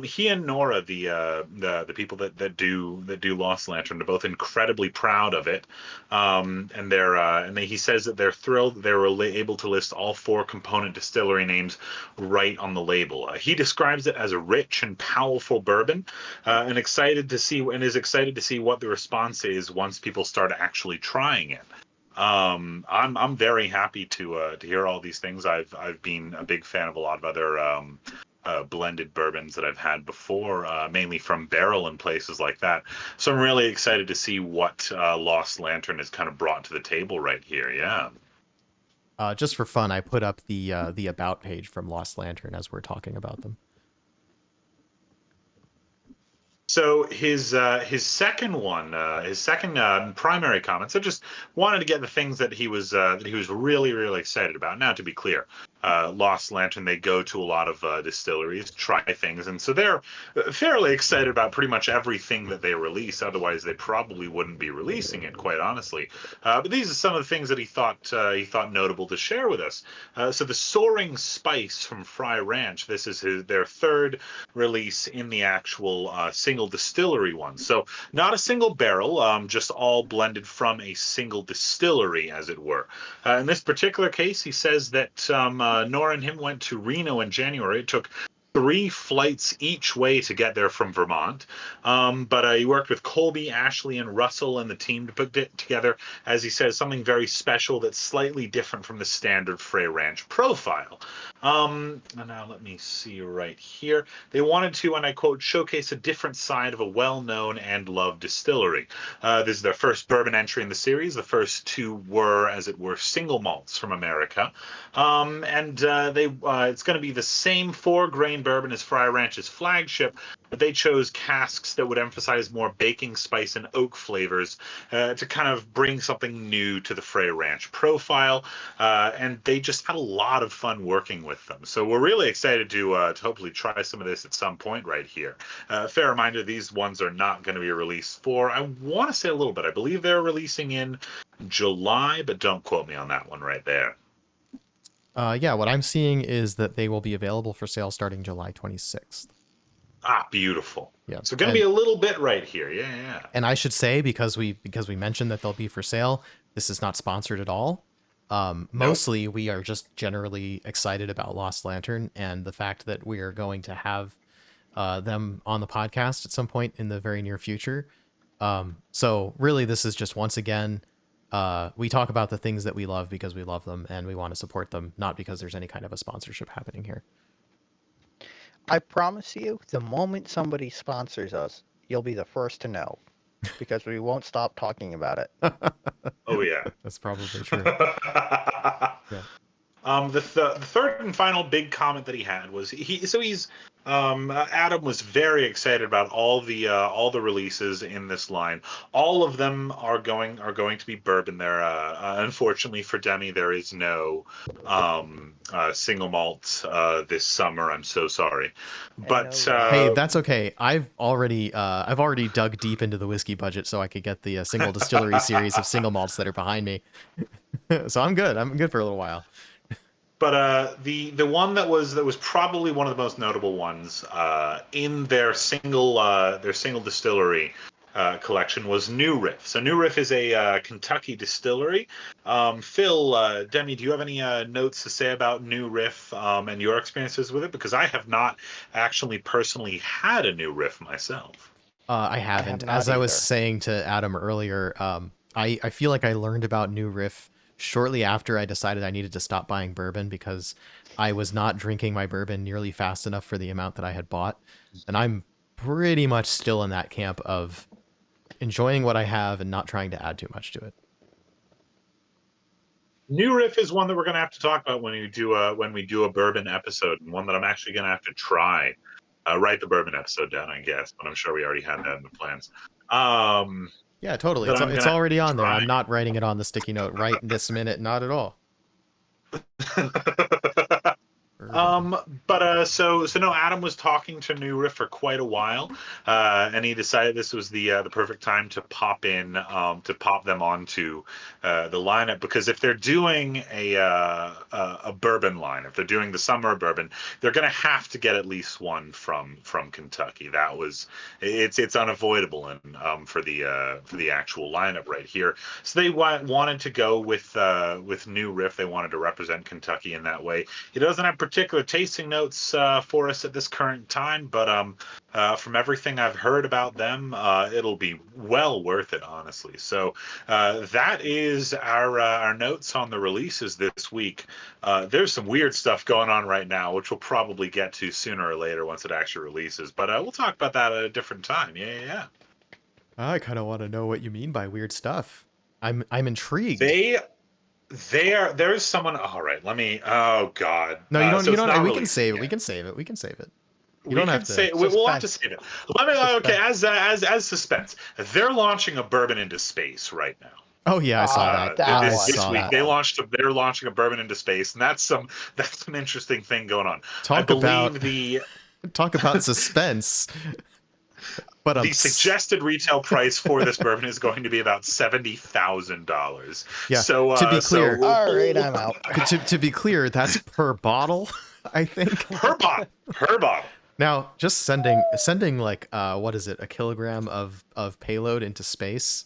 He and Nora, the people that do Lost Lantern, are both incredibly proud of it. He says that they're thrilled they were able to list all 4 component distillery names right on the label. He describes it as a rich and powerful bourbon, and is excited to see what the response is once people start actually trying it. I'm very happy to hear all these things. I've been a big fan of a lot of other blended bourbons that I've had before, mainly from barrel and places like that. So I'm really excited to see what Lost Lantern has kind of brought to the table right here. Yeah. Just for fun, I put up the about page from Lost Lantern as we're talking about them. So his second one, his second primary comments, I just wanted to get the things that he was really excited about. Now, to be clear, Lost Lantern, they go to a lot of distilleries, try things, and so they're fairly excited about pretty much everything that they release. Otherwise, they probably wouldn't be releasing it, quite honestly. But these are some of the things that he thought notable to share with us. So the Soaring Spice from Fry Ranch. This is their third release in the actual single distillery one. So not a single barrel, just all blended from a single distillery, as it were. In this particular case, he says that Nora and him went to Reno in January. It took 3 flights each way to get there from Vermont. But he worked with Colby, Ashley, and Russell and the team to put it together, as he says, something very special that's slightly different from the standard Frey Ranch profile. And now let me see right here. They wanted to, and I quote, showcase a different side of a well-known and loved distillery. This is their first bourbon entry in the series. The first 2 were, as it were, single malts from America. It's going to be the same 4-grain bourbon as Fry Ranch's flagship, but they chose casks that would emphasize more baking, spice, and oak flavors to kind of bring something new to the Frey Ranch profile. And they just had a lot of fun working with them. So we're really excited to hopefully try some of this at some point right here. Fair reminder, these ones are not going to be released for, I want to say a little bit. I believe they're releasing in July, but don't quote me on that one right there. Yeah, what I'm seeing is that they will be available for sale starting July 26th. Ah, beautiful. Yeah. So going to be a little bit right here. Yeah. And I should say, because we mentioned that they'll be for sale, this is not sponsored at all. Mostly we are just generally excited about Lost Lantern and the fact that we are going to have them on the podcast at some point in the very near future. So really this is just, once again, we talk about the things that we love because we love them and we want to support them, not because there's any kind of a sponsorship happening here. I promise you, the moment somebody sponsors us, you'll be the first to know, because we won't stop talking about it. Oh, yeah. That's probably true. Yeah. The third and final big comment that he had was Adam was very excited about all the releases in this line. All of them are going to be bourbon. There, unfortunately for Demi, there is no single malt this summer. I'm so sorry, but hey, that's okay. I've already dug deep into the whiskey budget so I could get the single distillery series of single malts that are behind me. So I'm good. I'm good for a little while. But the one that was probably one of the most notable ones in their single distillery collection was New Riff. So New Riff is a Kentucky distillery. Phill, Demi, do you have any notes to say about New Riff and your experiences with it? Because I have not actually personally had a New Riff myself. I haven't. As I was saying to Adam earlier, I feel like I learned about New Riff shortly after I decided I needed to stop buying bourbon because I was not drinking my bourbon nearly fast enough for the amount that I had bought. And I'm pretty much still in that camp of enjoying what I have and not trying to add too much to it. New Riff is one that we're going to have to talk about when we do a bourbon episode, and one that I'm actually going to have to try. Write the bourbon episode down, I guess, but I'm sure we already had that in the plans. Yeah, totally. It's already on there. I'm not writing it on the sticky note right this minute. Not at all. So no, Adam was talking to New Riff for quite a while, and he decided this was the perfect time to pop them onto the lineup, because if they're doing a bourbon line, if they're doing the summer bourbon, they're going to have to get at least one from Kentucky. It's unavoidable and for the actual lineup right here. So they wanted to go with New Riff. They wanted to represent Kentucky in that way. He doesn't have particular particular tasting notes for us at this current time, but from everything I've heard about them, it'll be well worth it, honestly. So that is our notes on the releases this week. There's some weird stuff going on right now, which we'll probably get to sooner or later once it actually releases. But we'll talk about that at a different time. Yeah. I kind of want to know what you mean by weird stuff. I'm intrigued. There's someone. All right, let me. Oh God. No, you don't. So You it's don't. not We released can save it. yet. We can save it. We can save it. We can say we'll have to save it. Let me. Okay, as suspense, they're launching a bourbon into space right now. Oh yeah, I saw that. This week they're launching a bourbon into space, and that's an interesting thing going on. Talk about suspense. But the suggested retail price for this bourbon is going to be about $70,000. Yeah. So to be clear, all right, I'm out. To be clear, that's per bottle, I think. Per bottle. Now, just sending like what is it, a kilogram of payload into space?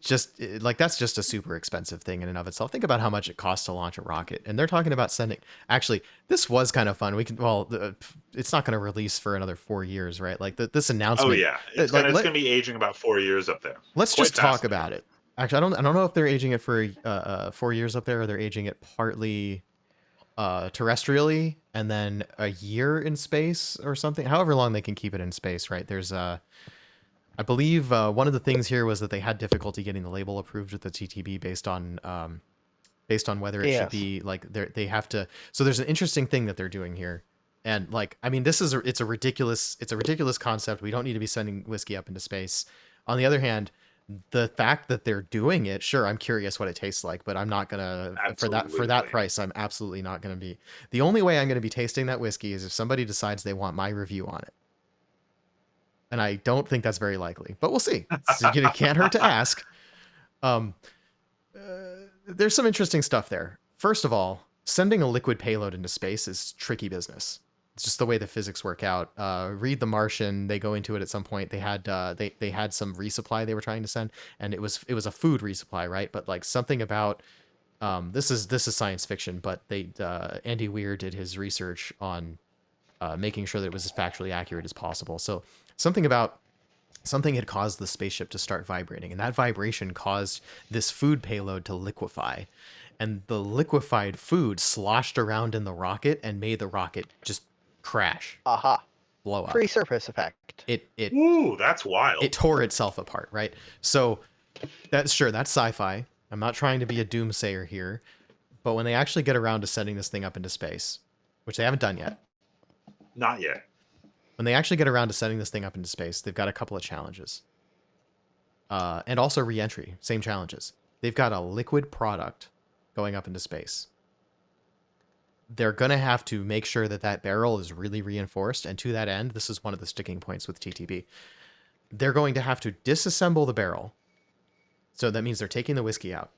Just like that's just a super expensive thing in and of itself. Think about how much it costs to launch a rocket, and they're talking about sending. Actually, this was kind of fun. It's not going to release for another 4 years, right? Like this announcement. Oh yeah, it's going to be aging about 4 years up there. Let's just talk about it. Actually, I don't know if they're aging it for 4 years up there, or they're aging it partly terrestrially and then a year in space or something. However long they can keep it in space, right? There's I believe one of the things here was that they had difficulty getting the label approved with the TTB based on whether it should be like they have to. So there's an interesting thing that they're doing here, and like I mean it's a ridiculous concept. We don't need to be sending whiskey up into space. On the other hand, the fact that they're doing it, sure, I'm curious what it tastes like, but I'm not gonna for that price. I'm absolutely not gonna be. The only way I'm gonna be tasting that whiskey is if somebody decides they want my review on it. And I don't think that's very likely, but we'll see. So, it can't hurt to ask. There's some interesting stuff there. First of all, sending a liquid payload into space is tricky business. It's just the way the physics work out. Read The Martian. They go into it at some point. They had they had some resupply they were trying to send, and it was a food resupply, right? But like something about this is science fiction, but Andy Weir did his research on making sure that it was as factually accurate as possible. So something had caused the spaceship to start vibrating, and that vibration caused this food payload to liquefy, and the liquefied food sloshed around in the rocket and made the rocket just crash. Blow up. Free surface effect. Ooh, that's wild. It tore itself apart, right? So that's sci-fi. I'm not trying to be a doomsayer here, but when they actually get around to sending this thing up into space, which they haven't done yet. Not yet. When they actually get around to sending this thing up into space, they've got a couple of challenges. And also re-entry, same challenges. They've got a liquid product going up into space. They're going to have to make sure that barrel is really reinforced. And to that end, this is one of the sticking points with TTB. They're going to have to disassemble the barrel. So that means they're taking the whiskey out.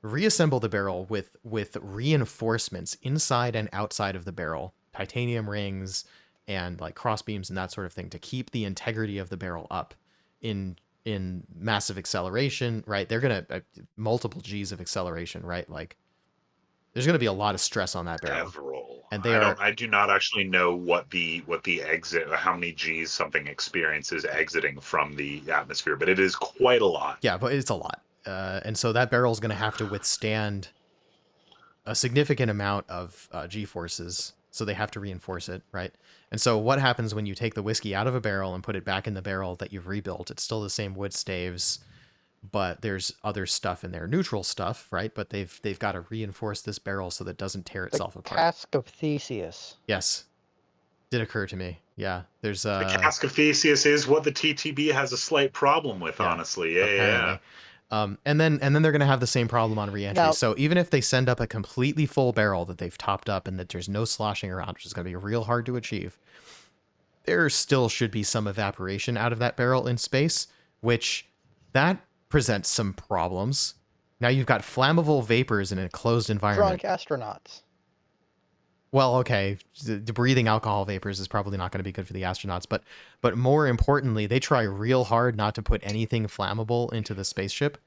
Reassemble the barrel with reinforcements inside and outside of the barrel. Titanium rings and like cross beams and that sort of thing to keep the integrity of the barrel up in massive acceleration, right? They're going to multiple G's of acceleration, right? Like there's going to be a lot of stress on that barrel. And I do not actually know what the exit, how many G's something experiences exiting from the atmosphere, but it is quite a lot. Yeah, but it's a lot. And so that barrel is going to have to withstand a significant amount of G forces. So they have to reinforce it, right? And so what happens when you take the whiskey out of a barrel and put it back in the barrel that you've rebuilt? It's still the same wood staves, but there's other stuff in there, neutral stuff, right? But they've got to reinforce this barrel so that it doesn't tear itself apart. Cask of Theseus. Yes, did occur to me. Yeah, there's the Cask of Theseus is what the TTB has a slight problem with, honestly. Yeah. And then they're going to have the same problem on reentry. Now, so even if they send up a completely full barrel that they've topped up and that there's no sloshing around, which is going to be real hard to achieve, there still should be some evaporation out of that barrel in space, which that presents some problems. Now you've got flammable vapors in a closed environment. Drunk astronauts. Well, okay, the breathing alcohol vapors is probably not going to be good for the astronauts, but more importantly, they try real hard not to put anything flammable into the spaceship.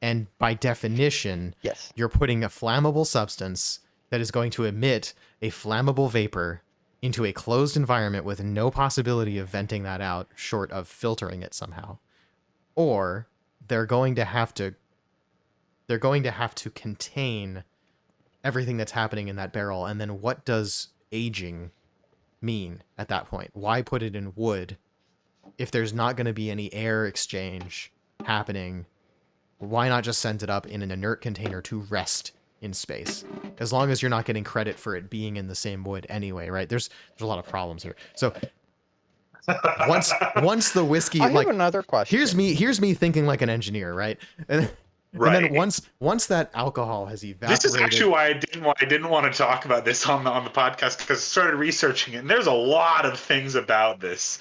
And by definition, yes, you're putting a flammable substance that is going to emit a flammable vapor into a closed environment with no possibility of venting that out short of filtering it somehow. Or they're going to have to contain everything that's happening in that barrel. And then what does aging mean at that point? Why put it in wood if there's not going to be any air exchange happening? Why not just send it up in an inert container to rest in space? As long as you're not getting credit for it being in the same wood anyway, right? There's a lot of problems here. So once the whiskey, I have another question. here's me thinking like an engineer, right? Right. And then once that alcohol has evaporated, this is actually why I didn't want to talk about this on the podcast, because I started researching it, and there's a lot of things about this.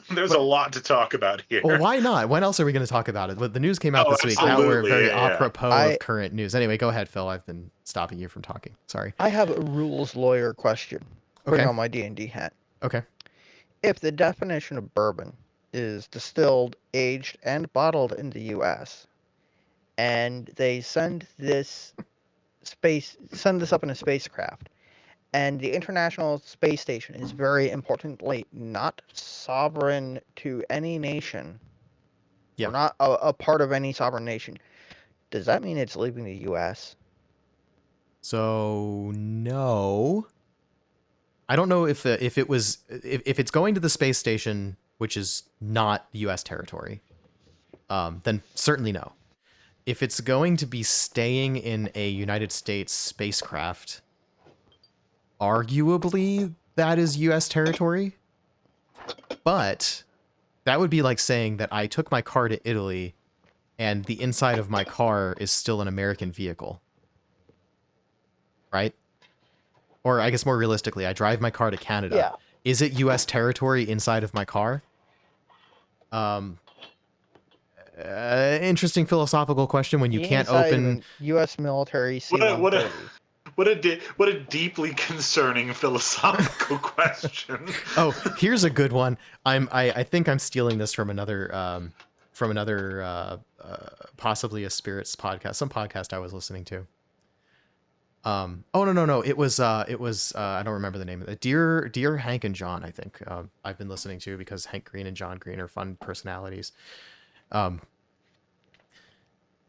There's a lot to talk about here. Well, why not? When else are we going to talk about it? But the news came out this week. Now we're absolutely, very yeah. apropos of current news. Anyway, go ahead, Phil. I've been stopping you from talking. Sorry. I have a rules lawyer question. Putting Okay. on my D&D hat. Okay. If the definition of bourbon is distilled, aged, and bottled in the U.S., and they send this up in a spacecraft, and the International Space Station is very importantly not sovereign to any nation, Yeah. or not a part of any sovereign nation, does that mean it's leaving the U.S.? So no, I don't know if it's going to the space station, which is not U.S. territory. Then certainly no. If it's going to be staying in a United States spacecraft, arguably that is U.S. territory. But that would be like saying that I took my car to Italy and the inside of my car is still an American vehicle. Right? Or I guess more realistically, I drive my car to Canada. Yeah. Is it U.S. territory inside of my car? Interesting philosophical question when you can't open U.S. military C-130. What a deeply concerning philosophical question. Oh, here's a good one. I think I'm stealing this from another possibly a spirits podcast, some podcast I was listening to. Oh no, it was I don't remember the name of it. Dear Hank and John, I think I've been listening to, because Hank Green and John Green are fun personalities.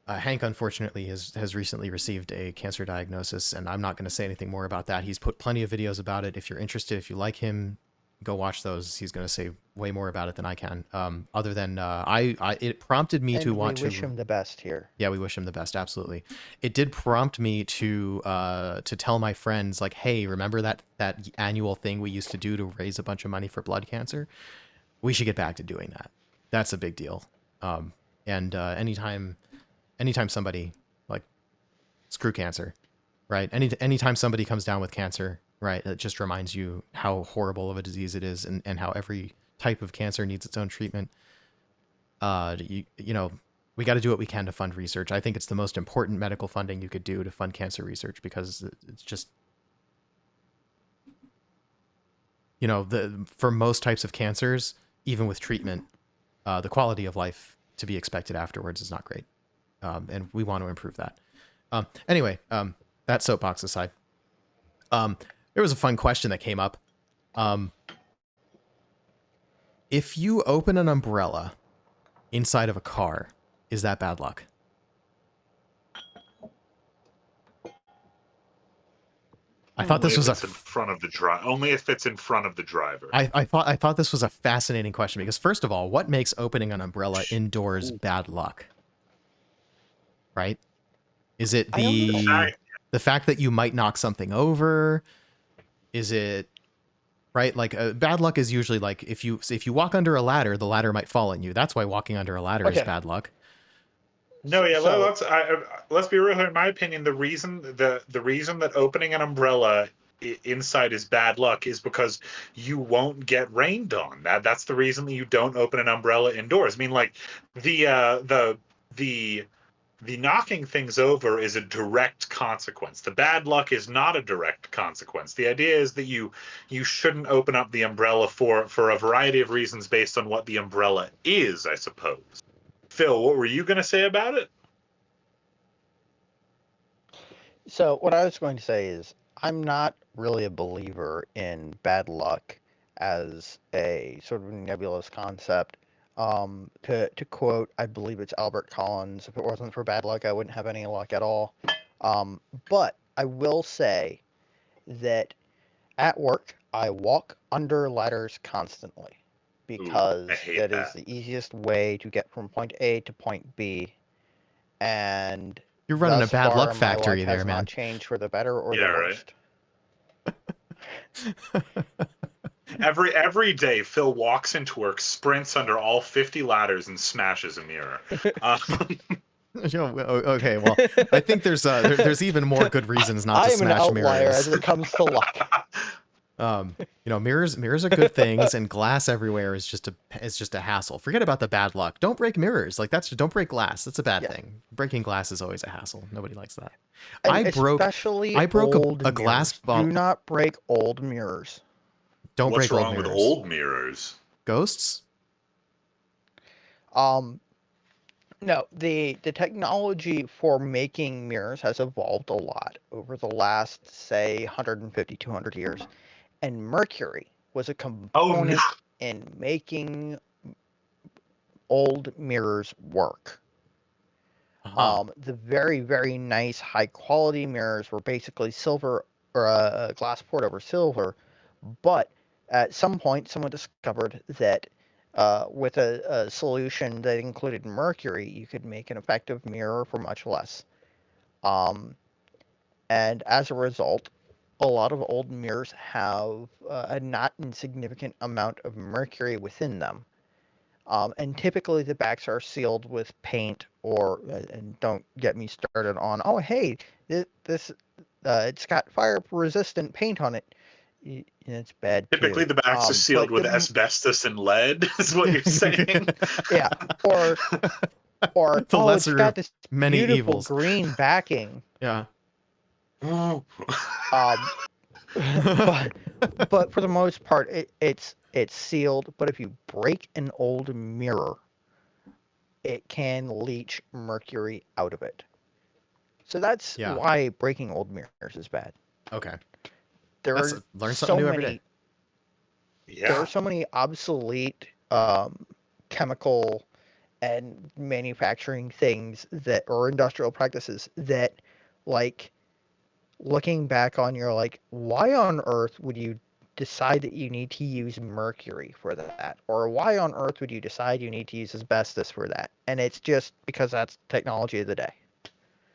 Hank, unfortunately, has recently received a cancer diagnosis, and I'm not going to say anything more about that. He's put plenty of videos about it. If you're interested, if you like him, go watch those. He's going to say way more about it than I can. Other than it prompted me to want to. We wish him the best here. Yeah, we wish him the best. Absolutely. It did prompt me to tell my friends, like, hey, remember that annual thing we used to do to raise a bunch of money for blood cancer? We should get back to doing that. That's a big deal. And anytime somebody, like, screw cancer, right? Anytime somebody comes down with cancer, right, it just reminds you how horrible of a disease it is, and how every type of cancer needs its own treatment. You know, we got to do what we can to fund research. I think it's the most important medical funding you could do, to fund cancer research, because it's just, you know, for most types of cancers, even with treatment, the quality of life to be expected afterwards is not great. And we want to improve that. Anyway, that soapbox aside, there was a fun question that came up. If you open an umbrella inside of a car, is that bad luck? I thought this was in front of the driver. Only if it's in front of the driver. I thought this was a fascinating question, because first of all, what makes opening an umbrella indoors bad luck? Right? Is it the fact that you might knock something over? Is it, right? Like, bad luck is usually like if you walk under a ladder, the ladder might fall on you. That's why walking under a ladder is bad luck. No, yeah, let's be real here. In my opinion, the reason that opening an umbrella inside is bad luck is because you won't get rained on. That's the reason that you don't open an umbrella indoors. I mean, like, the knocking things over is a direct consequence. The bad luck is not a direct consequence. The idea is that you shouldn't open up the umbrella for a variety of reasons based on what the umbrella is, I suppose. Phil, what were you going to say about it? So what I was going to say is, I'm not really a believer in bad luck as a sort of nebulous concept. To quote, I believe it's Albert Collins, if it wasn't for bad luck, I wouldn't have any luck at all. But I will say that at work, I walk under ladders constantly Ooh, I because hate that is that. the easiest way to get from point A to point B, and You're running a thus bad luck far my luck factory there, has not man. changed for the better or Yeah, the right. worst. Every day, Phill walks into work, sprints under all 50 ladders, and smashes a mirror. Um, Okay, well, I think there's even more good reasons not to I am an smash outlier as mirrors. it comes to luck. Mirrors are good things, and glass everywhere is just a hassle. Forget about the bad luck. Don't break mirrors. Like don't break glass. That's a bad Yeah, thing. Breaking glass is always a hassle. Nobody likes that. and I broke especially I broke old a glass mirrors. Do bottle. not break old mirrors. Don't what's break old wrong with mirrors. old mirrors? Ghosts? Um, no, the technology for making mirrors has evolved a lot over the last, say, 150, 200 years, and mercury was a Oh no! component in making old mirrors work. Uh-huh. The very, very nice, high quality mirrors were basically silver or glass poured over silver, but at some point, someone discovered that with a solution that included mercury, you could make an effective mirror for much less. Um, and as a result, a lot of old mirrors have a not insignificant amount of mercury within them. And typically the backs are sealed with paint or, and don't get me started on, oh, hey, this it's got fire resistant paint on it. It's bad Typically, too. the backs are sealed But with asbestos and lead, is what you're saying. yeah, or The oh, it's lesser got of this many beautiful evils. green backing. Yeah. Um, but for the most part, it's sealed. But if you break an old mirror, it can leach mercury out of it. So that's Yeah. why breaking old mirrors is bad. Okay. There That's are learn something so new every day. many there are Yeah. so many obsolete chemical and manufacturing things that or industrial practices that, like, looking back on, you're like, why on earth would you decide that you need to use mercury for that? Or why on earth would you decide you need to use asbestos for that? And it's just because that's technology of the day.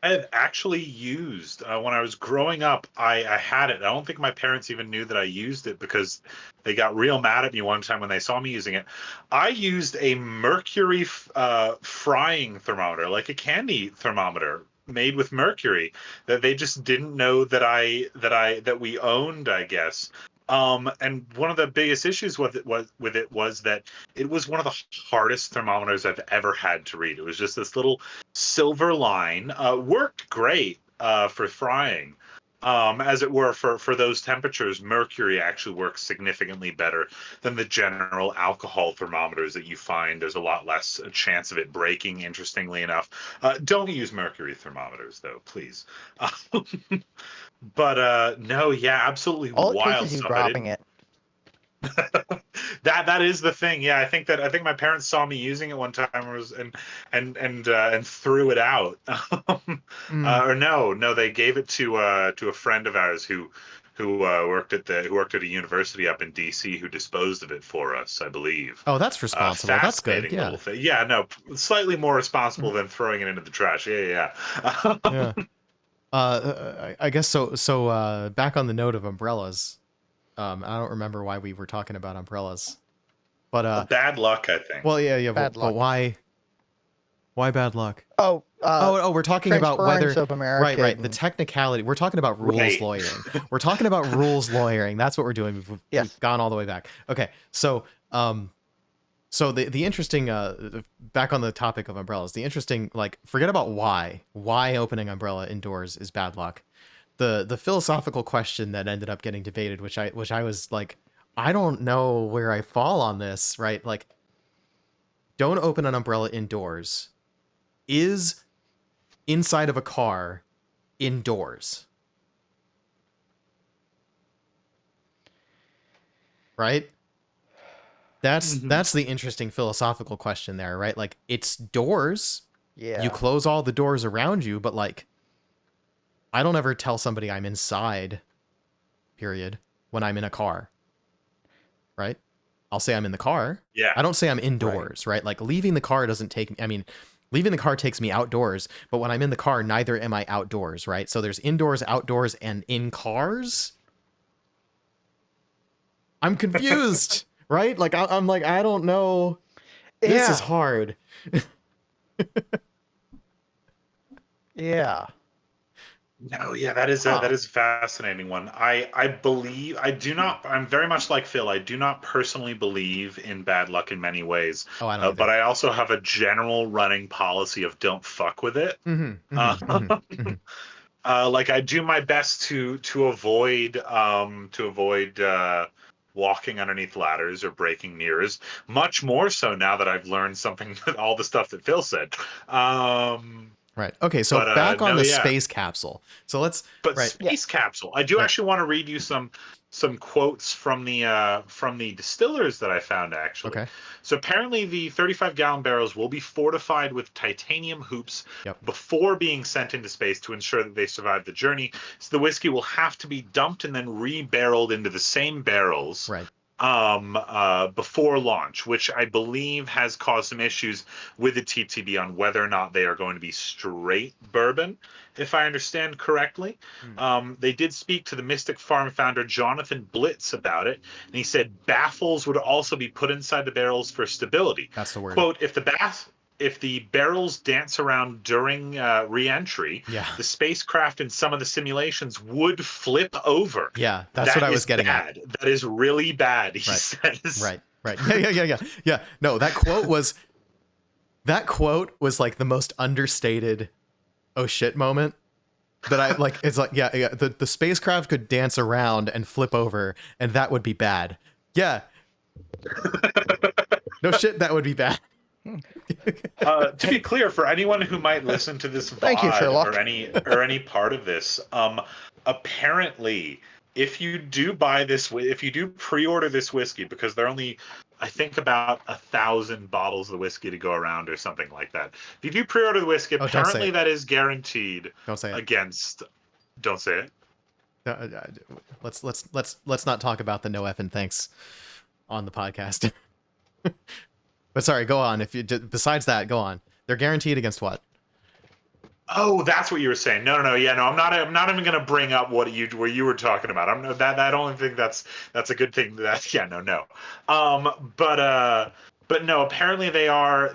I have actually used when I was growing up. I had it. I don't think my parents even knew that I used it because they got real mad at me one time when they saw me using it. I used a mercury frying thermometer, like a candy thermometer made with mercury that they just didn't know that we owned, I guess. And one of the biggest issues with it was that it was one of the hardest thermometers I've ever had to read. It was just this little silver line, worked great for frying. As it were, for those temperatures, mercury actually works significantly better than the general alcohol thermometers that you find. There's a lot less chance of it breaking, interestingly enough. Don't use mercury thermometers, though, please. But no, yeah, absolutely All it takes wild is you stuff. I dropping didn't. it. That is the thing. Yeah, I think my parents saw me using it one time and threw it out. Mm. Or no, they gave it to a friend of ours who worked at a university up in DC who disposed of it for us, I believe. Oh, that's responsible. That's good. Fascinating Yeah. little thing. Yeah, no, slightly more responsible than throwing it into the trash. Yeah, yeah. Yeah. I guess so. So, back on the note of umbrellas, I don't remember why we were talking about umbrellas, but Bad luck, I think. well, yeah, Bad but luck. why bad luck? Oh, Oh, we're talking about transference whether, of right, the American. technicality. We're talking about rules Right. lawyering. We're talking about rules lawyering. That's what we're doing. We've Yes. gone all the way back. Okay, so so the interesting back on the topic of umbrellas, the interesting, like, forget about why opening umbrella indoors is bad luck. The philosophical question that ended up getting debated, which I was like, I don't know where I fall on this, right? Like, don't open an umbrella indoors. Is inside of a car indoors? right? That's Mhm. that's the interesting philosophical question there, right? Like, it's doors. Yeah. You close all the doors around you, but like, I don't ever tell somebody I'm inside, period, when I'm in a car, right? I'll say I'm in the car. Yeah. I don't say I'm Right. indoors, right? Like, leaving the car doesn't take me, I mean, leaving the car takes me outdoors, but when I'm in the car, neither am I outdoors, right? So there's indoors, outdoors, and in cars. I'm confused, right? Like, I'm like, I don't know. This is Yeah. hard. Yeah. No, yeah, that is Huh. a fascinating one. I believe I do not. I'm very much like Phill. I do not personally believe in bad luck in many ways, Oh, I don't either. but I also have a general running policy of don't fuck with it. Mm-hmm, Uh, mm-hmm, mm-hmm, mm-hmm. like I do my best to avoid walking underneath ladders or breaking mirrors. Much more so now that I've learned something all the stuff that Phill said. Right. Okay, so But back on no, the yeah. space capsule. So let's But right, Yeah. space capsule. I do right. actually want to read you some quotes from the distillers that I found actually. Okay. So apparently the 35-gallon barrels will be fortified with titanium hoops Yep. before being sent into space to ensure that they survive the journey. So the whiskey will have to be dumped and then re-barreled into the same barrels Right. before launch, which I believe has caused some issues with the TTB on whether or not they are going to be straight bourbon, if I understand correctly. They did speak to the Mystic Farm founder Jonathan Blitz about it, and he said baffles would also be put inside the barrels for stability. That's the word. Quote, if the barrels dance around during re-entry, Yeah. the spacecraft in some of the simulations would flip over. Yeah, that's what I was getting bad. That is really bad, he Right. says. Right. Right. Yeah. No, that quote was like the most understated oh shit moment that I like. It's like, yeah, the spacecraft could dance around and flip over, and that would be bad. Yeah. No shit, that would be bad. To be clear, for anyone who might listen to this Thank you, VOD Sherlock. or any part of this, apparently, if you do pre-order this whiskey, because they're only, I think, about 1,000 bottles of whiskey to go around or something like that. If you do pre-order the whiskey, Oh, don't say apparently it. that is guaranteed Don't say it. against. Don't say it. Let's not talk about the no effing thanks on the podcast. But sorry, go on. If you besides that, go on. They're guaranteed against what? Oh, that's what you were saying. No. Yeah, no. I'm not even going to bring up what you were talking about. I don't think that's a good thing. No. But no. Apparently they are.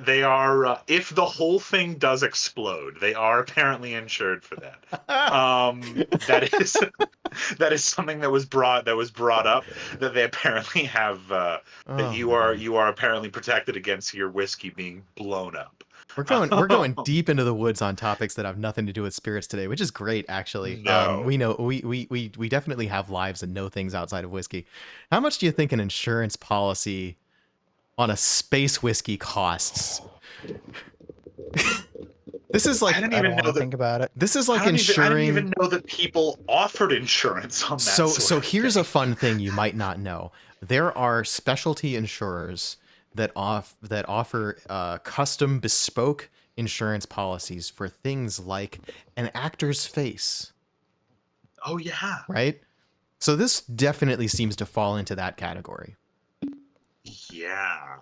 If the whole thing does explode, they are apparently insured for that. That is something that was brought up, that they apparently have. That Oh, you are apparently protected against your whiskey being blown up. we're going deep into the woods on topics that have nothing to do with spirits today, which is great actually. No. We know we definitely have lives and know things outside of whiskey. How much do you think an insurance policy on a space whiskey costs? This is like I didn't I even don't know want to that. think about it. this is like I didn't insuring. even know that people offered insurance on that. So here's thing. a fun thing you might not know. There are specialty insurers that offer custom bespoke insurance policies for things like an actor's face, Oh yeah, right? So this definitely seems to fall into that category. yeah.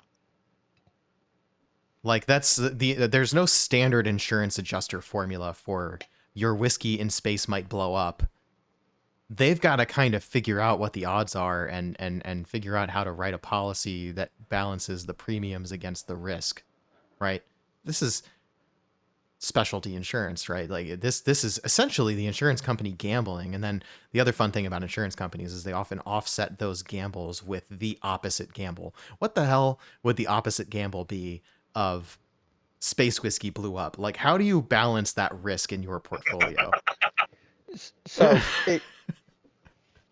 Like that's there's no standard insurance adjuster formula for your whiskey in space might blow up. They've got to kind of figure out what the odds are and figure out how to write a policy that balances the premiums against the risk, right? This is specialty insurance, right? Like this is essentially the insurance company gambling. And then the other fun thing about insurance companies is they often offset those gambles with the opposite gamble. What the hell would the opposite gamble be of space whiskey blew up? Like, how do you balance that risk in your portfolio? So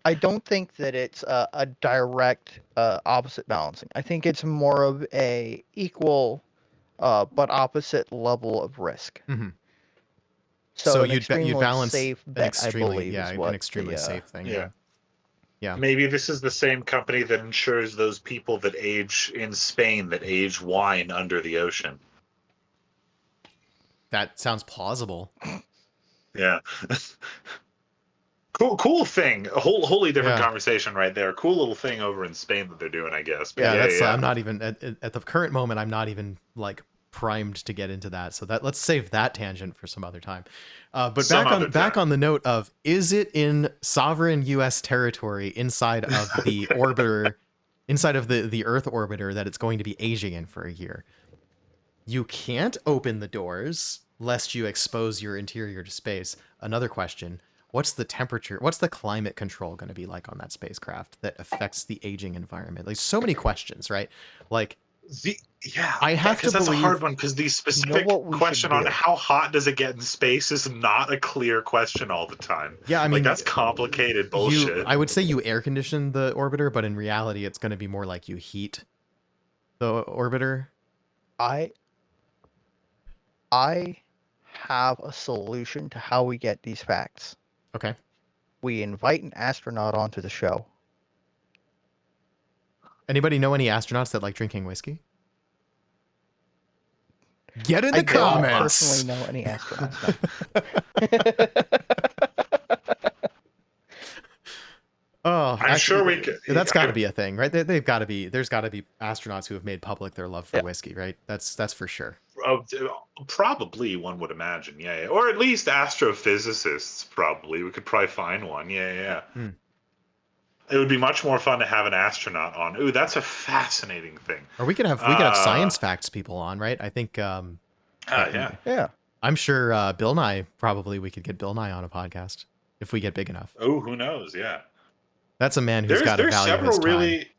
I don't think that it's a direct opposite balancing. I think it's more of a equal but opposite level of risk. Mm-hmm. So an you'd extremely balance safe an bet, I extremely believe, is an what extremely the safe thing. Yeah. Yeah, Maybe this is the same company that insures those people that age in Spain that age wine under the ocean. that sounds plausible. Yeah. Cool thing. A wholly different Yeah. conversation right there. Cool little thing over in Spain that they're doing, I guess. But Yeah, yeah, that's yeah. I'm not even at the current moment. I'm not even like primed to get into that. So that let's save that tangent for some other time. But Some other back time. on the note of, is it in sovereign U.S. territory inside of the orbiter, inside of the Earth orbiter, that it's going to be aging in for a year? You can't open the doors lest you expose your interior to space. Another question: what's the temperature? What's the climate control going to be like on that spacecraft that affects the aging environment? Like, so many questions, right? Like, The, yeah, I have to because that's a hard believe. one. Because the You know specific what we should question on do? how hot does it get in space is not a clear question all the time. Yeah, I Like mean, that's complicated you. bullshit. I would say you air condition the orbiter, but in reality, it's going to be more like you heat the orbiter. I I have a solution to how we get these facts. Okay. We invite an astronaut onto the show. Anybody know any astronauts that like drinking whiskey? Get in I the don't comments. personally know any astronauts. Oh, I'm actually, sure we could. that's got to be a thing, right? They've got to be. There's got to be astronauts who have made public their love for Yeah. whiskey, right? That's for sure. Probably one would imagine, yeah, or at least astrophysicists. Probably we could probably find one, yeah. Hmm. It would be much more fun to have an astronaut on. Ooh, that's a fascinating thing. Or we could have science facts people on, right? I think. Yeah. Yeah. I'm sure Bill Nye, probably we could get Bill Nye on a podcast if we get big enough. Oh, who knows? Yeah. That's a man who's got to There's value his several time. really.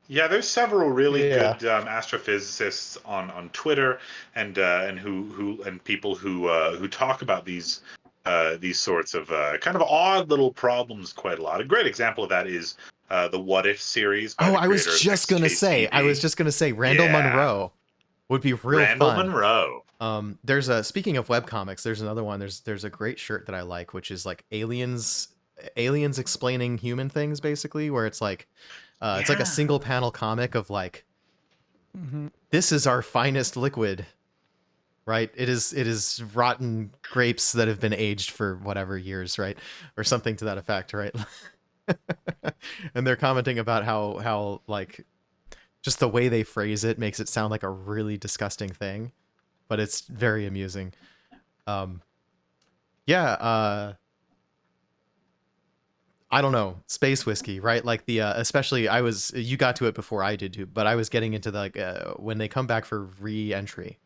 Yeah, there's several really Yeah. good astrophysicists on Twitter and who and people who talk about these sorts of kind of odd little problems quite a lot. A great example of that is the What If series by Oh, the I was creator of just gonna say. XKCD. Randall Yeah. Munro would be real Randall fun. Munro. There's a speaking of webcomics, there's another one. There's a great shirt that I like, which is like aliens explaining human things, basically, where it's like it's like a Yeah. single panel comic of like, Mm-hmm. this is our finest liquid, right? It is rotten grapes that have been aged for whatever years, right? Or something to that effect, right? And they're commenting about how like just the way they phrase it makes it sound like a really disgusting thing, but it's very amusing. Yeah, I don't know, space whiskey, right? Like the especially you got to it before I did too, but I was getting into the, like when they come back for re-entry.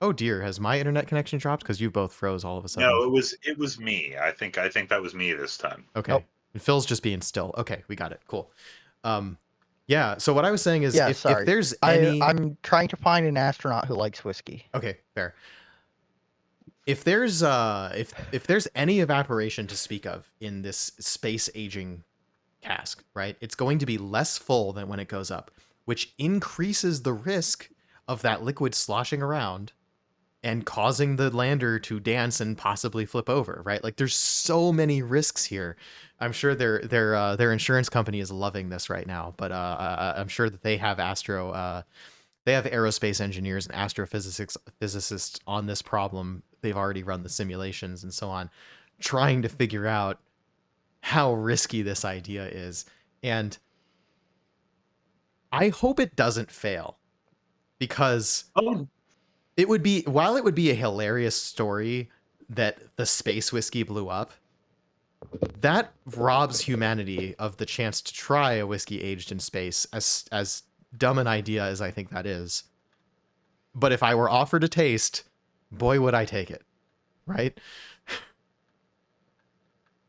Oh dear, has my internet connection dropped? Because you both froze all of a sudden. No, it was me. I think that was me this time. Okay. Nope. And Phil's just being still. Okay, we got it. Cool. Yeah. So what I was saying is, Yeah, if sorry. there's any, I'm trying to find an astronaut who likes whiskey. okay, fair. If there's if there's any evaporation to speak of in this space aging cask, right? It's going to be less full than when it goes up, which increases the risk of that liquid sloshing around and causing the lander to dance and possibly flip over, right? Like, there's so many risks here. I'm sure their insurance company is loving this right now, but I'm sure that they have aerospace engineers and physicists on this problem. They've already run the simulations and so on, trying to figure out how risky this idea is. And I hope it doesn't fail, because Oh, while it would be a hilarious story that the space whiskey blew up, that robs humanity of the chance to try a whiskey aged in space, as dumb an idea as I think that is. But if I were offered a taste, boy, would I take it, right?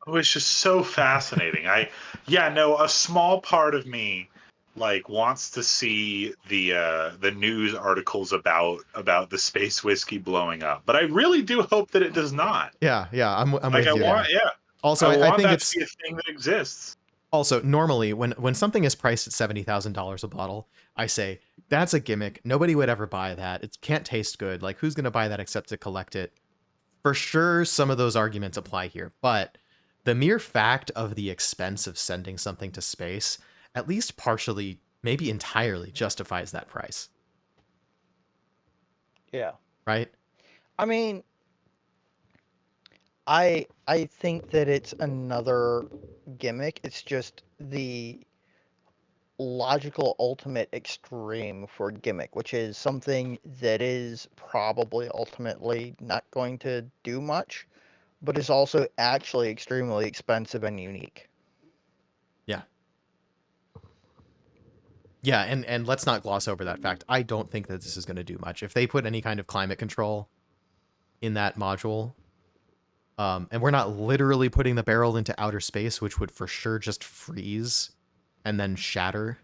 oh, it's just so fascinating. A small part of me like wants to see the news articles about the space whiskey blowing up, but I really do hope that it does not. Yeah, I'm Like with I you want, there. yeah, Also, I I want think that it's to be a thing that exists. also normally when something is priced at $70,000 a bottle, I say that's a gimmick. Nobody would ever buy that. It can't taste good. Like, who's going to buy that except to collect it? For sure, some of those arguments apply here, but the mere fact of the expense of sending something to space, at least partially, maybe entirely, justifies that price. Yeah. Right? I mean, I think that it's another gimmick. It's just the logical ultimate extreme for gimmick, which is something that is probably ultimately not going to do much, but is also actually extremely expensive and unique. Yeah. Yeah, and let's not gloss over that fact. I don't think that this is going to do much. If they put any kind of climate control in that module, and we're not literally putting the barrel into outer space, which would for sure just freeze and then shatter.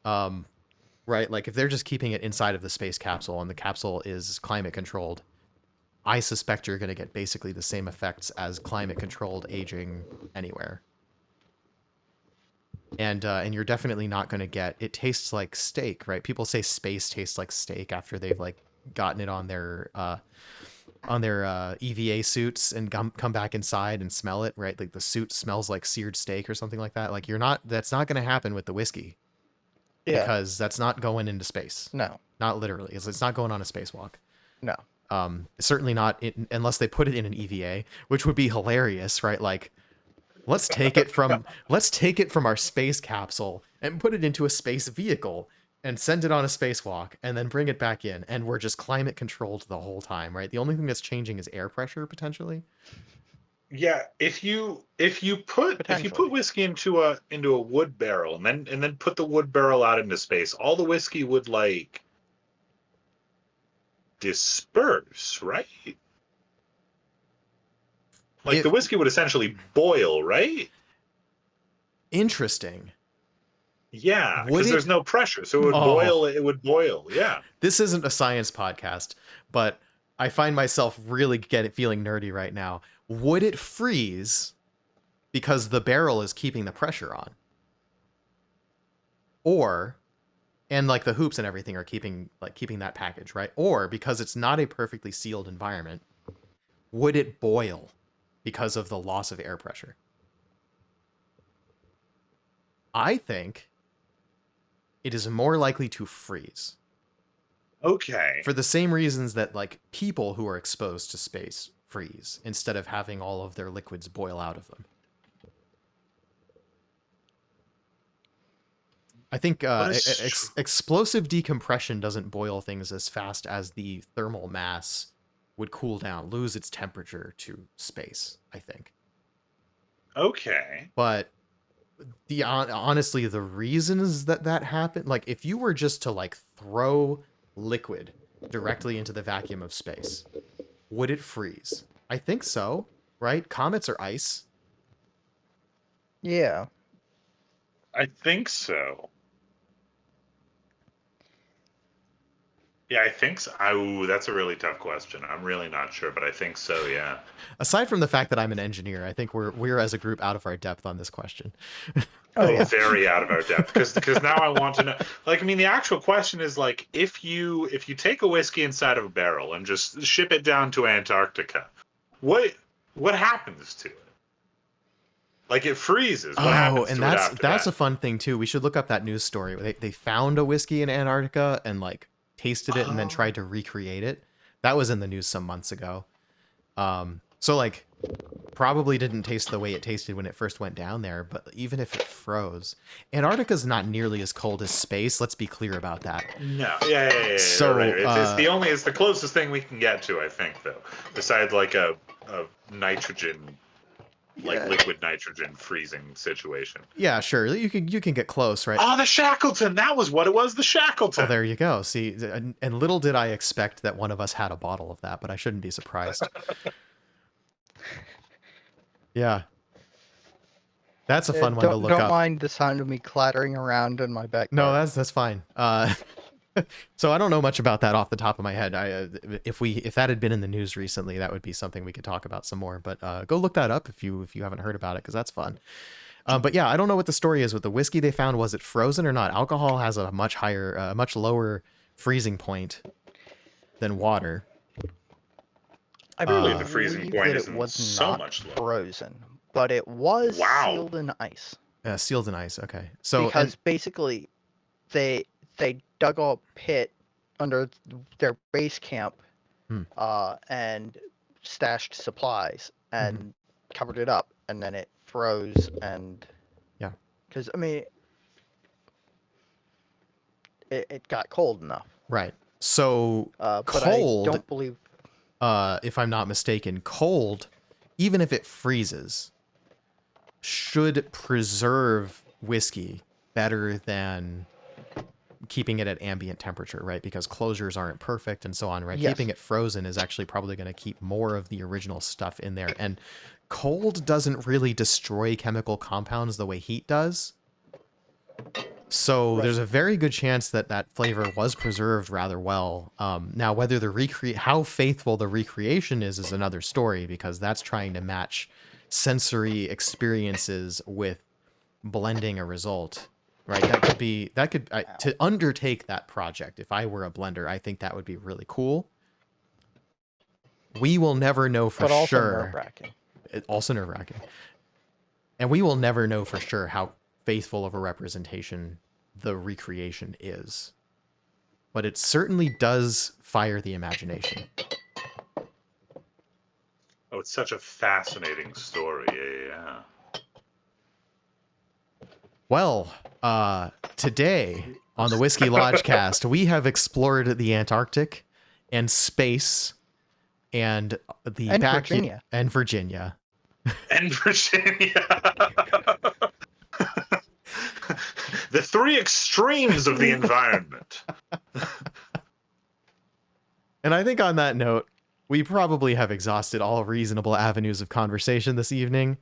Right? Like if they're just keeping it inside of the space capsule and the capsule is climate controlled, I suspect you're going to get basically the same effects as climate controlled aging anywhere. And you're definitely not going to get, it tastes like steak, right? People say space tastes like steak after they've like gotten it on their EVA suits and come back inside and smell it, right? Like the suit smells like seared steak or something like that. Like that's not going to happen with the whiskey. Yeah. Because that's not going into space. No. Not literally. It's not going on a spacewalk. No. Certainly not unless they put it in an EVA, which would be hilarious, right? Like, let's take it from our space capsule and put it into a space vehicle and send it on a spacewalk and then bring it back in, and we're just climate controlled the whole time, right? The only thing that's changing is air pressure Yeah, if you put whiskey into a wood barrel and then put the wood barrel out into space, all the whiskey would like disperse, right? Like the whiskey would essentially boil, right? Interesting. Yeah, because there's no pressure, so it would boil. It would boil. Yeah. This isn't a science podcast, but I find myself really feeling nerdy right now. Would it freeze because the barrel is keeping the pressure on? Or, and like the hoops and everything are keeping that package, right? Or because it's not a perfectly sealed environment, would it boil because of the loss of air pressure? I think it is more likely to freeze. Okay. For the same reasons that like people who are exposed to space freeze instead of having all of their liquids boil out of them. I think explosive decompression doesn't boil things as fast as the thermal mass would cool down, lose its temperature to space, I think. Okay. But honestly, the reasons that happened, like if you were just to like throw liquid directly into the vacuum of space, would it freeze? I think so, right? Comets are ice. Yeah. I think so. Yeah, I think so. Oh, that's a really tough question. I'm really not sure, but I think so, yeah. Aside from the fact that I'm an engineer, I think we're as a group out of our depth on this question. Yeah. Very out of our depth because now I want to know. Like, I mean, the actual question is like, if you take a whiskey inside of a barrel and just ship it down to Antarctica, what happens to it? Like, it freezes. What happens and to it after that's that? a fun thing too. We should look up that news story. They found a whiskey in Antarctica and like tasted it and then tried to recreate it. That was in the news some months ago. So like probably didn't taste the way it tasted when it first went down there, but even if it froze, Antarctica's not nearly as cold as space. Let's be clear about that. No, yeah. So right. It's the closest thing we can get to, I think, though, besides like a nitrogen, like liquid nitrogen freezing situation. Yeah, sure. You can get close, right? Oh, the Shackleton. That was what it was. The Shackleton. Oh, there you go. See, and little did I expect that one of us had a bottle of that, but I shouldn't be surprised. Yeah. That's a fun one to look up. Don't mind the sound of me clattering around in my backyard. No, that's fine. So I don't know much about that off the top of my head. If that had been in the news recently, that would be something we could talk about some more. But go look that up if you haven't heard about it, because that's fun. But yeah, I don't know what the story is with the whiskey they found. Was it frozen or not? Alcohol has a much lower freezing point than water. I Surely the freezing believe point that it isn't was so not much lower. frozen, but it was Wow. sealed in ice. Sealed in ice. Okay. So Because basically, they dug a pit under their base camp, Hmm. and stashed supplies and Mhm. covered it up, and then it froze. And Yeah. because I mean, it got cold enough. Right. So But I cold, don't believe. if I'm not mistaken, cold, even if it freezes, should preserve whiskey better than keeping it at ambient temperature, right? Because closures aren't perfect and so on, right? Yes. Keeping it frozen is actually probably going to keep more of the original stuff in there. And cold doesn't really destroy chemical compounds the way heat does. So Right. there's a very good chance that that flavor was preserved rather well. Now, whether how faithful the recreation is another story, because that's trying to match sensory experiences with blending a result, right? To undertake that project, if I were a blender, I think that would be really cool. We will never know for But also sure. nerve-wracking. Also nerve-wracking. And we will never know for sure how faithful of a representation the recreation is. But it certainly does fire the imagination. Oh, it's such a fascinating story. Yeah. Well, today on the Whiskey Lodgecast, we have explored the Antarctic and space and the And Virginia. and Virginia. And Virginia. The three extremes of the environment. And I think on that note, we probably have exhausted all reasonable avenues of conversation this evening.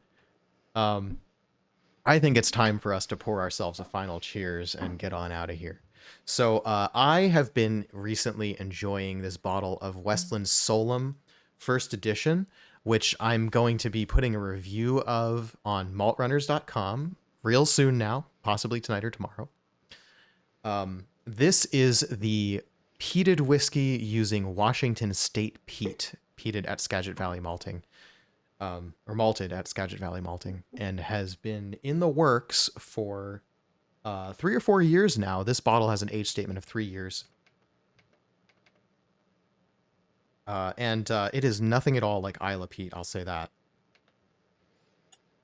I think it's time for us to pour ourselves a final cheers and get on out of here. So I have been recently enjoying this bottle of Westland Solum First Edition, which I'm going to be putting a review of on maltrunners.com real soon now, possibly tonight or tomorrow. This is the peated whiskey using Washington State peat, peated at Skagit Valley Malting. Or malted at Skagit Valley Malting, and has been in the works for 3 or 4 years now. This bottle has an age statement of 3 years. And it is nothing at all like Isla Peat, I'll say that.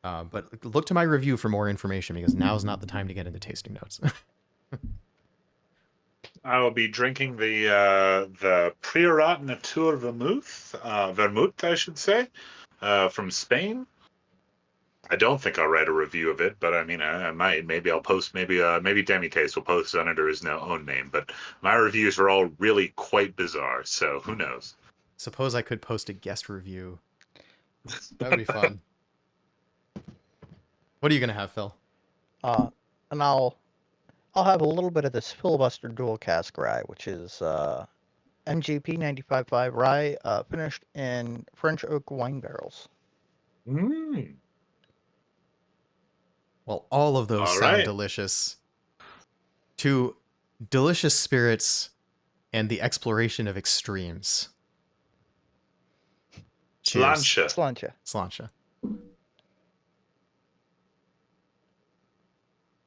But look to my review for more information, because now is not the time to get into tasting notes. I will be drinking the Priorat Nature Vermouth, I should say, from Spain. I don't think I'll write a review of it, but I mean, I might. Maybe I'll post. Maybe DemiTastes will post it under his own name. But my reviews are all really quite bizarre, so who knows? Suppose I could post a guest review. That would be fun. What are you gonna have, Phil? And I'll have a little bit of this filibuster dual cask rye, which is MGP 95.5 rye, finished in French oak wine barrels. Mm. Well, all of those All sound right. delicious. To delicious spirits and the exploration of extremes. Cheers. Sláinte. Sláinte. Sláinte.